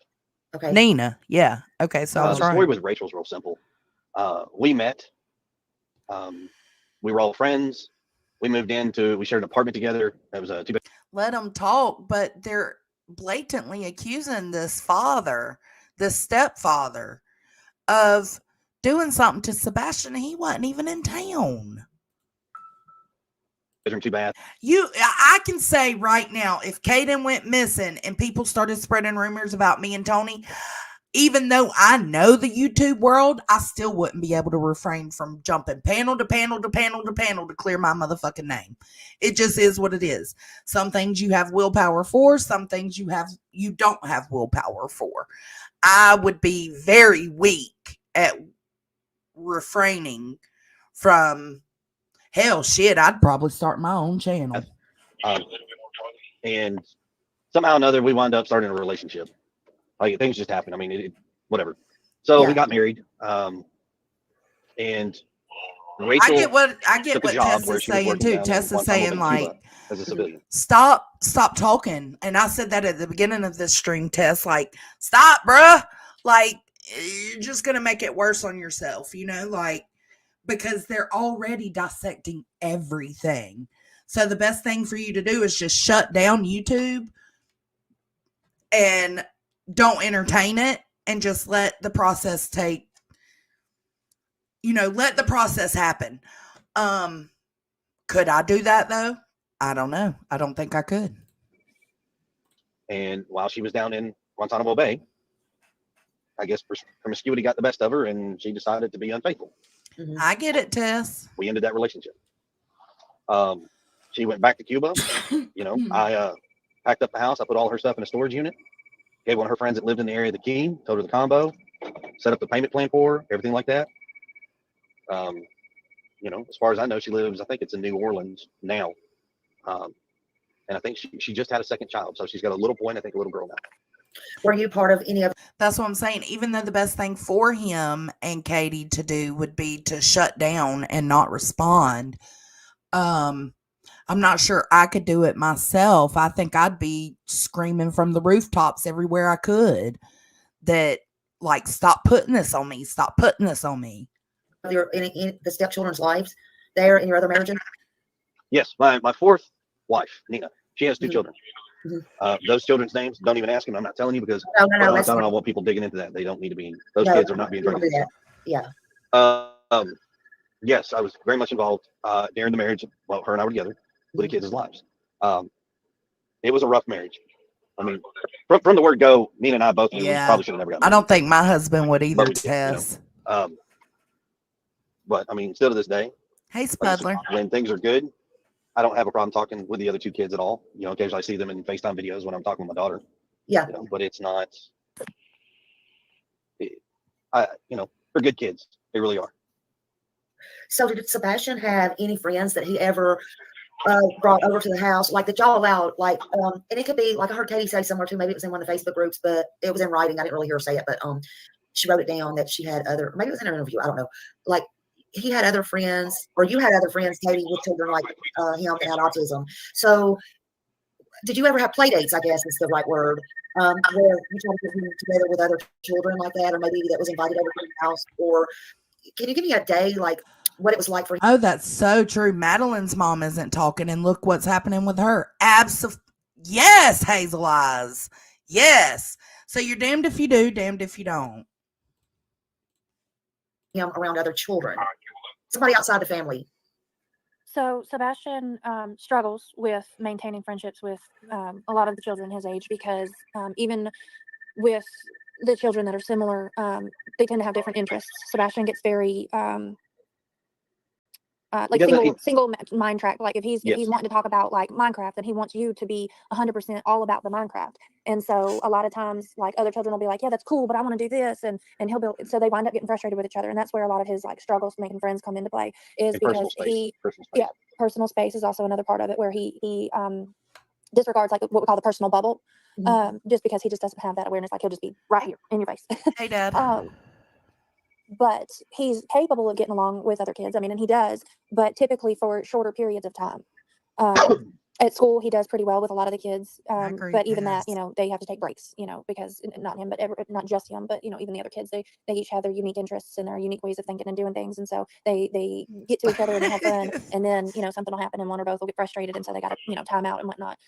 Okay. Nina. Yeah. Okay. So I was The story right. with Rachel's real simple. We met. We were all friends. We shared an apartment together. It was a 2-bedroom. Let them talk, but they're blatantly accusing this stepfather, of doing something to Sebastian. He wasn't even in town. Too bad. I can say right now, if Kaden went missing and people started spreading rumors about me and Tony, even though I know the YouTube world, I still wouldn't be able to refrain from jumping panel to panel to panel to panel to clear my motherfucking name. It just is what it is. Some things you have willpower for, some things you don't have willpower for. I would be very weak at refraining from, hell, shit, I'd probably start my own channel. And somehow or another, we wound up starting a relationship. Like, things just happen. I mean, whatever. So we got married. And Rachel, I get what Tessa's saying too. Tessa's saying, like, as a civilian, stop talking. And I said that at the beginning of this stream, Tess, like, stop, bruh. Like, you're just gonna make it worse on yourself, like, because they're already dissecting everything. So the best thing for you to do is just shut down YouTube and don't entertain it, and just let the process let the process happen. Could I do that though? I don't know. I don't think I could. And while she was down in Guantanamo Bay, I guess promiscuity got the best of her, and she decided to be unfaithful. Mm-hmm. I get it, Tess. We ended that relationship. She went back to Cuba. I packed up the house. I put all her stuff in a storage unit. Gave one of her friends that lived in the area the key. Told her the combo. Set up the payment plan for her. Everything like that. As far as I know, she lives, I think it's in New Orleans now. And I think she just had a second child. So she's got a little boy and I think a little girl now. Were you part of any of? That's what I'm saying. Even though the best thing for him and Katie to do would be to shut down and not respond, I'm not sure I could do it myself. I think I'd be screaming from the rooftops everywhere I could that, like, stop putting this on me. Stop putting this on me. In the stepchildren's lives there in your other marriages? Yes, my fourth wife, Nina. She has 2 children. Mm-hmm. Those children's names, don't even ask them. I'm not telling you because I don't want people digging into that. They don't need to be. Those kids are not being drugged. Yeah. Yes, I was very much involved during the marriage. Well, her and I were together with the kids' lives. It was a rough marriage. I mean, from the word go, Nina and I both knew we probably should have never got married. I don't think my husband would either, Tess. But I mean, still to this day. Hey, Spudler. When things are good, I don't have a problem talking with the other 2 kids at all. Occasionally I see them in FaceTime videos when I'm talking with my daughter. Yeah. But it's not. They're good kids. They really are. So did Sebastian have any friends that he ever brought over to the house, like that y'all allowed, like, and it could be, like I heard Katie say somewhere too, maybe it was in one of the Facebook groups, but it was in writing. I didn't really hear her say it, but she wrote it down that she had maybe it was in an interview. I don't know. Like, he had other friends, or you had other friends, Katie, with children like him that had autism. So did you ever have play dates, I guess is the right word, where you tried to get him together with other children like that, or maybe that was invited over to your house? Or can you give me a day, like, what it was like for him? Oh, that's so true. Madeline's mom isn't talking, and look what's happening with her. Yes, Hazel Eyes. Yes. So you're damned if you do, damned if you don't. Him around other children, somebody outside the family. So Sebastian struggles with maintaining friendships with a lot of the children his age because even with the children that are similar, they tend to have different interests. Sebastian gets very single mind track. Like if he's wanting to talk about like Minecraft, then he wants you to be 100% all about the Minecraft. And so a lot of times, like other children will be like, yeah, that's cool, but I want to do this, and he'll be. So they wind up getting frustrated with each other, and that's where a lot of his like struggles making friends come into play. Is because personal space is also another part of it, where he disregards like what we call the personal bubble. just because he just doesn't have that awareness. Like he'll just be right here in your face. Hey, Dad. But he's capable of getting along with other kids. I mean, and he does, but typically for shorter periods of time. At school, he does pretty well with a lot of the kids. But even that, you know, they have to take breaks, you know, because not him, but not just him, but, you know, even the other kids, they each have their unique interests and their unique ways of thinking and doing things. And so they get to each other and they have fun. And then, you know, something will happen and one or both will get frustrated. And so they got to, you know, time out and whatnot.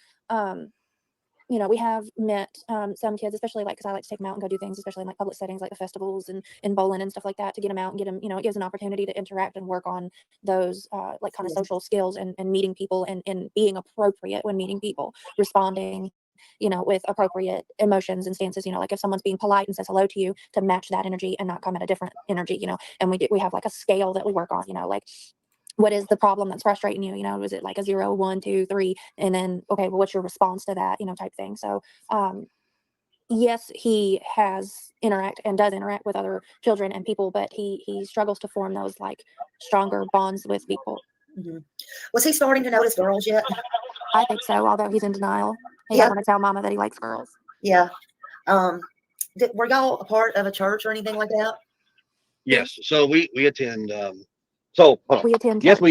You know, we have met some kids, especially like, because I like to take them out and go do things, especially in like public settings like the festivals and bowling and stuff like that, to get them out and get them, you know, it gives an opportunity to interact and work on those like kind of social skills and meeting people and being appropriate when meeting people, responding, you know, with appropriate emotions and stances, you know, like if someone's being polite and says hello to you, to match that energy and not come at a different energy, you know. And we have like a scale that we work on, you know, like, what is the problem that's frustrating you? You know, is it like a 0, 1, 2, 3? And then, okay, well, what's your response to that, you know, type thing. So, yes, he does interact with other children and people, but he struggles to form those like stronger bonds with people. Was he starting to notice girls yet? I think so, although he's in denial. He doesn't want to tell mama that he likes girls. Yeah. Were y'all a part of a church or anything like that? Yes. So we attend. So hold on. We attend Yes, church.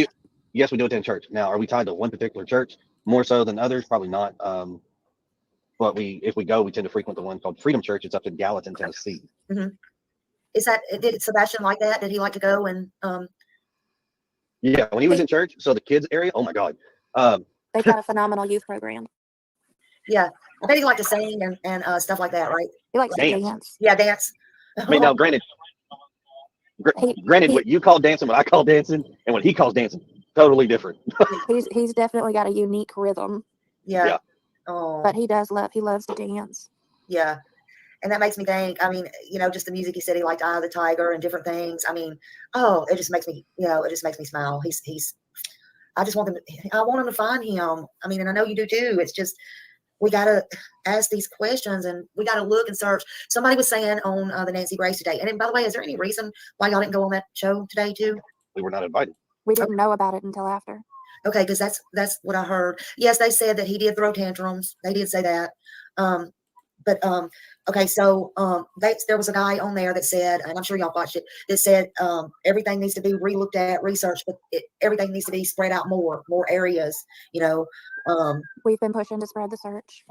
we do attend church. Now, are we tied to one particular church more so than others? Probably not. But if we go, we tend to frequent the one called Freedom Church. It's up in Gallatin, Tennessee. Did Sebastian like that? Did he like to go and? Yeah, when he was in church, so the kids area. Oh my God. They've got a phenomenal youth program. Yeah, I bet he liked to sing and stuff like that, right? He likes to dance. Yeah, dance. I mean, now granted, what you call dancing, what I call dancing, and what he calls dancing, totally different. he's definitely got a unique rhythm. Yeah. But he loves to dance. Yeah. And that makes me think, I mean, you know, just the music he said he liked Eye of the Tiger and different things. I mean, it just makes me, you know, it just makes me smile. I want him to find him. I mean, and I know you do too. It's just, we got to ask these questions and we got to look and search. Somebody was saying on the Nancy Grace today. And then, by the way, is there any reason why y'all didn't go on that show today too? We were not invited. We didn't know about it until after. Okay, because that's what I heard. Yes, they said that he did throw tantrums. They did say that. Okay, so there was a guy on there that said, and I'm sure y'all watched it, that said everything needs to be re-looked at, researched, but everything needs to be spread out more areas, you know. We've been pushing to spread the search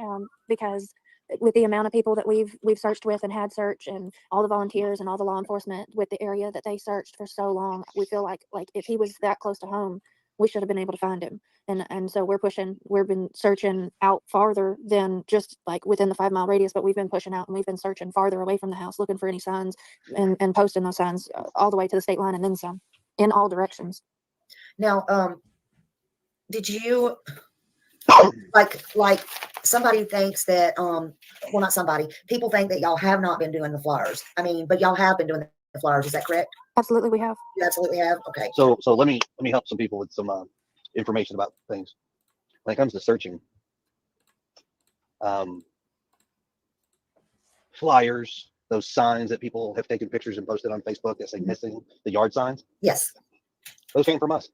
because with the amount of people that we've searched with and had search and all the volunteers and all the law enforcement with the area that they searched for so long, we feel like if he was that close to home, we should have been able to find him. And so we've been searching out farther than just like within the 5 mile radius, but we've been pushing out and we've been searching farther away from the house, looking for any signs and posting those signs all the way to the state line and then some in all directions. Now, did you like somebody thinks that, well, not somebody, people think that y'all have not been doing the flyers. I mean, but y'all have been doing the flyers. Is that correct? Absolutely, we have. You absolutely have. Okay. So let me help some people with some information about things. When it comes to searching, flyers, those signs that people have taken pictures and posted on Facebook that say missing, the yard signs. Yes. Those came from us.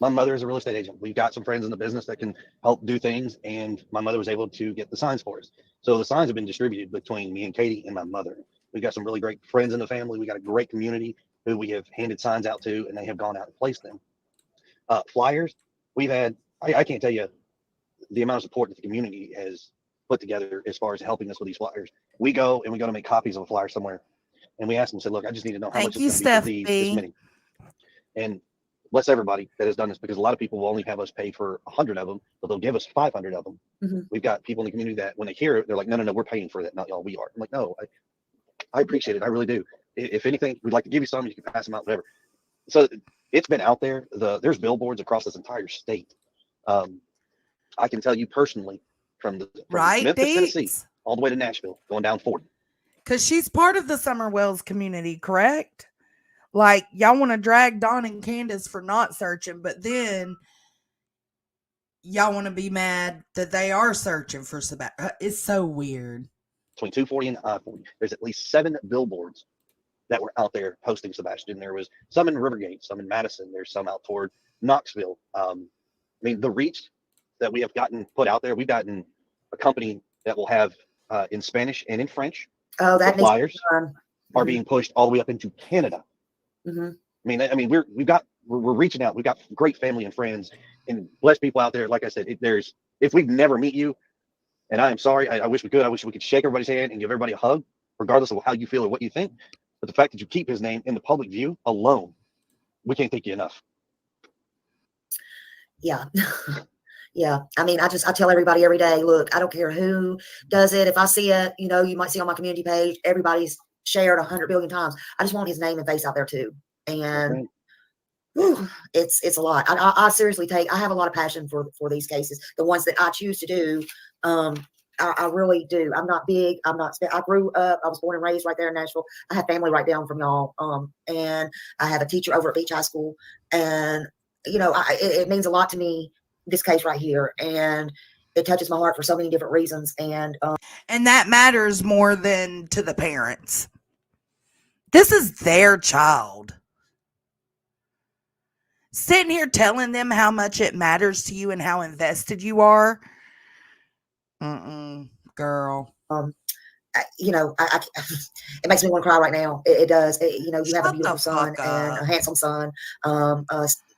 My mother is a real estate agent. We've got some friends in the business that can help do things, and my mother was able to get the signs for us. So the signs have been distributed between me and Katie and my mother. We've got some really great friends in the family. We got a great community who we have handed signs out to, and they have gone out and placed them. Flyers, we've had, I can't tell you the amount of support that the community has put together as far as helping us with these flyers. We go to make copies of a flyer somewhere, and we ask them, say, look, I just need to know how much it's going to be for this many. And bless everybody that has done this, because a lot of people will only have us pay for 100 of them, but they'll give us 500 of them. We've got people in the community that when they hear it, they're like, no, we're paying for that. Not y'all, we are. I'm like, no, I appreciate it. I really do. If anything, we'd like to give you some, you can pass them out, whatever. So it's been out there. There's billboards across this entire state. I can tell you personally from Memphis, Tennessee, all the way to Nashville, going down 40. Because she's part of the Summer Wells community, correct? Like, y'all want to drag Dawn and Candace for not searching, but then y'all want to be mad that they are searching for Sebastian. It's so weird. Between 240 and I-40, there's at least 7 billboards that were out there posting Sebastian. There was some in Rivergate, some in Madison. There's some out toward Knoxville. I mean, the reach that we have gotten put out there, we've gotten a company that will have in Spanish and in French. Oh, The that needs to be flyers done. are being pushed all the way up into Canada. Mhm. I mean, we're reaching out. We've got great family and friends and blessed people out there. Like I said, if we never meet you, and I am sorry, I wish we could. I wish we could shake everybody's hand and give everybody a hug, regardless of how you feel or what you think. But the fact that you keep his name in the public view alone, we can't thank you enough. Yeah. Yeah. I mean, I tell everybody every day, look, I don't care who does it. If I see it, you might see on my community page, everybody's shared 100 billion times. I just want his name and face out there too. And whew, it's a lot. I seriously I have a lot of passion for these cases, the ones that I choose to do. I really do. I'm not big. I grew up, I was born and raised right there in Nashville. I have family right down from y'all. And I have a teacher over at Beach High School. And, it means a lot to me, this case right here. And it touches my heart for so many different reasons. And that matters more than to the parents. This is their child. Sitting here telling them how much it matters to you and how invested you are. Girl. It makes me want to cry right now. It does. You have a beautiful son and a handsome son,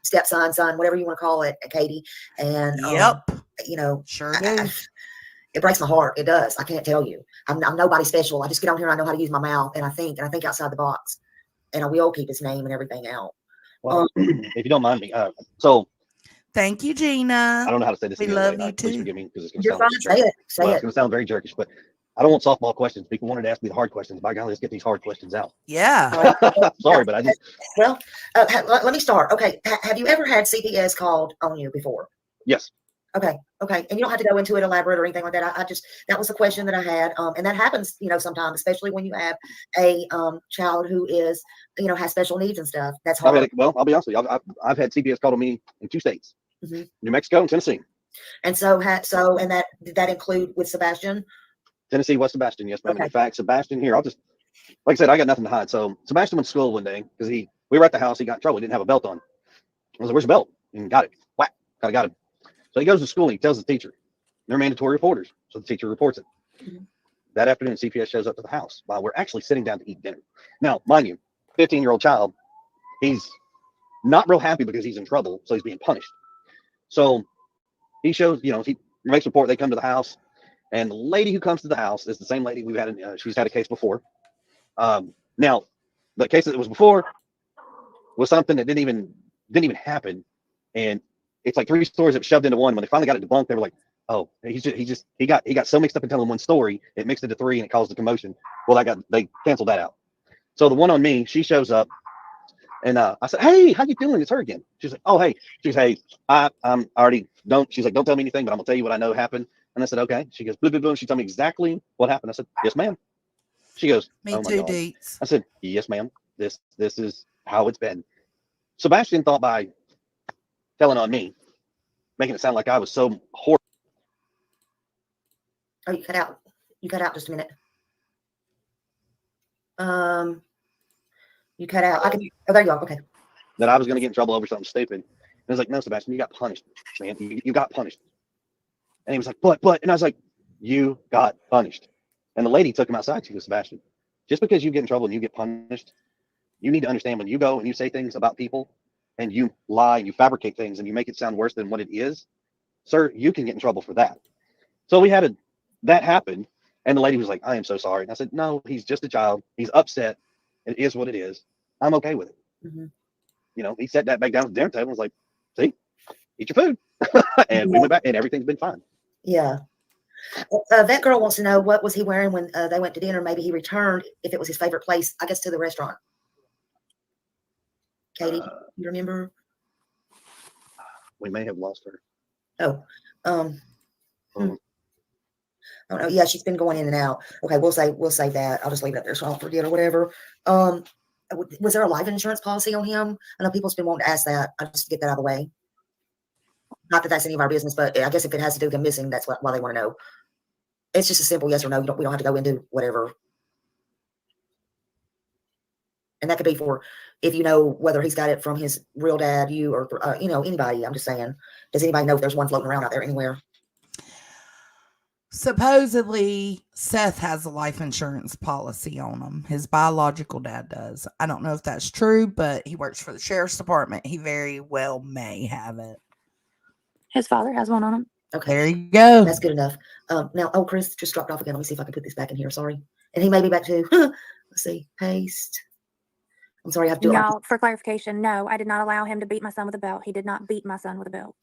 stepson, son, whatever you want to call it, Katie. And sure do. It breaks my heart. It does. I can't tell you. I'm nobody special. I just get on here and I know how to use my mouth, and I think outside the box, and I will keep his name and everything out. Well, if you don't mind me, so thank you, Gina. I don't know how to say this. We again, love like, you please too. forgive me because it's going You're to sound fine. Say it. Say it's it. going to sound very jerkish, but I don't want softball questions. People wanted to ask me the hard questions. By golly, let's get these hard questions out. Yeah. Sorry, but I just. Well, let me start. Okay. Have you ever had CPS called on you before? Yes. Okay. And you don't have to go into it elaborate or anything like that. That was a question that I had. And that happens, sometimes, especially when you have a child who is, has special needs and stuff. That's hard. I'll be honest with you. I've had CPS called on me in 2 states, Mm-hmm. New Mexico and Tennessee. And and did that include with Sebastian? Tennessee, West Sebastian. Yes, ma'am. Okay. In fact, Sebastian here, like I said, I got nothing to hide. So Sebastian went to school one day because we were at the house. He got in trouble. He didn't have a belt on. I was like, where's the belt? And got it. Whack. Kind of got him. So he goes to school and he tells the teacher. They're mandatory reporters. So the teacher reports it. Mm-hmm. That afternoon, CPS shows up to the house while we're actually sitting down to eat dinner. Now, mind you, 15-year-old child, he's not real happy because he's in trouble. So he's being punished. So he shows, he makes a report. They come to the house. And the lady who comes to the house is the same lady we've had. She's had a case before. Now, the case that was before was something that didn't even happen, and it's like 3 stories that were shoved into one. When they finally got it debunked, they were like, "Oh, he got so mixed up in telling one story, it mixed into 3, and it caused a commotion." Well, they canceled that out. So the one on me, she shows up, and I said, "Hey, how you doing? It's her again." She's like, "Oh, hey." She's, "Hey, I'm already don't." She's like, "Don't tell me anything, but I'm gonna tell you what I know happened." And I said, "Okay." She goes, "Boom, boom, boom." She told me exactly what happened. I said, "Yes, ma'am." She goes, Me "Oh my too, God." Deets. I said, "Yes, ma'am. This is how it's been." Sebastian thought by telling on me, making it sound like I was so horrible. Oh, you cut out. You cut out just a minute. You cut out. Oh, there you go. Okay. That I was going to get in trouble over something stupid. And I was like, "No, Sebastian, you got punished, man. You got punished." And he was like, but. And I was like, "You got punished." And the lady took him outside. She goes, "Sebastian, just because you get in trouble and you get punished, you need to understand when you go and you say things about people and you lie and you fabricate things and you make it sound worse than what it is, sir, you can get in trouble for that." So that happened. And the lady was like, "I am so sorry." And I said, "No, he's just a child. He's upset. It is what it is. I'm okay with it." Mm-hmm. He sat that back down at the dinner table and was like, "See, eat your food." And we went back and everything's been fine. Yeah. That girl wants to know, what was he wearing when they went to dinner? Maybe he returned, if it was his favorite place, I guess, to the restaurant. Katie, you remember? We may have lost her. Oh, oh no, yeah, she's been going in and out. Okay, we'll say that. I'll just leave it up there so I don't forget or whatever. Was there a life insurance policy on him? I know people's been wanting to ask that. I'll just get that out of the way. Not that that's any of our business, but I guess if it has to do with them missing, that's why they want to know. It's just a simple yes or no. We don't have to go into whatever. And that could be for if you know whether he's got it from his real dad, you, or anybody. I'm just saying. Does anybody know if there's one floating around out there anywhere? Supposedly, Seth has a life insurance policy on him. His biological dad does. I don't know if that's true, but he works for the sheriff's department. He very well may have it. His father has one on him. Okay. There you go. That's good enough. Now, oh, Chris just dropped off again. Let me see if I can put this back in here. Sorry. And he may be back too. Let's see. Paste. I'm sorry. I have to do it. No, for clarification, no, I did not allow him to beat my son with a belt. He did not beat my son with a belt.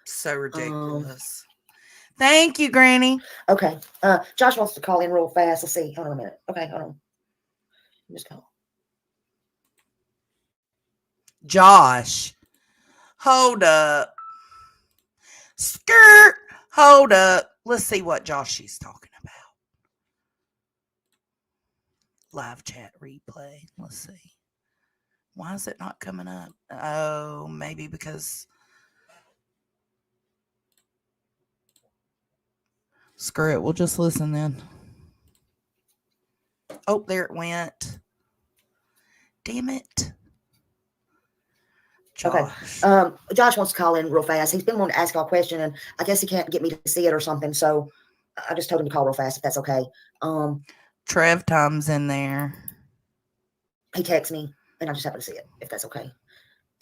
So ridiculous. Thank you, Granny. Okay. Josh wants to call in real fast. Let's see. Hold on a minute. Okay, hold on. Just call. Josh. Hold up. Skirt. Hold up. Let's see what Josh is talking about. Live chat replay. Let's see. Why is it not coming up? Oh, maybe because... Screw it. We'll just listen then. Oh, there it went. Damn it. Josh. Okay. Josh wants to call in real fast. He's been wanting to ask y'all a question, and I guess he can't get me to see it or something. So I just told him to call real fast if that's okay. Trev Tom's in there. He texted me, and I just happened to see it, if that's okay.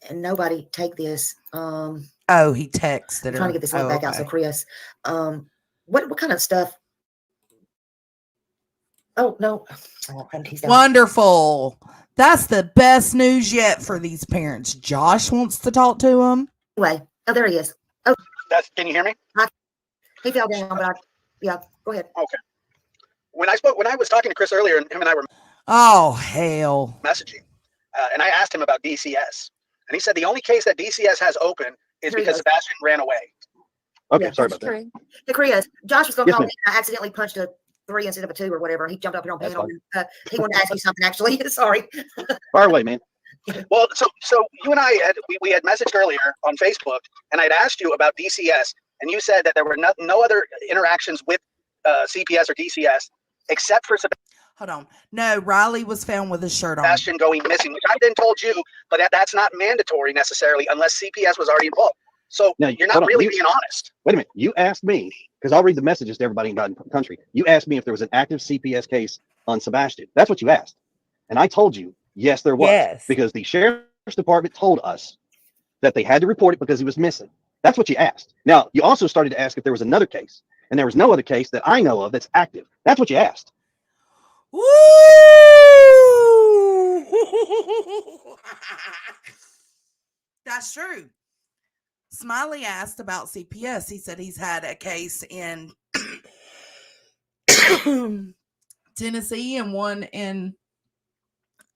And nobody take this. Oh, he texted her. I'm trying to get this link back out. So Chris, what kind of stuff? Oh no. Wonderful. That's the best news yet for these parents. Josh wants to talk to him. Anyway, oh, there he is. Oh, Can you hear me? He fell down, but yeah, go ahead. Okay. When I was talking to Chris earlier, and him and I were hell messaging, and I asked him about DCS, and he said the only case that DCS has open is because Sebastian ran away. Okay, Yeah, sorry about that. Hey, Chris, Josh was going to Yes, call ma'am. me. I accidentally punched a 3 instead of a 2 or whatever. He jumped up here on panel. And, he wanted to ask you something, actually. Sorry. Far away, man. Well, so you and I we had messaged earlier on Facebook, and I'd asked you about DCS, and you said that there were no other interactions with CPS or DCS except for Hold on. No, Riley was found with his shirt on. Sebastian going missing, which I then told you, but that's not mandatory necessarily unless CPS was already involved. So now, you're not really being honest. Wait a minute. You asked me, because I'll read the messages to everybody in the country. You asked me if there was an active CPS case on Sebastian. That's what you asked. And I told you, yes, there was. Yes. Because the sheriff's department told us that they had to report it because he was missing. That's what you asked. Now, you also started to ask if there was another case. And there was no other case that I know of that's active. That's what you asked. Woo! That's true. Smiley asked about CPS. He said he's had a case in Tennessee and one in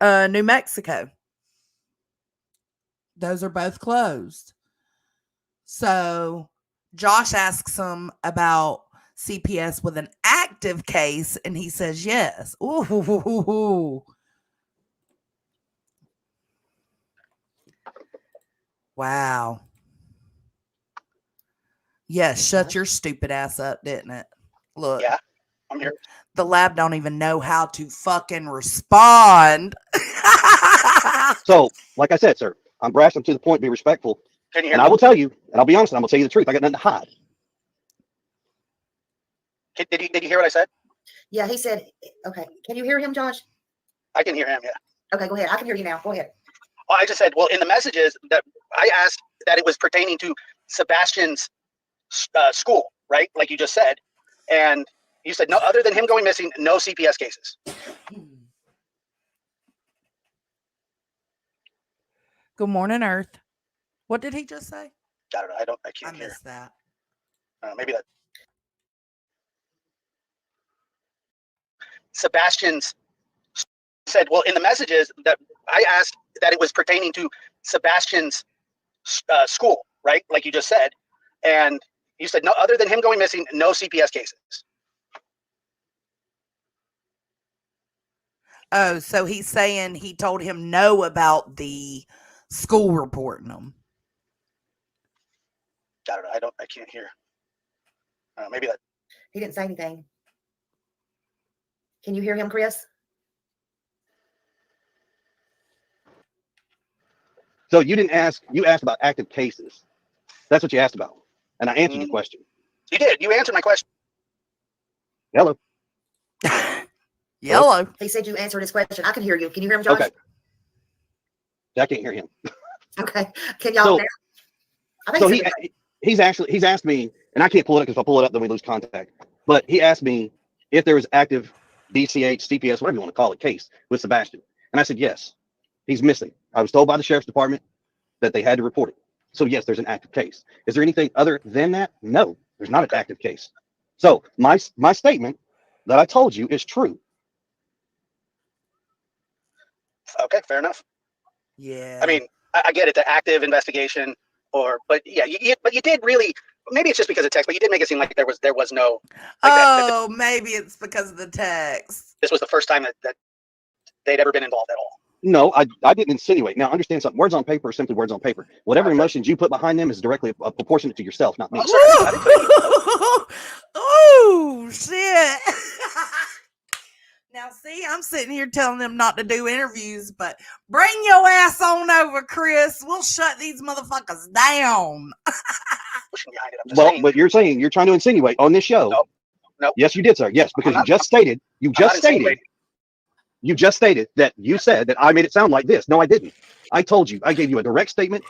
New Mexico. Those are both closed. So Josh asks him about CPS with an active case, and he says yes. Ooh. Wow. Yes, shut your stupid ass up, didn't it? Look. Yeah, I'm here. The lab don't even know how to fucking respond. So, like I said, sir, I'm brash. I'm to the point. Be respectful. Can you hear And me? I will tell you, and I'll be honest, and I'm going to tell you the truth. I got nothing to hide. Did you hear what I said? Yeah, he said, okay. Can you hear him, Josh? I can hear him, yeah. Okay, go ahead. I can hear you now. Go ahead. Well, I just said, well, in the messages that I asked that it was pertaining to Sebastian's school, right? Like you just said. And you said, no, other than him going missing, no CPS cases. Good morning, Earth. What did he just say? I don't know. I can't hear. Missed that. Maybe that. Sebastian's said, well, in the messages that I asked that it was pertaining to Sebastian's school, right? Like you just said. And you said, no, other than him going missing, no CPS cases. Oh, so he's saying he told him no about the school reporting him. I can't hear. Maybe that. He didn't say anything. Can you hear him, Chris? So you didn't ask, you asked about active cases. That's what you asked about. And I answered your question. You did. You answered my question. Hello. Yellow. He said you answered his question. I can hear you. Can you hear him, Josh? Okay. I can't hear him. Okay. Can y'all? So, I think so so. he's asked me, and I can't pull it up because if I pull it up, then we lose contact. But he asked me if there was active DCH, CPS, whatever you want to call it, case with Sebastian. And I said, yes, he's missing. I was told by the sheriff's department that they had to report it. So yes, there's an active case. Is there anything other than that? No, there's not an active case. So my statement that I told you is true. Okay, fair enough. Yeah. I mean, I get it, the active investigation, but yeah, but you did really. Maybe it's just because of text, but you did make it seem like there was no. Like maybe it's because of the text. This was the first time that they'd ever been involved at all. No, I didn't insinuate. Now, understand something. Words on paper are simply words on paper. Whatever emotions you put behind them is directly proportionate to yourself, not me. Oh, shit. Now, see, I'm sitting here telling them not to do interviews, but bring your ass on over, Chris. We'll shut these motherfuckers down. Well, but you're saying you're trying to insinuate on this show. No. Yes, you did, sir. Yes, because you just stated that you said that I made it sound like this. No, I didn't. I told you. I gave you a direct statement,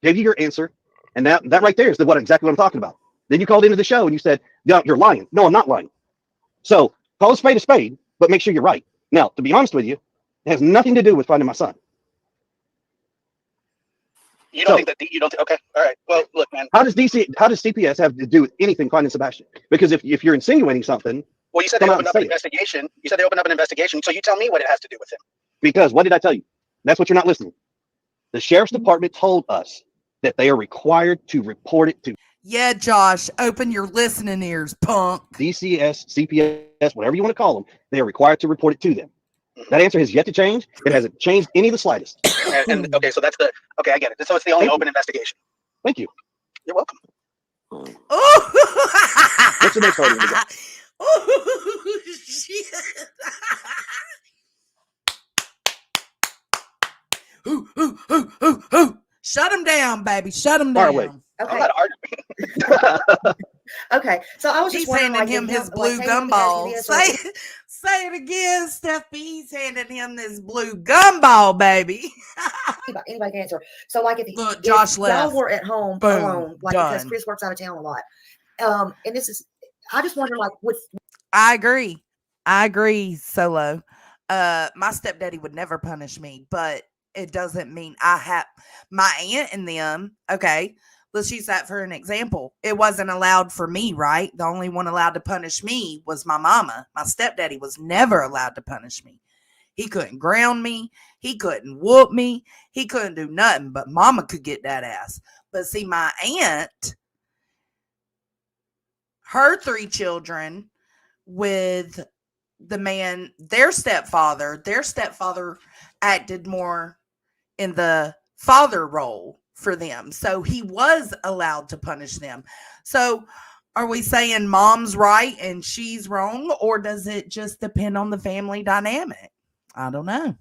gave you your answer, and that right there is exactly what I'm talking about. Then you called into the show and you said, "No, you're lying." No, I'm not lying. So call a spade, but make sure you're right. Now, to be honest with you, it has nothing to do with finding my son. You don't think that you don't? Okay, all right. Well, look, man. How does CPS have to do with anything finding Sebastian? Because if you're insinuating something, well, you said they opened up an investigation. You said they opened up an investigation. So you tell me what it has to do with him. Because what did I tell you? That's what you're not listening. The sheriff's department told us that they are required to report it to. Yeah, Josh, open your listening ears, punk. DCS, CPS, whatever you want to call them, they are required to report it to them. That answer has yet to change. It hasn't changed any of the slightest. And okay, so okay, I get it. So it's the only open investigation. Thank you. You're welcome. What's the next part? Oh, shit. Shut him down, baby. Shut him down. Okay. I'm not arguing. Okay, so I was just He's wondering, handing him his blue gumball. Say it again, Steffi. He's handing him this blue gumball, baby. Anybody can answer. So, like, Look, Josh left. y'all were at home Boom, alone, like because Chris works out of town a lot, and this is, I just wonder, like, I agree, Solo. My stepdaddy would never punish me, but it doesn't mean I have my aunt and them. Okay, let's use that for an example. It wasn't allowed for me, right? The only one allowed to punish me was my mama. My stepdaddy was never allowed to punish me. He couldn't ground me. He couldn't whoop me. He couldn't do nothing, but mama could get that ass. But see, my aunt, her 3 children with the man, their stepfather acted more in the father role for them. So he was allowed to punish them. So are we saying mom's right and she's wrong, or does it just depend on the family dynamic? I don't know.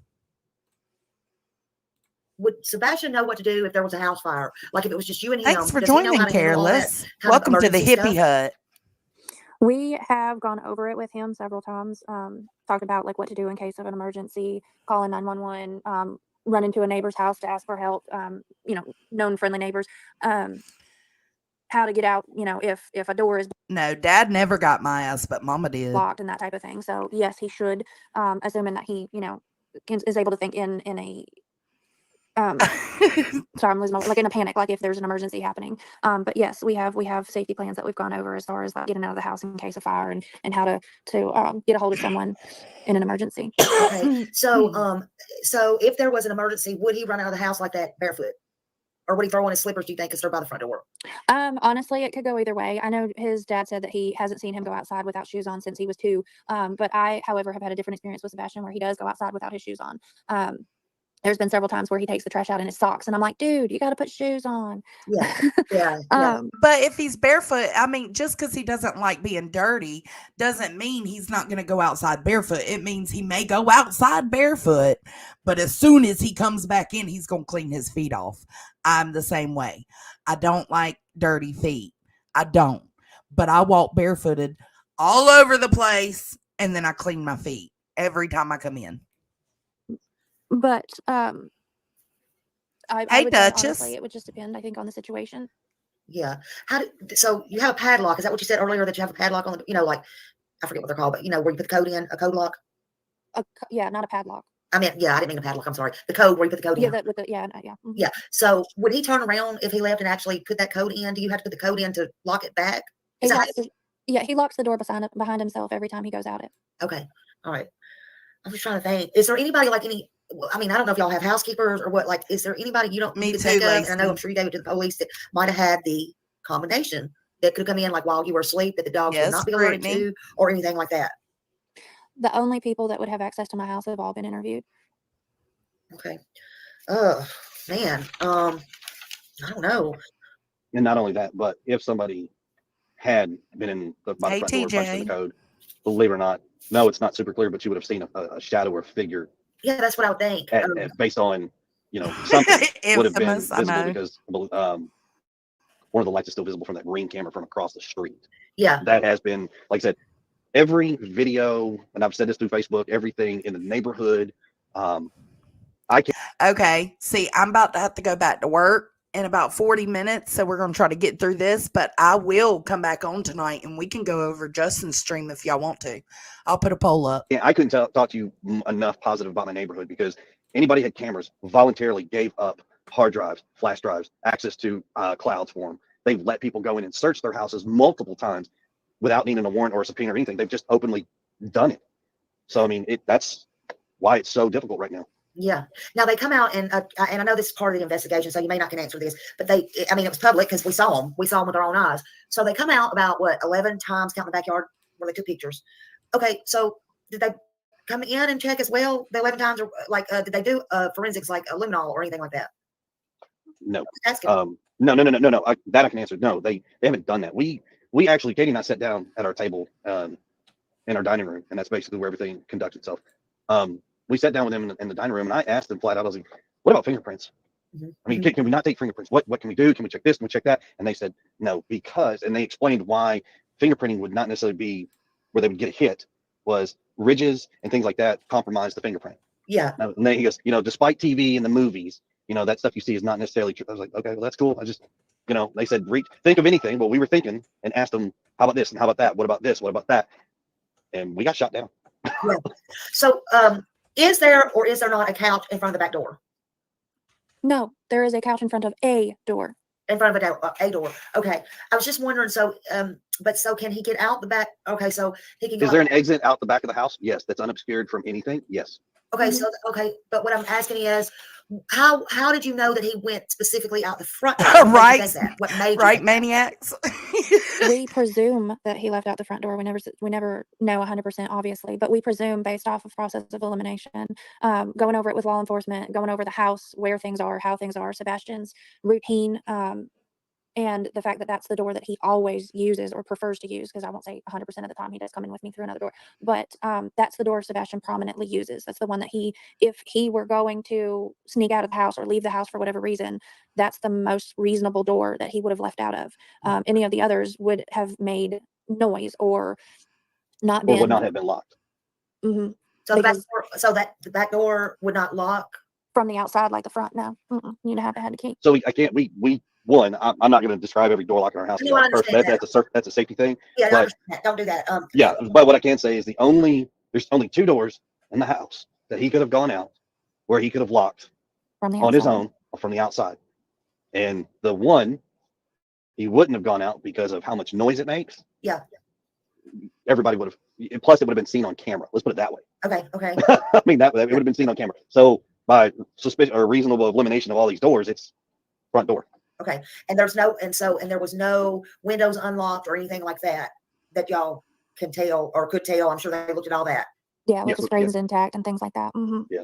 would Sebastian know what to do if there was a house fire? Like if it was just you and him? Thanks for does he know joining, how to handle all that Careless. kind of Welcome to the emergency hippie stuff? hut. We have gone over it with him several times, talked about like what to do in case of an emergency, calling 911, run into a neighbor's house to ask for help, known friendly neighbors, how to get out, if a door is No, Dad never got my ass, but Mama did. locked and that type of thing. So yes, he should, assuming that he, is able to think in a sorry, I'm losing my, like in a panic, like if there's an emergency happening. But yes, we have safety plans that we've gone over as far as like getting out of the house in case of fire and how to get a hold of someone in an emergency. Okay, so if there was an emergency, would he run out of the house like that barefoot, or would he throw on his slippers? Do you think, because they're by the front door? Honestly, it could go either way. I know his dad said that he hasn't seen him go outside without shoes on since he was 2. But I, however, have had a different experience with Sebastian where he does go outside without his shoes on. There's been several times where he takes the trash out in his socks, and I'm like, dude, you got to put shoes on. Yeah. But if he's barefoot, I mean, just because he doesn't like being dirty doesn't mean he's not going to go outside barefoot. It means he may go outside barefoot, but as soon as he comes back in, he's going to clean his feet off. I'm the same way. I don't like dirty feet. I don't. But I walk barefooted all over the place, and then I clean my feet every time I come in. But I Hey, would say Duchess. honestly, it would just depend, I think, on the situation. Yeah. So you have a padlock. Is that what you said earlier, that you have a padlock on the, like, I forget what they're called, but where you put the code in, a code lock? Yeah, not a padlock. I mean, yeah, I didn't mean a padlock. I'm sorry. The code where you put the code Yeah, in. yeah. Mhm. Yeah. So would he turn around if he left and actually put that code in? Do you have to put the code in to lock it back? He locks the door behind himself every time he goes out it. Okay. All right. I'm just trying to think. Is there anybody I don't know if y'all have housekeepers or what, is there anybody you Me can too, think of? Lacey. And I know I'm sure you gave it to the police that might have had the combination that could have come in while you were asleep that the dogs would Yes, not be alerted Brittany. to or anything like that. The only people that would have access to my house have all been interviewed. Okay. Oh, man. I don't know. And not only that, but if somebody had been in by the Hey, front door punching TJ. the code, believe it or not, no, it's not super clear, but you would have seen a shadow or figure Yeah, that's what I would think. based on, something would have been Infamous, I visible know. because one of the lights is still visible from that green camera from across the street. Yeah. That has been, like I said, every video, and I've said this through Facebook, everything in the neighborhood. Okay. See, I'm about to have to go back to work in about 40 minutes. So we're going to try to get through this, but I will come back on tonight and we can go over Justin's stream if y'all want to. I'll put a poll up. Yeah, I couldn't talk to you enough positive about my neighborhood because anybody had cameras voluntarily gave up hard drives, flash drives, access to clouds for them. They've let people go in and search their houses multiple times without needing a warrant or a subpoena or anything. They've just openly done it. So, I mean, that's why it's so difficult right now. Yeah. Now they come out and I know this is part of the investigation, so you may not can answer this, but it was public because we saw them with our own eyes. So they come out about 11 times, counting the backyard where they took pictures. Okay. So did they come in and check as well? The 11 times, or did they do forensics like a luminol or anything like that? No. No. That I can answer. No, they haven't done that. We actually, Katie and I sat down at our table in our dining room, and that's basically where everything conducts itself. We sat down with them in the dining room, and I asked them flat out, I was like, what about fingerprints? Mm-hmm. I mean, can we not take fingerprints? What can we do? Can we check this? Can we check that? And they said, no, and they explained why fingerprinting would not necessarily be where they would get a hit, was ridges and things like that compromise the fingerprint. Yeah. And then he goes, despite TV and the movies, that stuff you see is not necessarily true. I was like, okay, well, that's cool. I just, they said, think of anything. Well, we were thinking and asked them, how about this? And how about that? What about this? What about that? And we got shot down. Yeah. So, is there or is there not a couch in front of the back door? No, there is a couch in front of a door. In front of a door. Okay. I was just wondering, so can he get out the back? Okay, so he can go. Is there an exit out the back of the house? Yes. That's unobscured from anything? Yes. Okay, but what I'm asking is, how did you know that he went specifically out the front door? Right. What made right, you maniacs? We presume that he left out the front door. We never know 100%, obviously, but we presume based off of process of elimination, going over it with law enforcement, going over the house, where things are, how things are, Sebastian's routine, and the fact that that's the door that he always uses or prefers to use, because I won't say 100% of the time he does come in with me through another door, but that's the door Sebastian prominently uses. That's the one that if he were going to sneak out of the house or leave the house for whatever reason, that's the most reasonable door that he would have left out of. Any of the others would have made noise or not been. Or would not have been locked. Mm-hmm. So the back door would not lock from the outside like the front. No, you'd have to have a key. So I can't. I'm not going to describe every door lock in our house. No, I understand That's a safety thing. Yeah, but, don't do that. Yeah, but what I can say is there's only 2 doors in the house that he could have gone out where he could have locked on his own from the outside, and the one he wouldn't have gone out because of how much noise it makes. Yeah. Everybody would have. Plus, it would have been seen on camera. Let's put it that way. Okay. I mean it would have been seen on camera. So by suspicion or reasonable elimination of all these doors, it's front door. Okay. And there was no windows unlocked or anything like that y'all can tell or could tell. I'm sure they looked at all that. Yeah, with the screens intact and things like that. Mm-hmm. Yeah,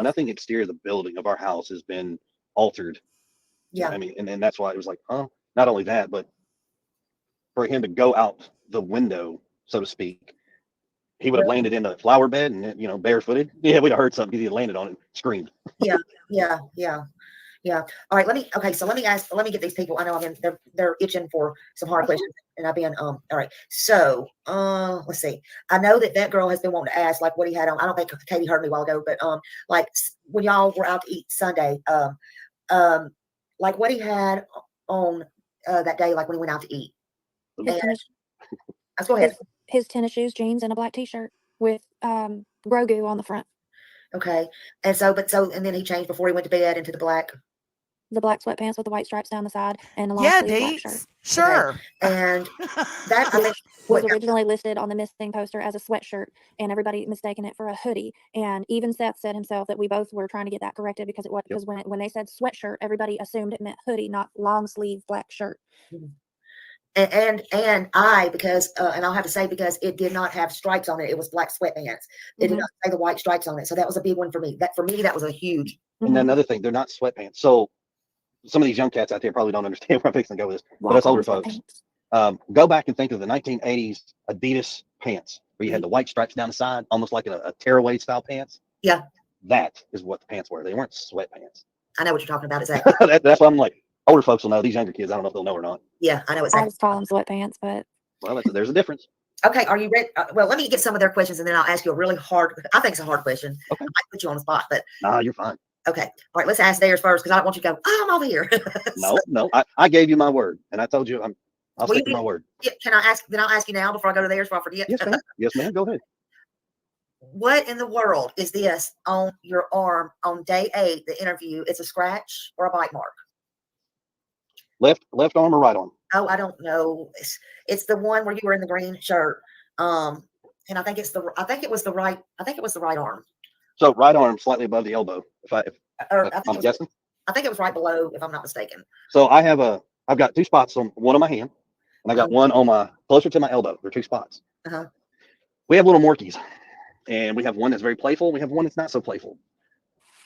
nothing exterior of the building of our house has been altered. Yeah. I mean, and that's why it was like, not only that, but for him to go out the window, so to speak, he would have landed in a flower bed and barefooted. Yeah, we'd have heard something. He landed on it, and screamed. Yeah. Yeah. All right. So let me get these people. I know they're itching for some hard questions, and I've been, all right. So, let's see. I know that girl has been wanting to ask, like, what he had on. I don't think Katie heard me a while ago, but, like, when y'all were out to eat Sunday, like what he had on, that day, like when he went out to eat. His tennis, Let's go ahead. his tennis shoes, jeans, and a black t-shirt with, Grogu on the front. Okay. And and then he changed before he went to bed into the black sweatpants with the white stripes down the side and a long Yeah, sleeve black shirt. Deets. Sure. Okay. And that I think was originally listed on the missing poster as a sweatshirt, and everybody mistaken it for a hoodie. And even Seth said himself that we both were trying to get that corrected because when they said sweatshirt, everybody assumed it meant hoodie, not long sleeve black shirt. And I, because and I'll have to say, because it did not have stripes on it, it was black sweatpants. It did not say the white stripes on it, so that was a big one for me. That was a huge. And another thing, they're not sweatpants. So some of these young cats out there probably don't understand where I'm fixing to go with this, but us older folks, go back and think of the 1980s Adidas pants where you had the white stripes down the side, almost like a tearaway style pants. Yeah. That is what the pants were. They weren't sweatpants. I know what you're talking about. Exactly. That's why I'm like, older folks will know. These younger kids, I don't know if they'll know or not. Yeah, I know exactly. I just call them sweatpants, but. Well, there's a difference. Okay, are you ready? Well, let me get some of their questions, and then I'll ask you a really hard. I think it's a hard question. Okay. I might put you on the spot, but. Nah, you're fine. Okay. All right. Let's ask theirs first, because I don't want you to go, oh, I'm over here. No. I gave you my word, and I told you I'll stick to my word. Yeah, can I ask? Then I'll ask you now before I go to theirs before I forget. Yes, ma'am. Yes, ma'am. Go ahead. What in the world is this on your arm on day 8, the interview? It's a scratch or a bite mark? Left arm or right arm? Oh, I don't know. It's the one where you were in the green shirt. And I think it was the right arm. So right arm slightly above the elbow. I'm guessing. I think it was right below, if I'm not mistaken. So I've got 2 spots on one on my hand, and I got one on closer to my elbow. There are 2 spots. Uh-huh. We have little Morkies, and we have one that's very playful. We have one that's not so playful.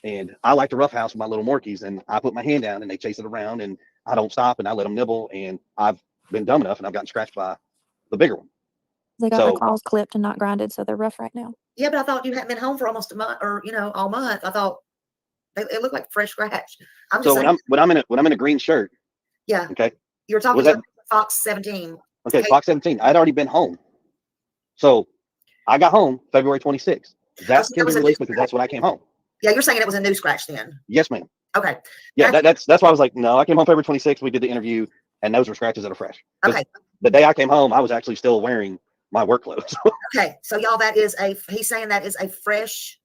And I like to roughhouse with my little Morkies, and I put my hand down, and they chase it around, and I don't stop, and I let them nibble, and I've been dumb enough, and I've gotten scratched by the bigger one. They got their claws clipped and not grinded, so they're rough right now. Yeah, but I thought you hadn't been home for almost a month, or all month. I thought it looked like fresh scratch. I'm just saying, when I'm in a green shirt. Yeah. Okay. You were talking about Fox 17. Okay, Fox 17. I'd already been home, so I got home February 26th. That's can be released because that's when I came home. Yeah, you're saying it was a new scratch then? Yes, ma'am. Okay. Yeah, that's why I was like, no, I came home February 26th. We did the interview, and those were scratches that are fresh. Okay. The day I came home, I was actually still wearing my work clothes. Okay, so y'all, he's saying that is a fresh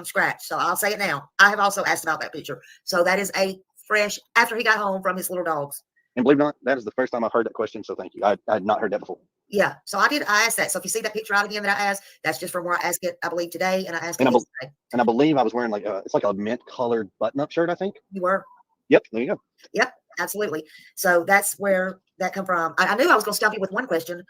scratch. So I'll say it now. I have also asked about that picture. So that is a fresh after he got home from his little dogs. And believe it or not, that is the first time I've heard that question. So thank you. I had not heard that before. Yeah. So I asked that. So if you see that picture out again that I asked, that's just from where I asked it, I believe, today. And I asked it yesterday. And I believe I was wearing it's like a mint colored button-up shirt, I think. You were? Yep. There you go. Yep. Absolutely. So that's where that come from. I knew I was going to stop you with one question.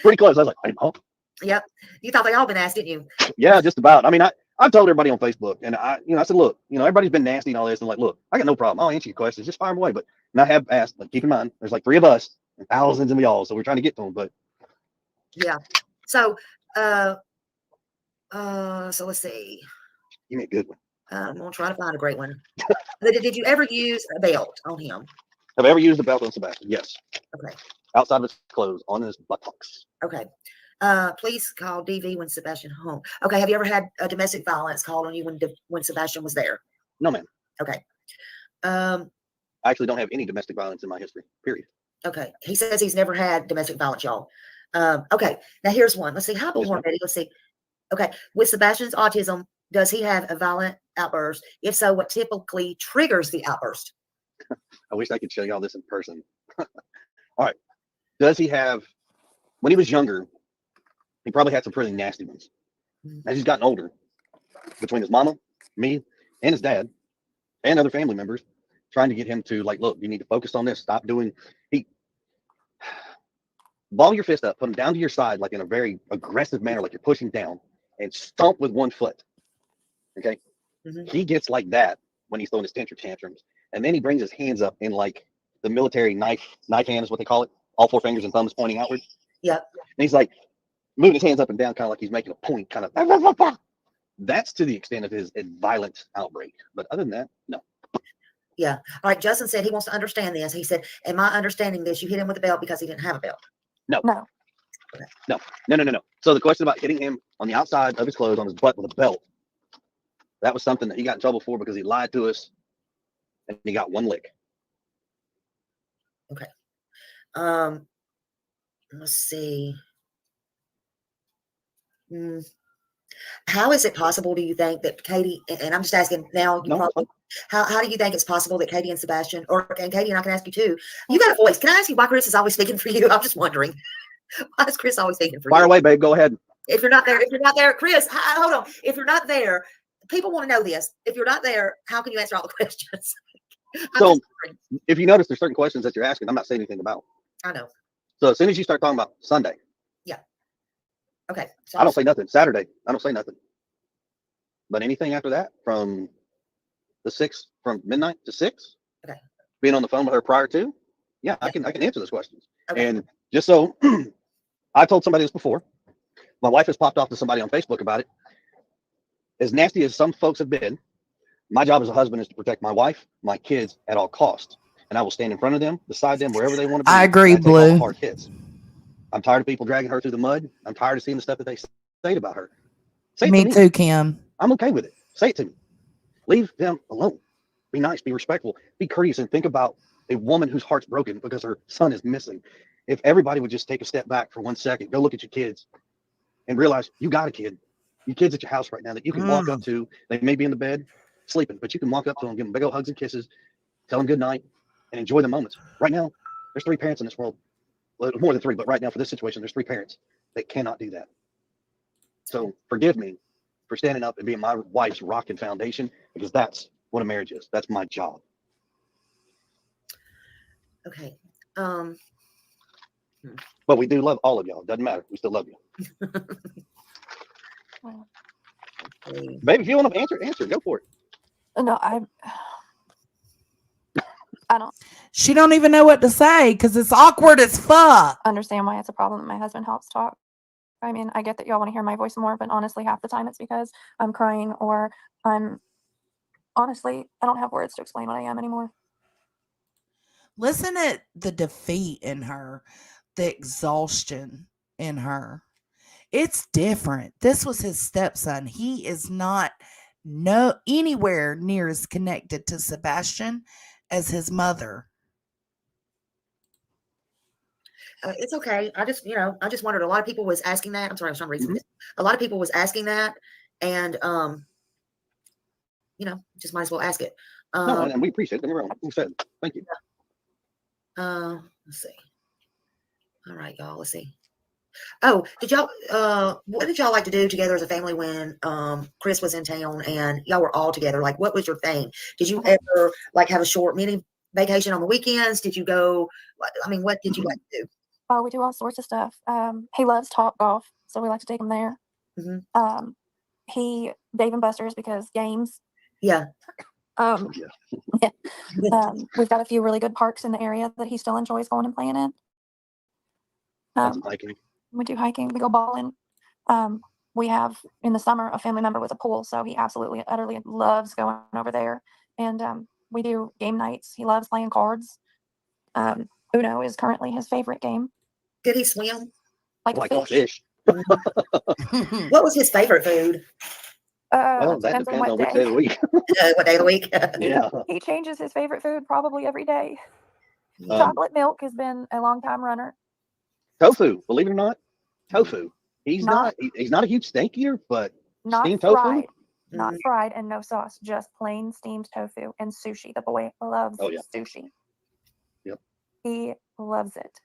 Pretty close. I was like, oh. Yep. You thought they all been asked, didn't you? Yeah, just about. I mean, I've told everybody on Facebook, and I said, look, everybody's been nasty and all this, and like, look, I got no problem. I'll answer your questions. Just fire them away. But I have asked, but keep in mind, there's like 3 of us and thousands of y'all, so we're trying to get to them. But yeah. So, so let's see. Give me a good one. I'm gonna try to find a great one. Did you ever use a belt on him? Have I ever used a belt on Sebastian? Yes. Okay. Outside of his clothes, on his buttocks. Okay. Please call DV when Sebastian home. Okay. Have you ever had a domestic violence called on you when Sebastian was there? No, ma'am. Okay. I actually don't have any domestic violence in my history. Period. Okay. He says he's never had domestic violence, y'all. Okay. Now here's one. Let's see. Hi, Bullhorn Betty. Let's see. Okay. With Sebastian's autism, does he have a violent outburst? If so, what typically triggers the outburst? I wish I could show y'all this in person. All right. Does he have, when he was younger, he probably had some pretty nasty ones. As he's gotten older, between his mama, me, and his dad, and other family members, trying to get him to like, look, you need to focus on this. Stop doing, ball your fist up, put him down to your side, like in a very aggressive manner, like you're pushing down, and stomp with one foot. Okay. He gets like that when he's throwing his tantrums. And then he brings his hands up in like the military knife hand is what they call it. All 4 fingers and thumbs pointing outward. Yeah. And he's like moving his hands up and down, kind of like he's making a point, kind of. That's to the extent of his violent outbreak. But other than that, no. Yeah. All right. Justin said he wants to understand this. He said, am I understanding this? You hit him with a belt because he didn't have a belt. No. No. No. So the question about hitting him on the outside of his clothes on his butt with a belt, that was something that he got in trouble for because he lied to us and he got one lick. Okay. Let's see. How is it possible, do you think, that Katie, and I'm just asking now, how do you think it's possible that Katie and Sebastian, and Katie, and I can ask you too, you got a voice. Can I ask you why Chris is always speaking for you? I'm just wondering. Why is Chris always speaking for you? Fire away, babe. Go ahead. If you're not there, Chris, hold on. If you're not there, people want to know this. If you're not there, how can you answer all the questions? So if you notice, there's certain questions that you're asking I'm not saying anything about. I know. So as soon as you start talking about Sunday, yeah. Okay. So I don't say nothing. Saturday, I don't say nothing. But anything after that, from the 6th, from midnight to 6, okay, being on the phone with her prior to, yeah, I can answer those questions. Okay. And just so I told somebody this before, my wife has popped off to somebody on Facebook about it. As nasty as some folks have been, my job as a husband is to protect my wife, my kids at all costs. And I will stand in front of them, beside them, wherever they want to be. I agree, and take all the Blue. hard hits. I'm tired of people dragging her through the mud. I'm tired of seeing the stuff that they say about her. Say it Me to too, Kim. I'm okay with it. Say it to me. Leave them alone. Be nice, be respectful, be courteous, and think about a woman whose heart's broken because her son is missing. If everybody would just take a step back for 1 second, go look at your kids and realize you got a kid. Your kid's at your house right now that you can walk up to. They may be in the bed sleeping, but you can walk up to them, give them big old hugs and kisses, tell them good night, and enjoy the moments. Right now, there's 3 parents in this world. Well, more than 3, but right now for this situation, there's 3 parents that cannot do that. So forgive me for standing up and being my wife's rock and foundation, because that's what a marriage is. That's my job. Okay. But we do love all of y'all. Doesn't matter. We still love you. Baby, if you want to answer, go for it. No, I don't She don't even know what to say because it's awkward as fuck. understand why it's a problem that my husband helps talk. I mean, I get that y'all want to hear my voice more, but honestly, half the time it's because I'm crying or honestly, I don't have words to explain what I am anymore. Listen at the defeat in her, the exhaustion in her. It's different. This was his stepson. He is not anywhere near as connected to Sebastian as his mother. It's okay. I just wondered. A lot of people was asking that. I'm sorry, I was trying to read this. A lot of people was asking that, and just might as well ask it. No, and we appreciate it. We said thank you. Let's see. All right, y'all. Let's see. Oh, what did y'all like to do together as a family when Chris was in town and y'all were all together? Like, what was your thing? Did you ever have a short mini vacation on the weekends? Did you go? I mean, what did you like to do? Oh, we do all sorts of stuff. He loves Top Golf, so we like to take him there. Dave and Buster's because games. Yeah. We've got a few really good parks in the area that he still enjoys going and playing in. Hiking. We do hiking. We go bowling. We have in the summer a family member with a pool, so he absolutely, utterly loves going over there. And we do game nights. He loves playing cards. Uno is currently his favorite game. Did he swim? Like a fish. What was his favorite food? Well, that depends on which day of the week. What day of the week? Yeah. He changes his favorite food probably every day. Chocolate milk has been a long time runner. Tofu, believe it or not, tofu. He's not a huge steak eater, but Not steamed fried. tofu. Not fried and no sauce, just plain steamed tofu and sushi. The boy loves sushi. Yep. He loves it.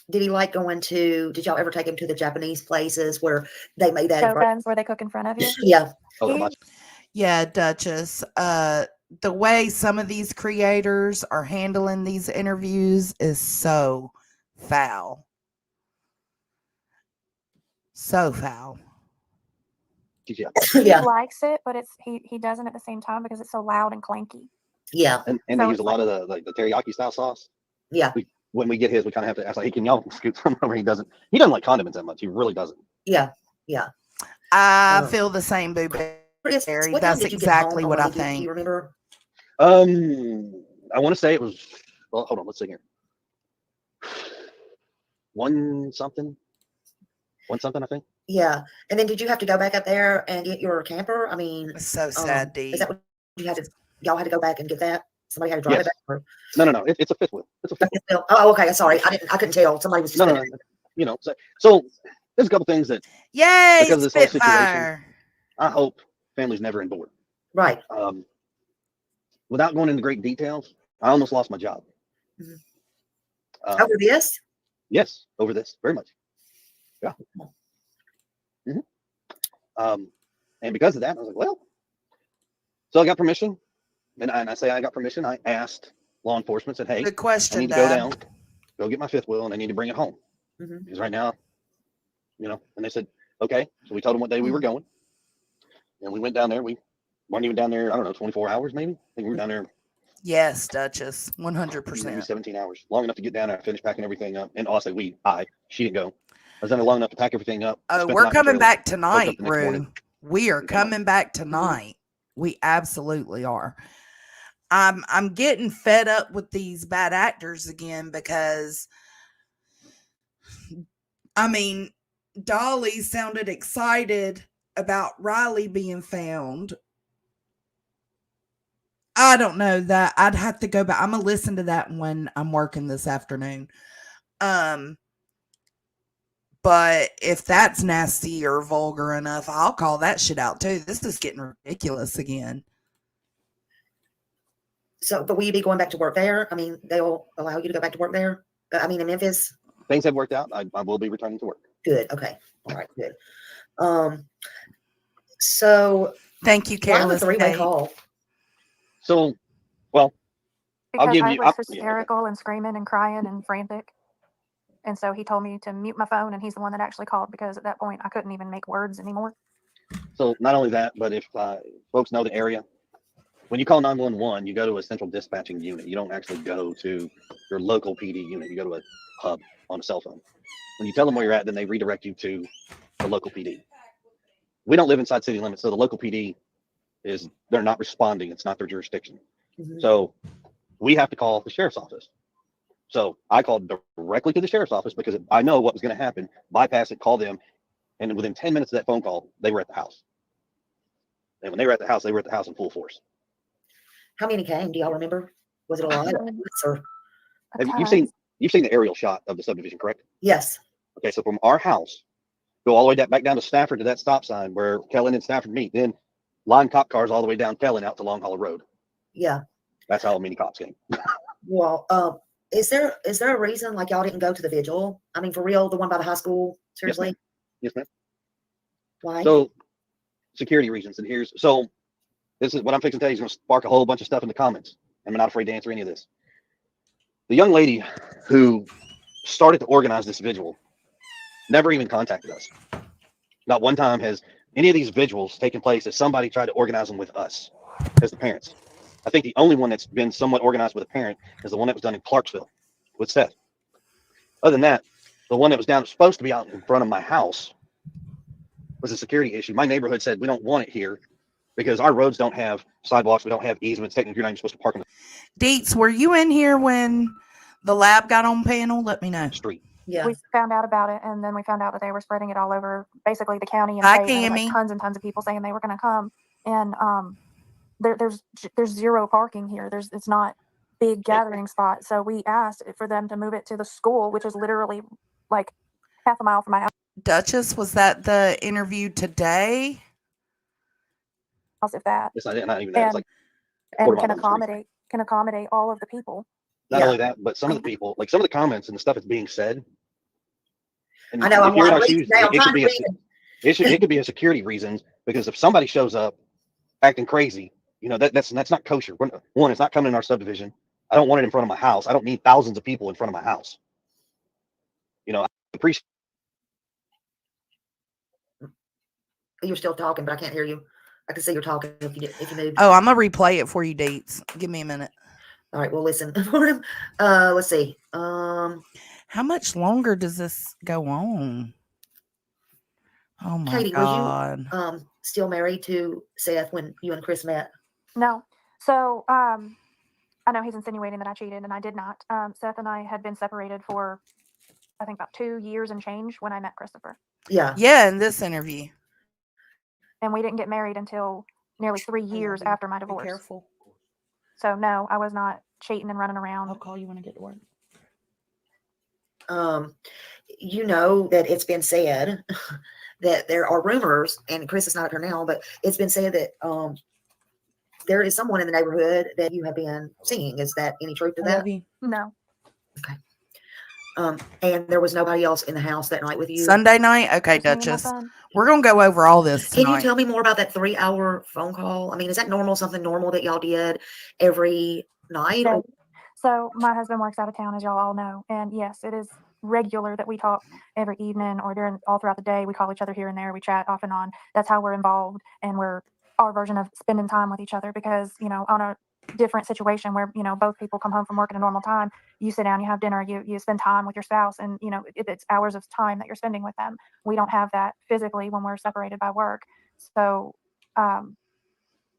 Did he like going to? Did y'all ever take him to the Japanese places where they made that? Shoguns where they cook in front of you. Yeah. Yeah, Duchess. The way some of these creators are handling these interviews is so foul. So foul. Yeah. He likes it, but he doesn't at the same time because it's so loud and clanky. Yeah. And they use a lot of the teriyaki style sauce. Yeah. When we get his, we kind of have to ask, like, hey, can y'all scoot from where he doesn't like condiments that much. He really doesn't. Yeah. Yeah. I feel the same, Boo Berry. What time That's did you get home exactly on what I Monday? Do think. you remember? I want to say it was. Well, hold on. Let's see here. One something, I think. Yeah. And then did you have to go back up there and get your camper? I mean, It's so sad, is that what you had to? Y'all had to go back and get that? Somebody had to drive Yes. it back? Or? No. It's a fifth wheel. It's a fifth wheel. Oh, okay. Sorry, I couldn't tell. Somebody was just No. You know, so there's a couple things that Yay, because of this whole situation, Spitfire. I hope families never endure. Right. Without going into great details, I almost lost my job. Over this? Yes, over this, very much. Yeah. And because of that, I was like, well, so I got permission, and I say I got permission. I asked law enforcement, said, hey, Good question, I need to go down, go get my fifth wheel, and I need to bring it home. Because right now, you know, and they said, okay. So we told them what day we were going, and we went down there. We weren't even down there, I don't know, 24 hours maybe. I think we were down there. Yes, Duchess, 100%. Maybe 17 hours, long enough to get down there, finish packing everything up. And also, she didn't go. I was down there long enough to pack everything up. Oh, we're coming back tonight, Rue. We are coming back tonight. We absolutely are. I'm getting fed up with these bad actors again because, I mean, Dolly sounded excited about Riley being found. I don't know that. I'd have to go back. I'm gonna listen to that when I'm working this afternoon. But if that's nasty or vulgar enough, I'll call that shit out too. This is getting ridiculous again. So, but will you be going back to work there? I mean, they'll allow you to go back to work there? I mean, in Memphis? Things have worked out. I will be returning to work. Good. Okay. All right. Good. So thank you, why the Careless three-way Kate. call? So, well, Because I'll give I you. was hysterical and screaming and crying and frantic. And so he told me to mute my phone, and he's the one that actually called because at that point I couldn't even make words anymore. So not only that, but if folks know the area, when you call 911, you go to a central dispatching unit. You don't actually go to your local PD unit. You go to a hub on a cell phone. When you tell them where you're at, then they redirect you to the local PD. We don't live inside city limits, so the local PD they're not responding. It's not their jurisdiction. So we have to call the sheriff's office. So I called directly to the sheriff's office because I know what was going to happen. Bypass it, call them, and within 10 minutes of that phone call, they were at the house. And when they were at the house in full force. How many came? Do y'all remember? Was it a lot? Or? You've seen the aerial shot of the subdivision, correct? Yes. Okay, so from our house, go all the way back down to Stafford to that stop sign where Kellen and Stafford meet. Then line cop cars all the way down Kellen out to Long Hollow Road. Yeah. That's how many cops came. Well, is there a reason like y'all didn't go to the vigil? I mean, for real, the one by the high school? Seriously? Yes, ma'am. Why? So security reasons. And this is what I'm fixing to tell you is going to spark a whole bunch of stuff in the comments. I'm not afraid to answer any of this. The young lady who started to organize this vigil never even contacted us. Not one time has any of these vigils taken place as somebody tried to organize them with us as the parents. I think the only one that's been somewhat organized with a parent is the one that was done in Clarksville with Seth. Other than that, the one that was supposed to be out in front of my house was a security issue. My neighborhood said, we don't want it here because our roads don't have sidewalks. We don't have easements. Technically, you're not even supposed to park on the Deets, were you in here when the lab got on panel? Let me know. street. Yeah. We found out about it, and then we found out that they were spreading it all over basically the county and Hi, state, and there was, Cammy. like, tons and tons of people saying they were going to come. And there's zero parking here. It's not big gathering spot. So we asked for them to move it to the school, which is literally like half a mile from my house. Duchess, was that the interview today? If that. It's not even that. It's like and can accommodate all of the people. Not only that, but some of the people, like some of the comments and the stuff that's being said. And I know. if you're in our reading shoes, now, it could be a security reasons because if somebody shows up acting crazy, you know that's not kosher. One, it's not coming in our subdivision. I don't want it in front of my house. I don't need thousands of people in front of my house. You know, I appreciate. You're still talking, but I can't hear you. I can see you're talking if you move. Oh, I'm gonna replay it for you, Deets. Give me a minute. All right, well, listen. Let's see. How much longer does this go on? Oh my Katie, God. was you still married to Seth when you and Chris met? No. So, I know he's insinuating that I cheated, and I did not. Seth and I had been separated for, I think, about 2 years and change when I met Christopher. Yeah. Yeah, in this interview. And we didn't get married until nearly 3 years after my divorce. Be careful. So, no, I was not cheating and running around. I'll call you when I get to work. You know that it's been said that there are rumors, and Chris is not up here now, but it's been said that there is someone in the neighborhood that you have been seeing. Is that any truth to I that? love you. No. And there was nobody else in the house that night with you? Sunday night? Okay, Just me and my Duchess. son. We're going to go over all this Can you tonight. tell me more about that 3-hour phone call? I mean, is that normal, something normal that y'all did every night? No. So my husband works out of town, as y'all all know. And yes, it is regular that we talk every evening or during all throughout the day. We call each other here and there. We chat off and on. That's how we're involved. And we're our version of spending time with each other because, you know, on a different situation where, you know, both people come home from work at a normal time, you sit down, you have dinner, you spend time with your spouse, and, you know, it's hours of time that you're spending with them. We don't have that physically when we're separated by work. So,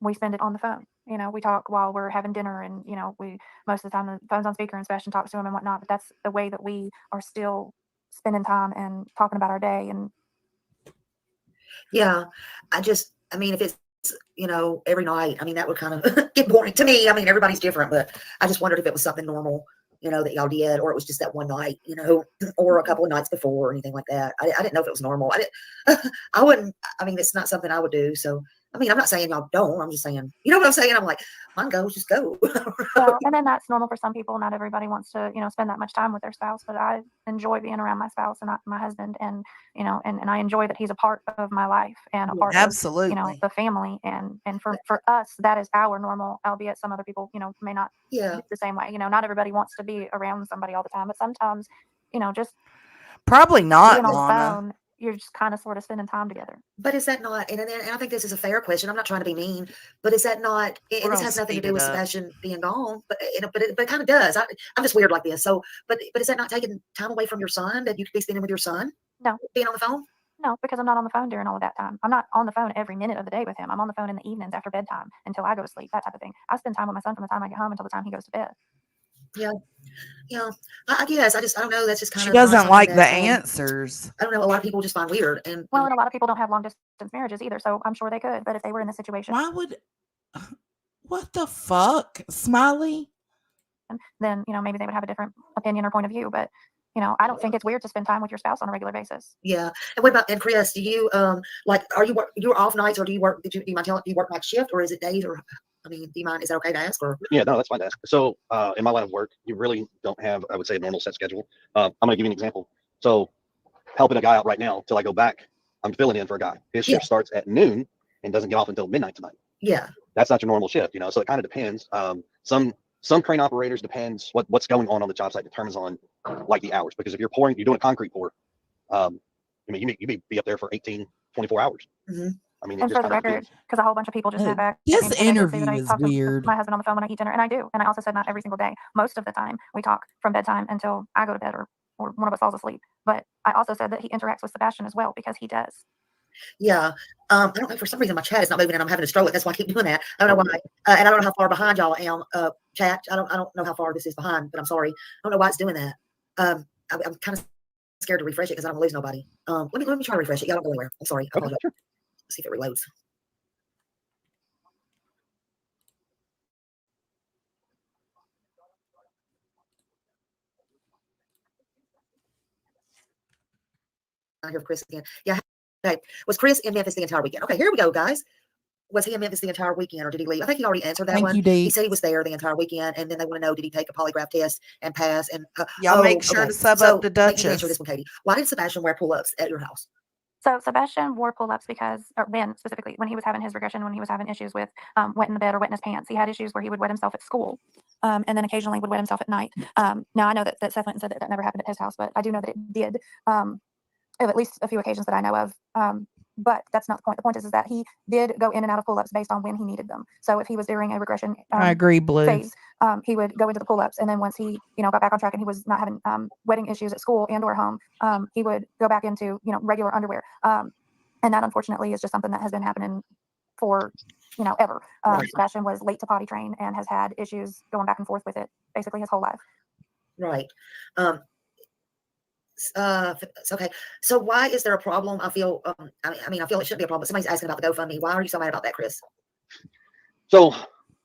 we spend it on the phone. You know, we talk while we're having dinner, and, you know, we most of the time the phone's on speaker and Sebastian talks to him and whatnot. But that's the way that we are still spending time and talking about our day. And Yeah, I mean, if it's, you know, every night, I mean, that would kind of get boring to me. I mean, everybody's different, but I just wondered if it was something normal, you know, that y'all did, or it was just that one night, you know, or a couple of nights before or anything like that. I didn't know if it was normal. I wouldn't, I mean, it's not something I would do. So, I mean, I'm not saying y'all don't, I'm just saying, you know what I'm saying? I'm like, mine goes, just go. well, and then that's normal for some people. Not everybody wants to, you know, spend that much time with their spouse, but I enjoy being around my spouse and my husband, and, you know, and I enjoy that he's a part of my life and a part of, you know, the family. And for us, that is our normal, albeit some other people, you know, may not be the same way. You know, not everybody wants to be around somebody all the time, but sometimes, you know, just probably not, being on the Lana. phone, you're just kind of sort of spending time together. But is that not, and I think this is a fair question, I'm not trying to be mean, but is that not, and this has nothing to do with Sebastian being gone, but it kind of does. I'm just weird like this. So, but is that not taking time away from your son that you could be spending with your son? No. Being on the phone? No, because I'm not on the phone during all of that time. I'm not on the phone every minute of the day with him. I'm on the phone in the evenings after bedtime until I go to sleep, that type of thing. I spend time with my son from the time I get home until the time he goes to bed. Yeah. Yeah. I guess I don't know. That's just kind She of. doesn't like the answers. I don't know. A lot of people just find weird. And well, and a lot of people don't have long distance marriages either. So I'm sure they could. But if they were in this situation. Why would. What the fuck? Smiley? Then, you know, maybe they would have a different opinion or point of view. But, you know, I don't think it's weird to spend time with your spouse on a regular basis. Yeah. And what about, and Chris, do you, like, you're off nights, or do you work, do you mind telling, do you work night shift, or is it days, or, I mean, do you mind, is that okay to ask, or? Yeah, no, that's fine to ask. So in my line of work, you really don't have, I would say, a normal set schedule. I'm going to give you an example. So helping a guy out right now till I go back, I'm filling in for a guy. His shift starts at noon and doesn't get off until midnight tonight. Yeah. That's not your normal shift, you know, so it kind of depends. Some crane operators, depends what's going on the job site, determines on like the hours, because if you're doing a concrete pour, I mean, you may be up there for 18, 24 hours. Mm-hmm. I mean, and for the record, because a whole bunch of people just sat back. This interview I is talk weird. to my husband on the phone when I eat dinner, and I do. And I also said not every single day. Most of the time, we talk from bedtime until I go to bed or one of us falls asleep. But I also said that he interacts with Sebastian as well, because he does. Yeah. I don't know, for some reason my chat is not moving and I'm having a stroke. That's why I keep doing that. I don't know why. And I don't know how far behind y'all am. Chat. I don't know how far this is behind, but I'm sorry. I don't know why it's doing that. I'm kind of scared to refresh it because I don't want to lose nobody. Let me try to refresh it. Y'all don't go anywhere. I'm sorry. I apologize. Let's see if it reloads. I hear Chris again. Yeah. Okay. Was Chris in Memphis the entire weekend? Okay, here we go, guys. Was he in Memphis the entire weekend, or did he leave? I think he already answered that one. He said he was there the entire weekend, and then they want to know, did he take a polygraph test and pass? And y'all make sure to sub up to Duchess. Answer this one, Katie. Why did Sebastian wear pull-ups at your house? So Sebastian wore pull-ups because, or Ben specifically, when he was having his regression, when he was having issues with wetting the bed or wetting his pants, he had issues where he would wet himself at school, and then occasionally would wet himself at night. Now I know that Seth went and said that never happened at his house, but I do know that it did. At least a few occasions that I know of. But that's not the point. The point is that he did go in and out of pull-ups based on when he needed them. So if he was during a regression I agree, Blue. phase, he would go into the pull-ups, and then once he, got back on track and he was not having wetting issues at school and or home, he would go back into, regular underwear. And that unfortunately is just something that has been happening for, ever. Right. Sebastian was late to potty train and has had issues going back and forth with it basically his whole life. Right. It's okay. So why is there a problem? I feel, I mean, I feel it shouldn't be a problem. Somebody's asking about the GoFundMe. Why are you so mad about that, Chris? So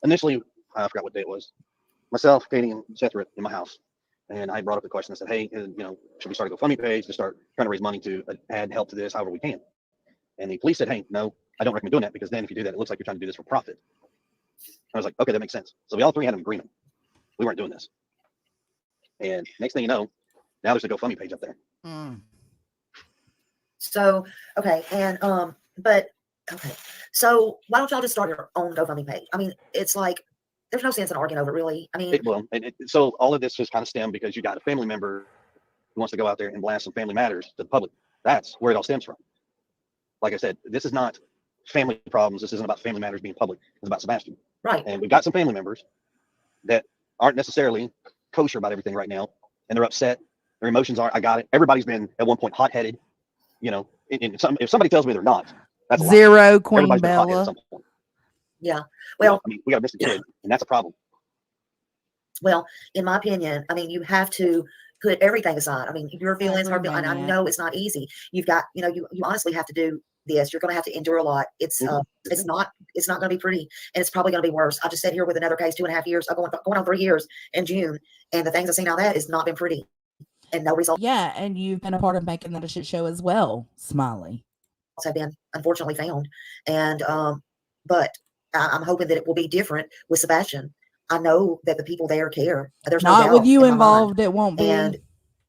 initially, I forgot what day it was. Myself, Katie, and Seth were in my house, and I brought up the question. I said, "Hey, should we start a GoFundMe page to start trying to raise money to add help to this, however we can?" And the police said, "Hey, no, I don't recommend doing that because then if you do that, it looks like you're trying to do this for profit." I was like, "Okay, that makes sense." So we all three had an agreement. We weren't doing this. And next thing you know, now there's a GoFundMe page up there. So, okay. And, but, okay. So why don't y'all just start your own GoFundMe page? I mean, it's like, there's no sense in arguing over it, really. I mean, So all of this just kind of stemmed because you got a family member who wants to go out there and blast some family matters to the public. That's where it all stems from. Like I said, this is not family problems. This isn't about family matters being public. It's about Sebastian. Right. And we've got some family members that aren't necessarily kosher about everything right now. And they're upset. Their emotions are, I got it. Everybody's been at one point hot-headed. If somebody tells me they're not, that's a lie. Zero, Queen Everybody's been hot-headed at Bella. some point. Yeah. Well, I mean, we got a missing kid, and that's a problem. Well, in my opinion, I mean, you have to put everything aside. I mean, your feelings, her feelings, and I know it's not easy. You've got, you honestly have to do this. You're going to have to endure a lot. It's not going to be pretty, and it's probably going to be worse. I just sat here with another case, 2.5 years, going on 3 years in June, and the things I've seen out of that has not been pretty, and no result. Yeah, and you've been a part of making that a shit show as well, Smiley. Have been unfortunately found, and but I'm hoping that it will be different with Sebastian. I know that the people there care. There's no Not doubt with you in my mind. involved, it won't be. And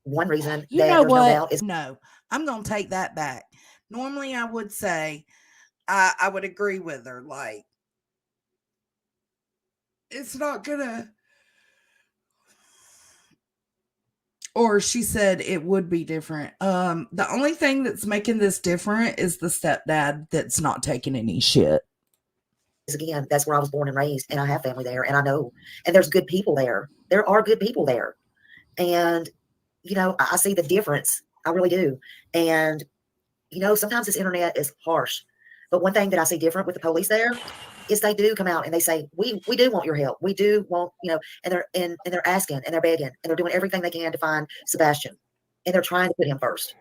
one reason You that know there's what? no doubt is No, I'm gonna take that back. Normally, I would say I would agree with her. Like, it's not gonna. Or she said it would be different. The only thing that's making this different is the stepdad that's not taking any shit. again, that's where I was born and raised, and I have family there, and I know, and there's good people there. There are good people there, and I see the difference. I really do. And sometimes this internet is harsh, but one thing that I see different with the police there is they do come out and they say, we do want your help. We do want, and they're asking and they're begging and they're doing everything they can to find Sebastian, and they're trying to put him first.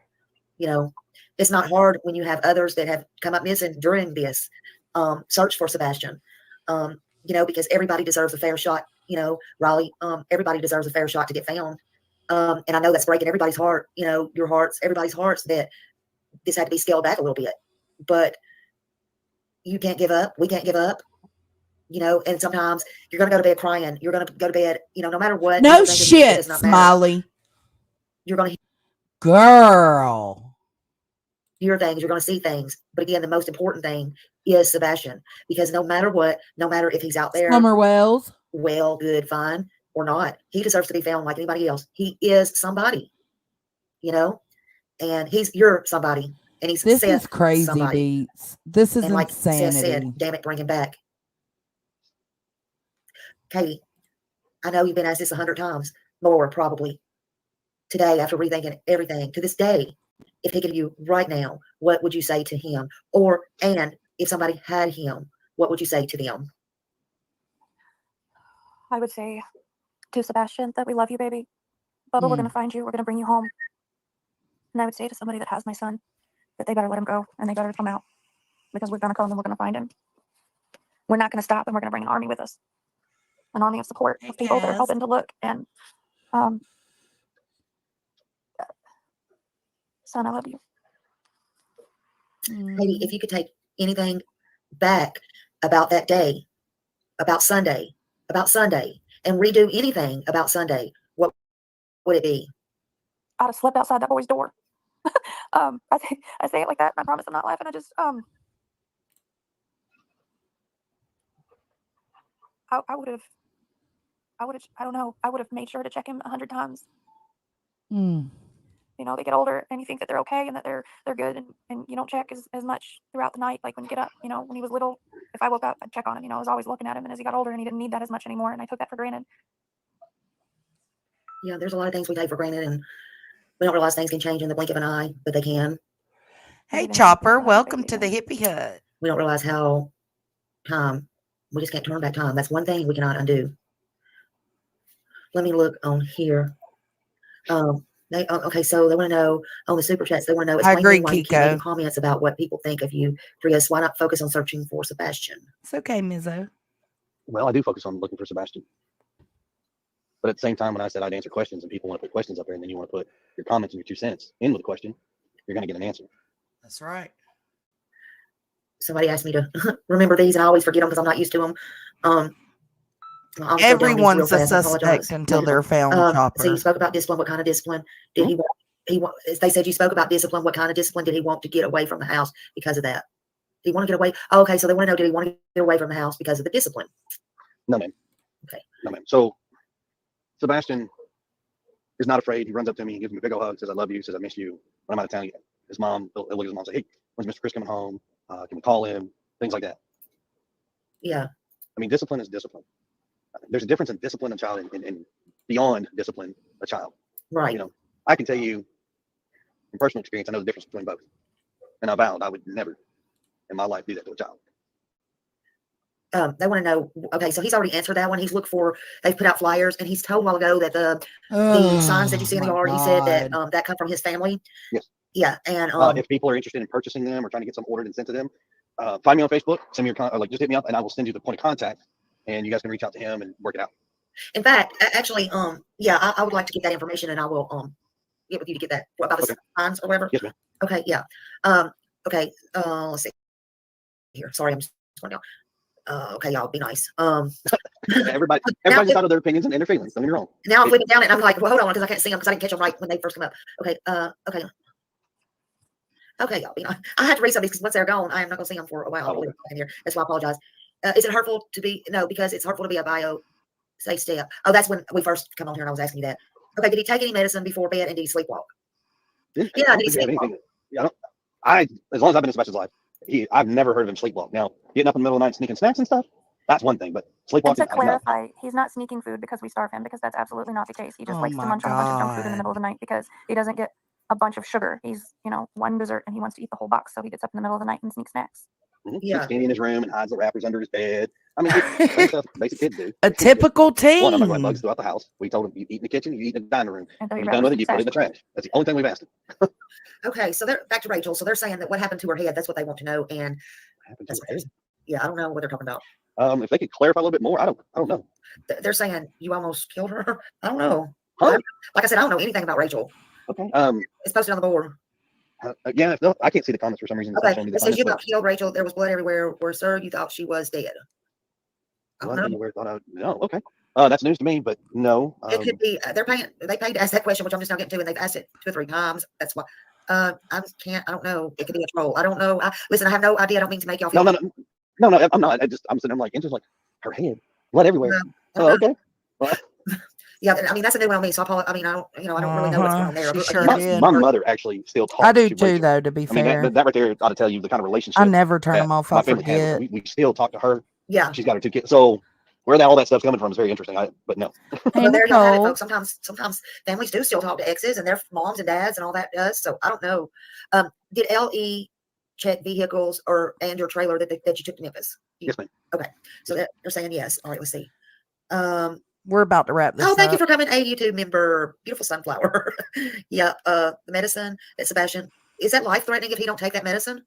It's not hard when you have others that have come up missing during this search for Sebastian, because everybody deserves a fair shot. Riley, everybody deserves a fair shot to get found. And I know that's breaking everybody's heart, your hearts, everybody's hearts, that this had to be scaled back a little bit, but you can't give up. We can't give up, and sometimes you're going to go to bed crying. You're going to go to bed, no matter what. No shit, Smiley. You're going to girl. hear things. You're going to see things. But again, the most important thing is Sebastian, because no matter what, no matter if he's out there, Summer Wells, well, good, fine, or not, he deserves to be found like anybody else. He is somebody, and he's your somebody. And he's this is crazy, somebody. Beats. This is and like insanity. Seth said, damn it, bring him back. Katie, I know you've been asked this 100 times, more probably. Today, after rethinking everything, to this day, if he could you right now, what would you say to him? And if somebody had him, what would you say to them? I would say to Sebastian that we love you, baby. Bubba, we're going to find you. We're going to bring you home. And I would say to somebody that has my son that they better let him go and they better come out, because we're going to come and we're going to find him. We're not going to stop, and we're going to bring an army with us, an army of support of people that are helping to look. And son, I love you. Katie, if you could take anything back about that day, about Sunday, and redo anything about Sunday, what would it be? I'd have slept outside that boy's door. I say it like that, and I promise I'm not laughing. I just I would have I don't know, I would have made sure to check him 100 times. They get older and you think that they're okay and that they're good, and you don't check as much throughout the night. Like when you get up, when he was little, if I woke up, I'd check on him. I was always looking at him, and as he got older and he didn't need that as much anymore, and I took that for granted. Yeah, there's a lot of things we take for granted, and we don't realize things can change in the blink of an eye, but they can. Hey, Chopper, welcome to the hippie hut. We don't realize how time, we just can't turn back time. That's one thing we cannot undo. Let me look on here. Okay, so they want to know on the super chats. They want to know. I agree, why you keep Kiko. making comments about what people think of you. Prius, why not focus on searching for Sebastian? It's okay, Mizzo. Well, I do focus on looking for Sebastian. But at the same time, when I said I'd answer questions and people want to put questions up there and then you want to put your comments and your 2 cents in with a question, you're going to get an answer. That's right. Somebody asked me to remember these, and I always forget them because I'm not used to them. Everyone's a suspect until they're found, Chopper. So you spoke about discipline. What kind of discipline did he want? They said you spoke about discipline. What kind of discipline did he want to get away from the house because of that? Did he want to get away? Oh, okay, so they want to know, did he want to get away from the house because of the discipline? No, ma'am. Okay. No, ma'am. So Sebastian is not afraid. He runs up to me, gives me a big old hug, says, I love you, says, I miss you. When I'm out of town, his mom, he'll look at his mom and say, hey, when's Mr. Chris coming home? Can we call him? Things like that. Yeah. I mean, discipline is discipline. There's a difference in discipline a child and beyond discipline a child. Right. You know, I can tell you from personal experience, I know the difference between both. And I vowed I would never in my life do that to a child. They want to know, okay, so he's already answered that one. He's looked for, they've put out flyers, and he's told a while ago that the signs that you see in the yard, he said that that come from his family. Yes. Yeah, and if people are interested in purchasing them or trying to get some ordered and sent to them, find me on Facebook, send me your just hit me up, and I will send you the point of contact, and you guys can reach out to him and work it out. In fact, actually, yeah, I would like to get that information, and I will get with you to get that about the signs or whatever. Yes, ma'am. Okay, yeah. Okay, let's see here. Sorry, I'm just going down. Okay, y'all be nice. Everybody's entitled to their opinions and their feelings. Don't get me wrong. Now I'm flipping down it, and I'm like, well, hold on, because I can't see them because I didn't catch them right when they first come up. Okay, okay. Okay, y'all be nice. I had to read some of these because once they're gone, I am not going to see them for a while. Oh, okay. Here. That's why I apologize. Is it hurtful to be? No, because it's hurtful to be a bio safe step. Oh, that's when we first come on here and I was asking you that. Okay, did he take any medicine before bed and did he sleepwalk? Yeah, did he sleepwalk? Yeah, as long as I've been in Sebastian's life, I've never heard of him sleepwalk. Now, getting up in the middle of the night, sneaking snacks and stuff, that's one thing, but sleepwalking. And to clarify, he's not sneaking food because we starve him, because that's absolutely not the case. He just likes to munch on a bunch of junk food in the middle of the night because he doesn't get a bunch of sugar. He's, one dessert and he wants to eat the whole box, so he gets up in the middle of the night and sneaks snacks. Yeah. He's standing in his room and hides the wrappers under his bed. I mean, it's stuff basic kids do. A typical teen. One of them like bugs throughout the house. We told him, you eat in the kitchen, you eat in the dining room. When you're done with it, you put it in the trash. That's the only thing we've asked him. Okay, so they're back to Rachel. So they're saying that what happened to her head, that's what they want to know. And that's what yeah, I don't know what they're talking about. If they could clarify a little bit more, I don't know. They're saying you almost killed her. I don't know. Huh? Like I said, I don't know anything about Rachel. Okay. It's posted on the board. Yeah, no, I can't see the comments for some reason. Okay, it says you about killed Rachel. There was blood everywhere. Where, sir, you thought she was dead. I don't know. No, okay. That's news to me, but no. It could be. They paid to ask that question, which I'm just now getting to, and they've asked it 2 or 3 times. That's why. I don't know. It could be a troll. I don't know. Listen, I have no idea. I don't mean to make y'all feel. No, I'm not. I'm sitting there like, just like her head, blood everywhere. Okay. Well, yeah, I mean that's a new one on me. So I mean, I don't really know what's going on there. My mother actually still talks. I do too, though. To be fair, that right there ought to tell you the kind of relationship. I never turn them off. I forget. We still talk to her. Yeah, she's got her 2 kids. So where all that stuff's coming from is very interesting. But no. Well, there you have it, folks. Sometimes families do still talk to exes and their moms and dads and all that does. So I don't know. Did LE check vehicles and your trailer that you took to Memphis? Yes, ma'am. Okay, so they're saying yes. All right, let's see. We're about to wrap this up. Thank you for coming, a YouTube member. Beautiful sunflower. Yeah, the medicine that Sebastian, is that life threatening if he don't take that medicine?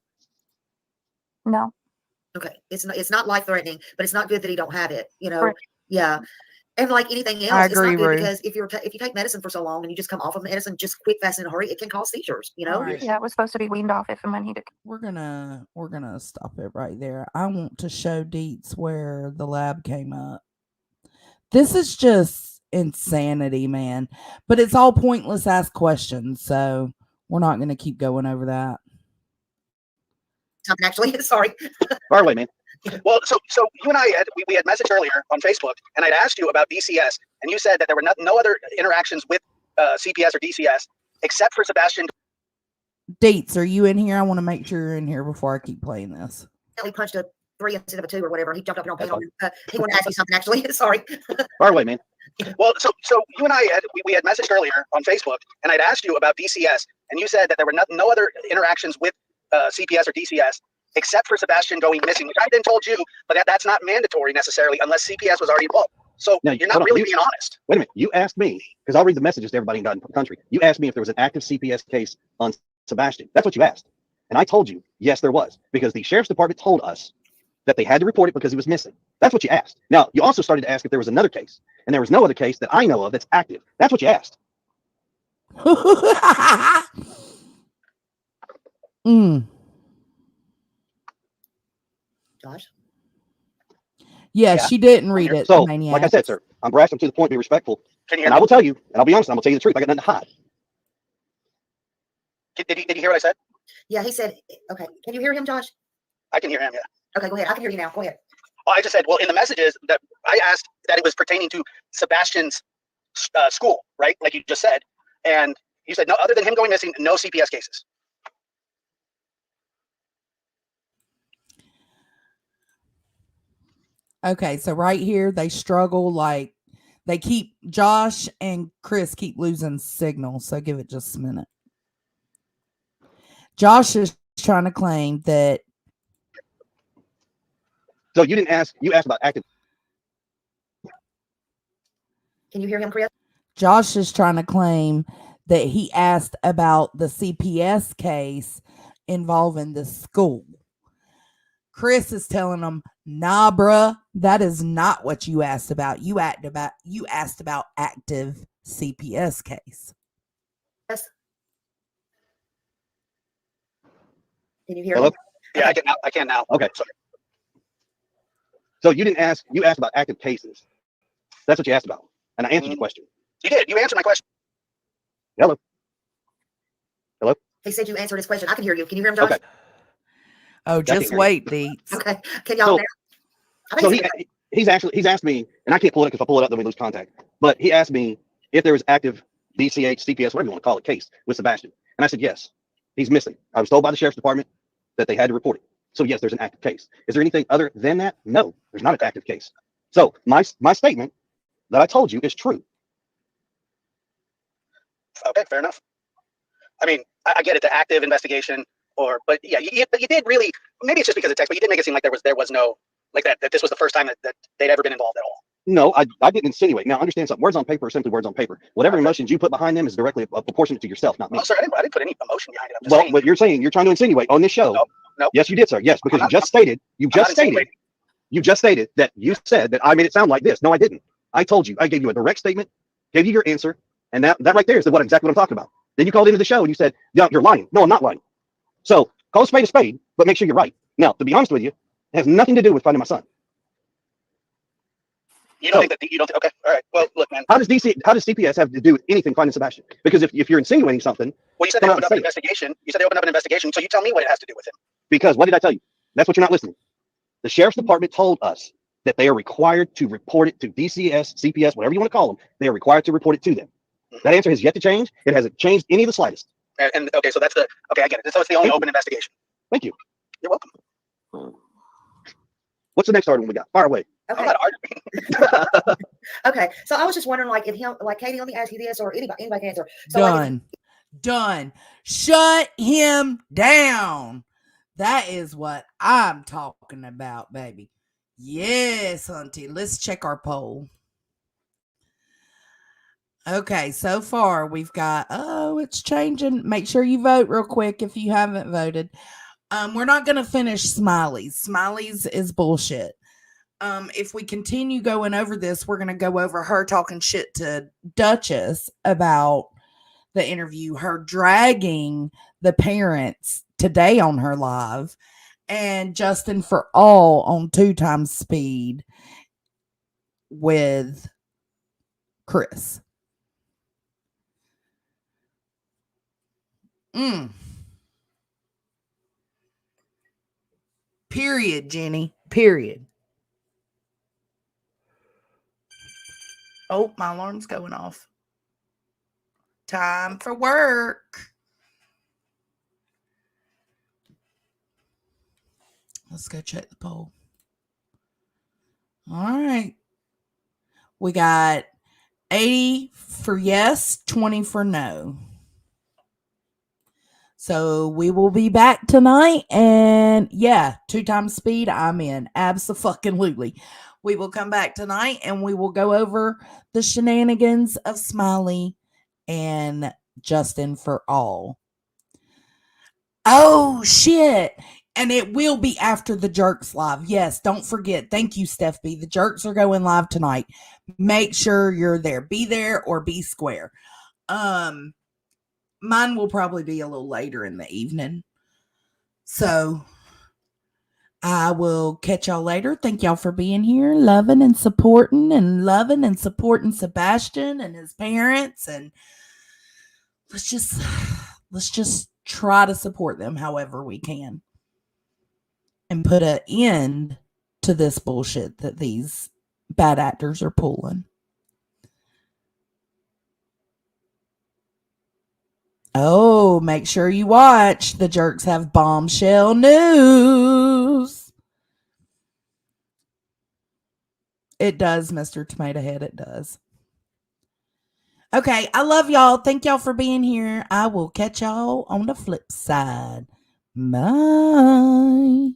No. Okay, it's not life threatening, but it's not good that he don't have it. Right. Yeah, and like anything else, I it's agree, not good Ruth. because if you take medicine for so long and you just come off of medicine just quick, fast, in a hurry, it can cause seizures. Right. Yeah, it was supposed to be weaned off if and when he did. We're gonna stop it right there. I want to show Deets where the lab came up. This is just insanity, man. But it's all pointless ask questions, so we're not gonna keep going over that. Actually, sorry. Far away, man. Well, so you and I we had messaged earlier on Facebook, and I'd asked you about DCS, and you said that there were no other interactions with CPS or DCS except for Sebastian. Deets, are you in here? I want to make sure you're in here before I keep playing this. He punched a 3 instead of a 2 or whatever. He jumped up here on panel. He wanted to ask you something. Actually, sorry. Far away, man. Well, so you and I we had messaged earlier on Facebook, and I'd asked you about DCS, and you said that there were no other interactions with CPS or DCS, except for Sebastian going missing, which I then told you, but that's not mandatory necessarily unless CPS was already involved. So Now, you're not hold on, really being honest. Wait a minute. You asked me, because I'll read the messages to everybody in the country. You asked me if there was an active CPS case on Sebastian. That's what you asked. And I told you, yes, there was, because the sheriff's department told us that they had to report it because he was missing. That's what you asked. Now, you also started to ask if there was another case, and there was no other case that I know of that's active. That's what you asked. Josh? Yeah, she didn't read it. So, Maniac. like I said, sir, I'm brash. I'm to the point. Be respectful. Can you hear And me? I will tell you, and I'll be honest, I'm going to tell you the truth. I got nothing to hide. Did you hear what I said? Yeah, he said, okay. Can you hear him, Josh? I can hear him, yeah. Okay, go ahead. I can hear you now. Go ahead. Oh, I just said, well, in the messages that I asked that it was pertaining to Sebastian's school, right? Like you just said. And you said, no, other than him going missing, no CPS cases. Okay, so right here they struggle, like they keep Josh and Chris keep losing signal, so give it just a minute. Josh is trying to claim that. So you didn't ask, you asked about active. Can you hear him, Chris? Josh is trying to claim that he asked about the CPS case involving the school. Chris is telling him, nah, bruh, that is not what you asked about. You asked about active CPS case. Yes. Can you hear Hello? me? Yeah, okay. I can now. Okay. Sorry. So you didn't ask, you asked about active cases. That's what you asked about. And I answered your question. You did. You answered my question. Hello? Hello? He said you answered his question. I can hear you. Can you hear him, Josh? Okay. Oh, just wait, Deets. Okay. Can y'all So he's asked me, and I can't pull it because if I pull it up, then we lose contact. But he asked me if there was active DCH, CPS, whatever you want to call it, case with Sebastian. And I said, yes, he's missing. I was told by the sheriff's department that they had to report it. So yes, there's an active case. Is there anything other than that? No, there's not an active case. So my statement that I told you is true. Okay, fair enough. I mean, I get it, the active investigation, but yeah, you did really, maybe it's just because of text, but you did make it seem like there was no, like that this was the first time that they'd ever been involved at all. No, I didn't insinuate. Now, understand something. Words on paper are simply words on paper. Whatever emotions you put behind them is directly proportionate to yourself, not me. Oh, sir, I didn't put any emotion behind it. I'm just Well, saying. what you're saying, you're trying to insinuate on this show. No. Yes, you did, sir. Yes, because you just stated that you said that I made it sound like this. No, I didn't. I told you. I gave you a direct statement, gave you your answer, and that right there is exactly what I'm talking about. Then you called into the show and you said, yeah, you're lying. No, I'm not lying. So call a spade, but make sure you're right. Now, to be honest with you, it has nothing to do with finding my son. You don't think that you don't? Okay, all right. Well, look, man. How does CPS have to do with anything finding Sebastian? Because if you're insinuating something, well, you said they opened up an investigation. You said they opened up an investigation. So you tell me what it has to do with him. Because what did I tell you? That's what you're not listening. The sheriff's department told us that they are required to report it to DCS, CPS, whatever you want to call them. They are required to report it to them. That answer has yet to change. It hasn't changed any of the slightest. And okay, so I get it. So it's the only open investigation. Thank you. You're welcome. What's the next argument we got? Fire away. Okay. I'm not arguing. Okay. So I was just wondering, like, Katie, let me ask you this, or anybody can answer. So Done. Shut him down. That is what I'm talking about, baby. Yes, hunty. Let's check our poll. Okay, so far we've got, it's changing. Make sure you vote real quick if you haven't voted. We're not going to finish Smileys. Smileys is bullshit. If we continue going over this, we're going to go over her talking shit to Duchess about the interview, her dragging the parents today on her live, and Justin for all on 2 times speed with Chris. Period, Jenny. Period. Oh, my alarm's going off. Time for work. Let's go check the poll. All right. We got 80 for yes, 20 for no. So we will be back tonight, and yeah, 2 times speed, I'm in. Abso-fucking-lutely. We will come back tonight and we will go over the shenanigans of Smiley and Justin for all. Oh shit. And it will be after the Jerks live. Yes, don't forget. Thank you, Steph B. The Jerks are going live tonight. Make sure you're there. Be there or be square. Mine will probably be a little later in the evening. So I will catch y'all later. Thank y'all for being here, loving and supporting Sebastian and his parents. And let's just try to support them however we can and put an end to this bullshit that these bad actors are pulling. Oh, make sure you watch. The Jerks have bombshell news. It does, Mr. Tomato Head. It does. Okay, I love y'all. Thank y'all for being here. I will catch y'all on the flip side. Bye.